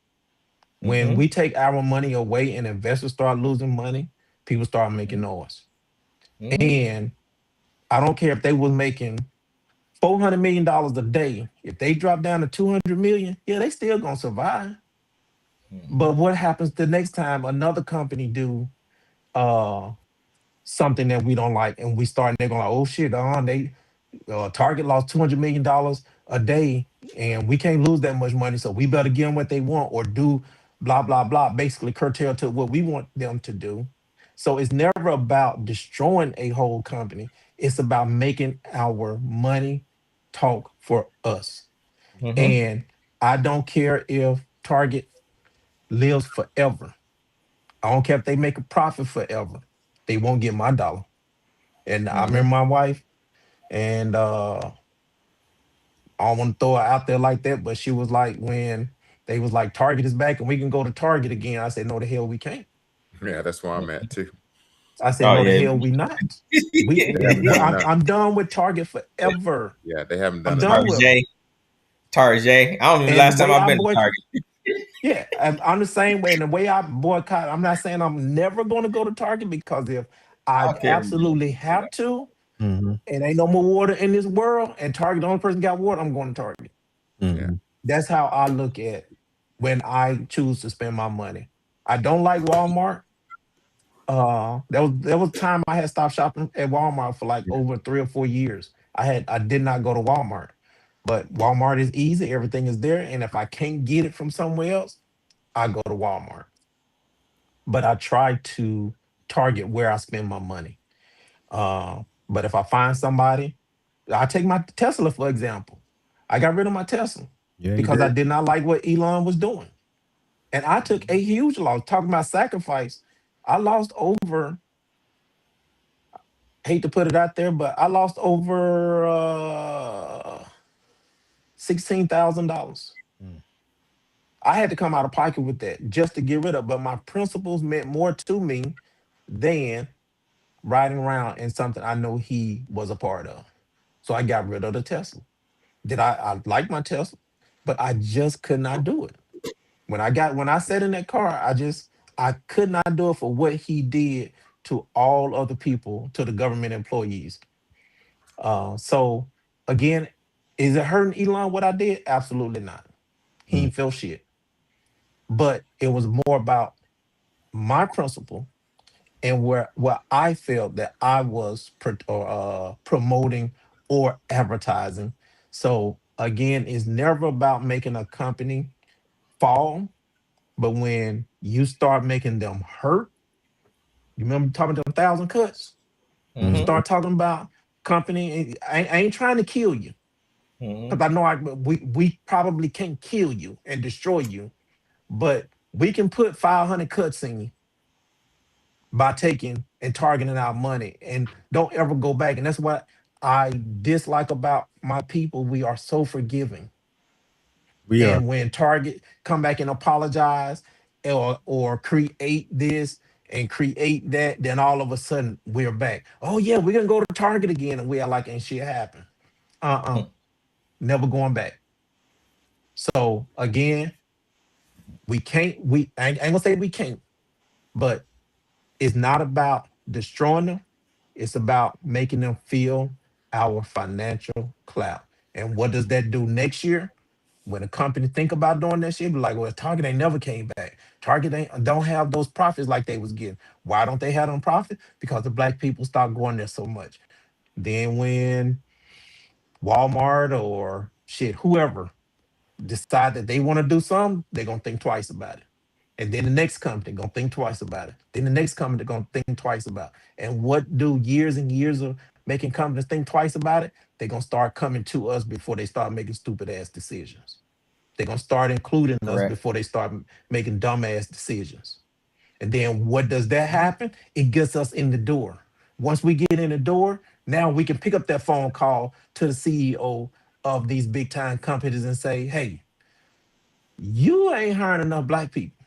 when we take our money away and investors start losing money, people start making noise. And I don't care if they was making $400 million a day. If they drop down to 200 million, yeah, they still gonna survive. But what happens the next time another company do something that we don't like, and we start, they're going like, oh shit, they Target lost $200 million a day, and we can't lose that much money, so we better give them what they want or do blah blah blah, basically curtail to what we want them to do. So it's never about destroying a whole company. It's about making our money talk for us. And I don't care if Target lives forever. I don't care if they make a profit forever. They won't get my dollar. And I remember my wife, and I don't want to throw her out there like that, but she was like, when they was like, Target is back and we can go to Target again. I said, no, the hell we can't. Yeah, that's where I'm at too. I said, no, the hell we not. I'm done with Target forever. Yeah, they haven't done I'm it. done with them. Target. I don't even And last the time way I've I been to boycott- Target. Yeah, I'm the same way. And the way I boycott, I'm not saying I'm never going to go to Target, because if I Okay. absolutely have to, and ain't no more water in this world, and Target, the only person got water, I'm going to Target. Yeah. That's how I look at when I choose to spend my money. I don't like Walmart. There was time I had stopped shopping at Walmart for like over 3 or 4 years. I did not go to Walmart. But Walmart is easy, everything is there. And if I can't get it from somewhere else, I go to Walmart. But I try to target where I spend my money. But if I find somebody, I take my Tesla, for example. I got rid of my Tesla because I did not like what Elon was doing. And I took a huge loss. Talking about sacrifice, I lost over, hate to put it out there, but I lost over $16,000. I had to come out of pocket with that just to get rid of. But my principles meant more to me than riding around in something I know he was a part of. So I got rid of the Tesla. I like my Tesla, but I just could not do it. When I sat in that car, I could not do it for what he did to all other people, to the government employees. So again, is it hurting Elon what I did? Absolutely not. He ain't feel shit. But it was more about my principle and where I felt that I was promoting or advertising. So again, it's never about making a company fall, but when you start making them hurt, you remember talking to 1,000 cuts? You start talking about company. I ain't trying to kill you, because I know we probably can't kill you and destroy you, but we can put 500 cuts in you by taking and targeting our money, and don't ever go back. And that's what I dislike about my people. We are so forgiving. And when Target come back and apologize or create this and create that, then all of a sudden we're back. Oh yeah, we're gonna go to Target again, and we are like, ain't shit happen. Never going back. So again, I ain't gonna say we can't, but it's not about destroying them. It's about making them feel our financial clout. And what does that do next year? When a company think about doing that shit, be like, well, Target ain't never came back. Target don't have those profits like they was getting. Why don't they have them profit? Because the black people start going there so much. Then when Walmart or shit, whoever decide that they want to do something, they're gonna think twice about it. And then the next company gonna think twice about it. Then the next company gonna think twice about it. And what do years and years of making companies think twice about it? They're gonna start coming to us before they start making stupid ass decisions. They're gonna start including us Correct. before they start making dumb ass decisions. And then what does that happen? It gets us in the door. Once we get in the door, now we can pick up that phone call to the CEO of these big time companies and say, hey, you ain't hiring enough black people.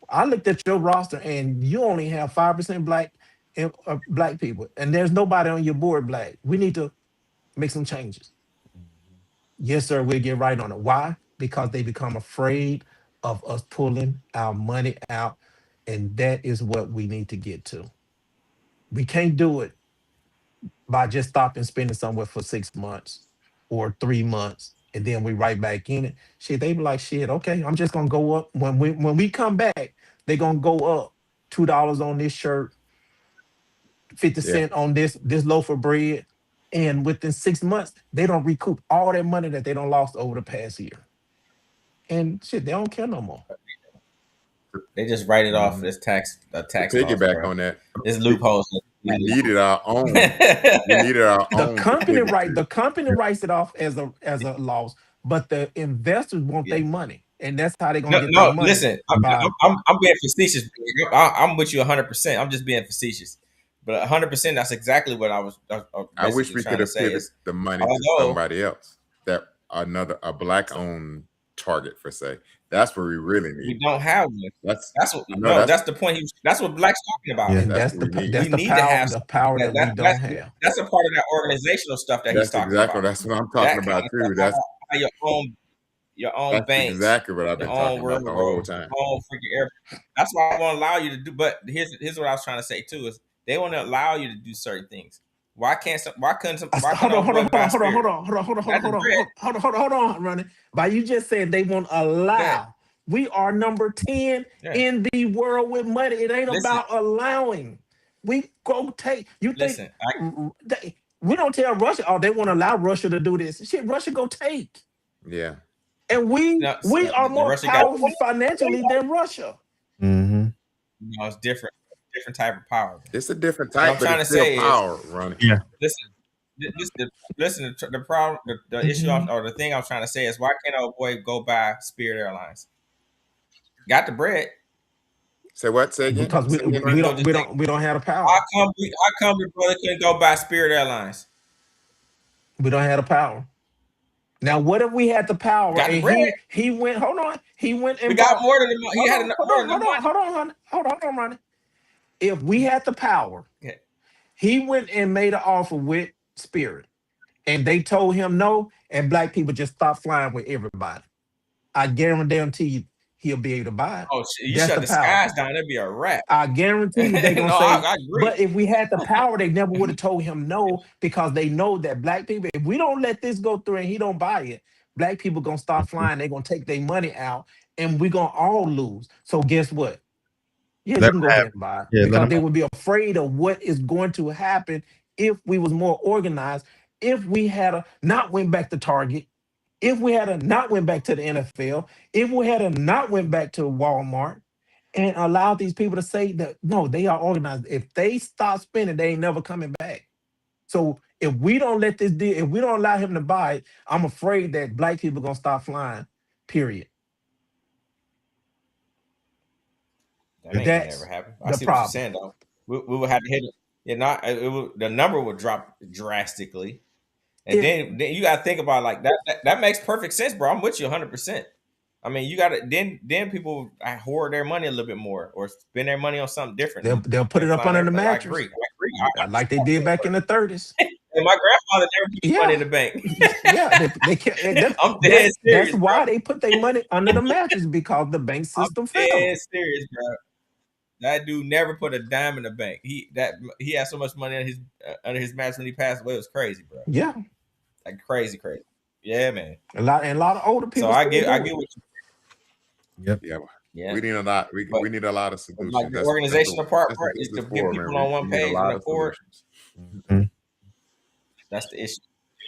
I looked at your roster and you only have 5% black people, and there's nobody on your board black. We need to make some changes. Yes, sir, we'll get right on it. Why? Because they become afraid of us pulling our money out, and that is what we need to get to. We can't do it by just stopping spending somewhere for 6 months or 3 months, and then we right back in it. Shit, they be like, shit, okay, I'm just gonna go up. When we come back, they're gonna go up $2 on this shirt, 50 Yeah. cent on this loaf of bread. And within 6 months, they don't recoup all that money that they don't lost over the past year. And shit, they don't care no more. They just write it off as tax loss, Piggyback bro. on that. There's loopholes. We needed our own. We needed our The own. company pivot. the company writes it off as a loss, but the investors want Yeah. their money, and that's how they're gonna get No, their money. listen, I'm being facetious. I'm with you 100%. I'm just being facetious. But 100%, that's exactly what I was I wish we could have pivoted the money to somebody else, a black owned target for say. That's what we really need. We don't have one. That's the point. That's what Black's talking about. And that's that's what we need. that's We the need power, to have the power that we don't have. That's a part of that organizational stuff that he's talking about. That's what I'm talking about too. That's how your own that's banks, exactly what I've been talking about the whole time. Your own freaking airport. That's why I won't allow you to do. But here's what I was trying to say too: is they want to allow you to do certain things. Why couldn't Hold on, Ronnie. By you just said they won't allow. Yeah. We are number 10 in the world with money. It ain't about allowing. We go take. You think we don't tell Russia? Oh, they want to allow Russia to do this. Shit, Russia go take. Yeah. And we are more powerful financially than Russia. Mm-hmm. No, it's different. Different type of power. It's a different type. I'm trying to say power, Ronnie. Yeah. Listen. The problem, the issue, or the thing I'm trying to say is, why can't our boy go buy Spirit Airlines? Got the bread. Say what? Say again. Because we don't have the power. How come the brother couldn't go buy Spirit Airlines? We don't have the power. Now, what if we had the power and he went? Hold on. He went and got more than the. He had Hold on, Ronnie. If we had the power, he went and made an offer with Spirit, and they told him no, and black people just stopped flying with everybody. I guarantee you he'll be able to buy it. Oh, shit, you shut the skies down, that'd be a wrap. I guarantee you they're gonna say. I agree. But if we had the power, they never would have told him no, because they know that black people, if we don't let this go through and he don't buy it, black people gonna start flying. They're gonna take their money out, and we're gonna all lose. So guess what? Yeah, you can go ahead and buy it. Because they would be afraid of what is going to happen if we was more organized, if we had not went back to Target, if we had not went back to the NFL, if we had not went back to Walmart and allowed these people to say that, no, they are organized. If they stop spending, they ain't never coming back. So if we don't let this deal, if we don't allow him to buy it, I'm afraid that black people are going to stop flying, period. That ain't gonna never happen. I see what you're saying though. We would have to hit it. The number would drop drastically, and then you got to think about like that. That makes perfect sense, bro. I'm with you 100%. I mean, you got to then people hoard their money a little bit more or spend their money on something different. They'll put it up under the mattress. I agree. Like they did back in the 30s. And my grandfather never put money in the bank. They can't. I'm dead serious. That's why they put their money under the mattress, because the bank system failed. Dead serious, bro. That dude never put a dime in the bank. He had so much money under his mattress when he passed away. It was crazy, bro. Yeah, like crazy. Yeah, man. A lot of older people. So I get what you. Yep. Yeah. We need a lot. We need a lot of solutions. Like the organizational part is to get people on one page and afford. That's the issue.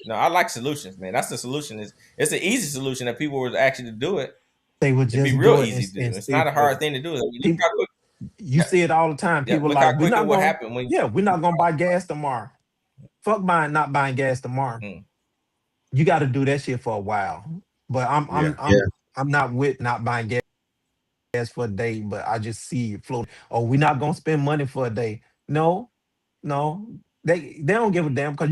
No, I like solutions, man. That's the solution. It's an easy solution that people were actually to do it. They would It'd be just real do it easy to do. and It's see not a hard first. thing to do. Look People, how quick, you see it all the time. yeah, People look like, how we're quick it not will going, happen when. we're not going to buy gas tomorrow. Fuck not buying gas tomorrow. Mm. You got to do that shit for a while. But I'm not with not buying gas for a day, but I just see it floating. Oh, we're not gonna spend money for a day. No, no. They don't give a damn because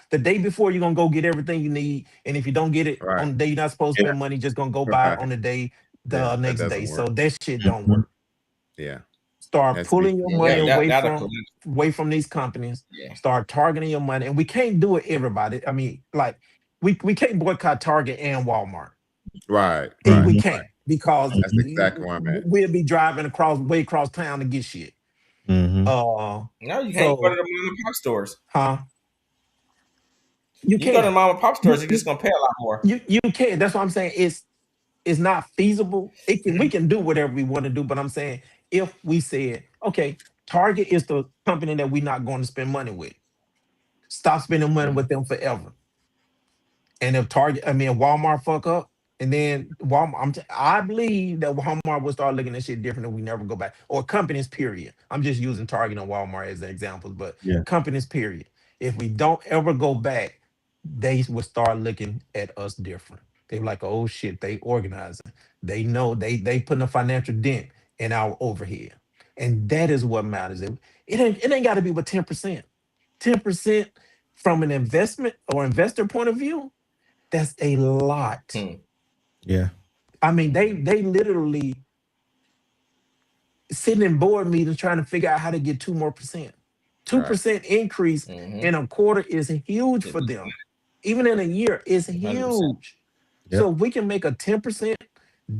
the day before you're gonna go get everything you need. And if you don't get it Right. on the day you're not supposed to spend money, just gonna go buy it on the day that next doesn't day. work. So that shit don't work. Yeah. Start Has to be- pulling your Yeah, money that'll away from these companies. Yeah. Start targeting your money. And we can't do it, everybody. I mean, like we can't boycott Target and Walmart. Right. And Right. we can't because That's exactly where I'm at. we'll be driving way across town to get shit. Mm-hmm. No, you can't go to the mom and pop stores. Huh? You go to the mom and pop stores, you're just gonna pay a lot more. You can't. That's what I'm saying. It's not feasible. We can do whatever we want to do, but I'm saying if we said, okay, Target is the company that we're not going to spend money with. Stop spending money with them forever. And if Walmart fuck up, and then Walmart, I believe that Walmart will start looking at shit different and we never go back. Or companies, period. I'm just using Target and Walmart as examples, but companies, period. If we don't ever go back, they will start looking at us different. They're like, oh shit, they organizing. They know they putting a financial dent in our overhead. And that is what matters. It ain't got to be but 10%. 10% from an investment or investor point of view, that's a lot. Yeah. I mean, they literally sitting in board meetings trying to figure out how to get 2% more. 2% increase in a quarter is huge for them. Even in a year, is huge. Yep. So if we can make a 10%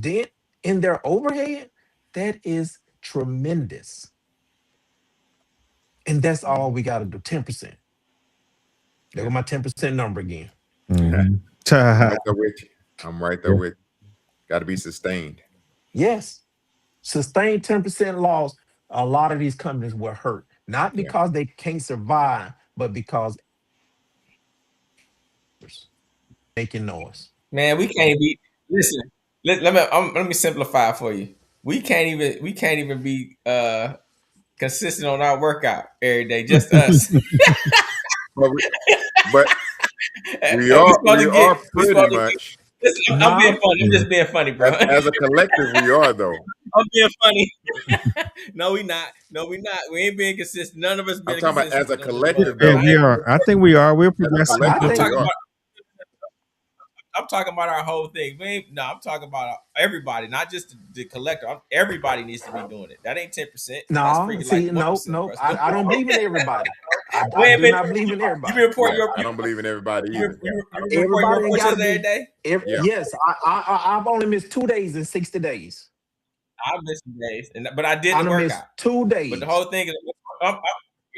dent in their overhead, that is tremendous. And that's all we got to do, 10%. There go my 10% number again. I'm right there with you. I'm right there with you. Got to be sustained. Yes. Sustained 10% loss. A lot of these companies were hurt. Not because they can't survive, but because making noise. Man, we can't be. Listen, let me simplify it for you. We can't even be consistent on our workout every day. Just us. But we are pretty much. Listen, I'm being funny. I'm just being funny, bro. As a collective, we are though. I'm being funny. No, we not. We ain't being consistent. None of us being I'm talking consistent. about as a collective. Yeah, we are. I think we are. We're progressive. I'm talking about our whole thing. I'm talking about everybody, not just the collector. Everybody needs to be doing it. That ain't 10%. No, see, no. I don't believe in everybody. I do not believe in everybody. You report I don't believe in everybody either. You report your reports every day? Yes, I've only missed 2 days in 60 days. I missed some days, but I did the workout. 2 days. But the whole thing is,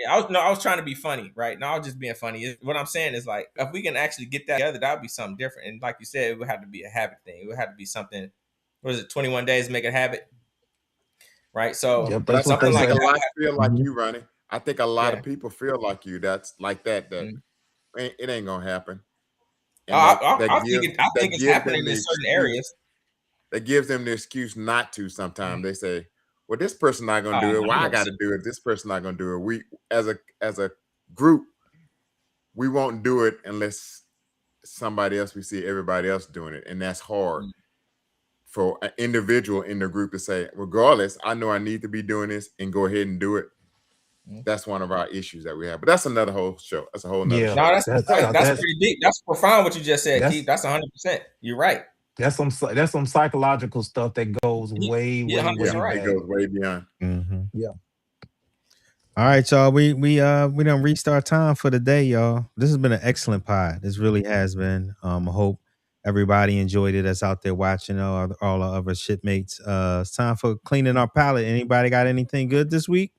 I was trying to be funny, right? No, I was just being funny. What I'm saying is, like, if we can actually get that together, that would be something different. And like you said, it would have to be a habit thing. It would have to be something. What is it? 21 days to make it a habit, right? So, but something like a lot feel like you, Ronnie. I think a lot of Yeah. people feel like you. That's like that. It ain't gonna happen. And I think it's happening in certain areas. That gives them the excuse not to. Sometimes they say, well, this person not gonna do it. Why I got to do it? This person not gonna do it. We as a group, we won't do it unless somebody else we see everybody else doing it, and that's hard for an individual in the group to say, regardless, I know I need to be doing this and go ahead and do it. That's one of our issues that we have, but that's another whole show. That's a whole nother show. No, that's pretty deep. That's profound what you just said, Keith. That's 100%. You're right. That's some psychological stuff that goes way It goes way beyond. Mm-hmm. Yeah. All right, y'all. We done reached our time for the day, y'all. This has been an excellent pod. This really has been. I hope everybody enjoyed it that's out there watching, all our other shipmates. It's time for cleaning our palate. Anybody got anything good this week?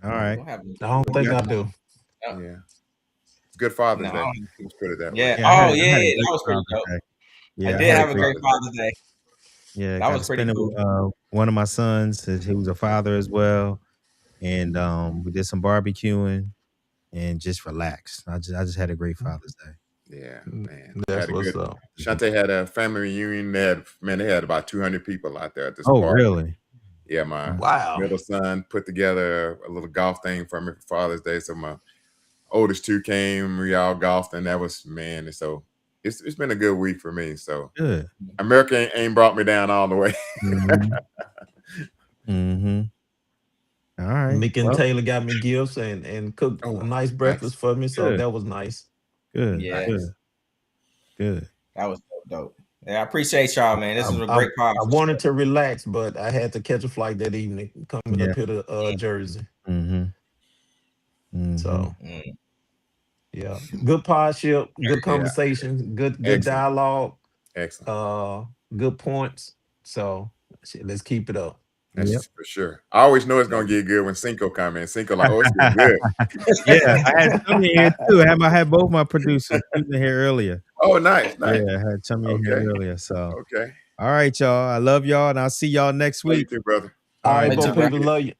All right. I don't think I do. Yeah. Good Father's Day. Let's put it that way. That was pretty dope. Yeah, I did have a great Father's Day. Yeah, that was pretty cool. With, one of my sons, he was a father as well, and we did some barbecuing. and just relax. I just had a great Father's Day. Yeah, man. That's Had a what's good up. Shante had a family reunion. They had about 200 people out there at this Oh, party. really? Yeah, my Wow. middle son put together a little golf thing for me for Father's Day. So my oldest two came, we all golfed, and that was, man. And so it's been a good week for me. So Good. America ain't brought me down all the way. Mm-hmm. All right. Mick and Well, Taylor got me gifts and cooked a nice breakfast for me, so Good. that was nice. good. Yeah. Good. That was dope. Yeah, I appreciate y'all, man. This is a great I podcast. wanted to relax, but I had to catch a flight that evening coming Yeah. up here to Jersey. Mm-hmm. So yeah, good podship, good conversation, good Excellent. dialogue, Excellent. good points. So let's keep it up. That's for sure. I always know it's gonna get good when Cinco come in. Cinco like, oh, it's getting good. Yeah, I had Chummy here too. I had both my producers in here earlier. Oh, nice. Yeah, I had Chummy in here earlier. So Okay. all right, y'all. I love y'all, and I'll see y'all next Love you week. too, brother. All right, Me both too, bro. people, love you.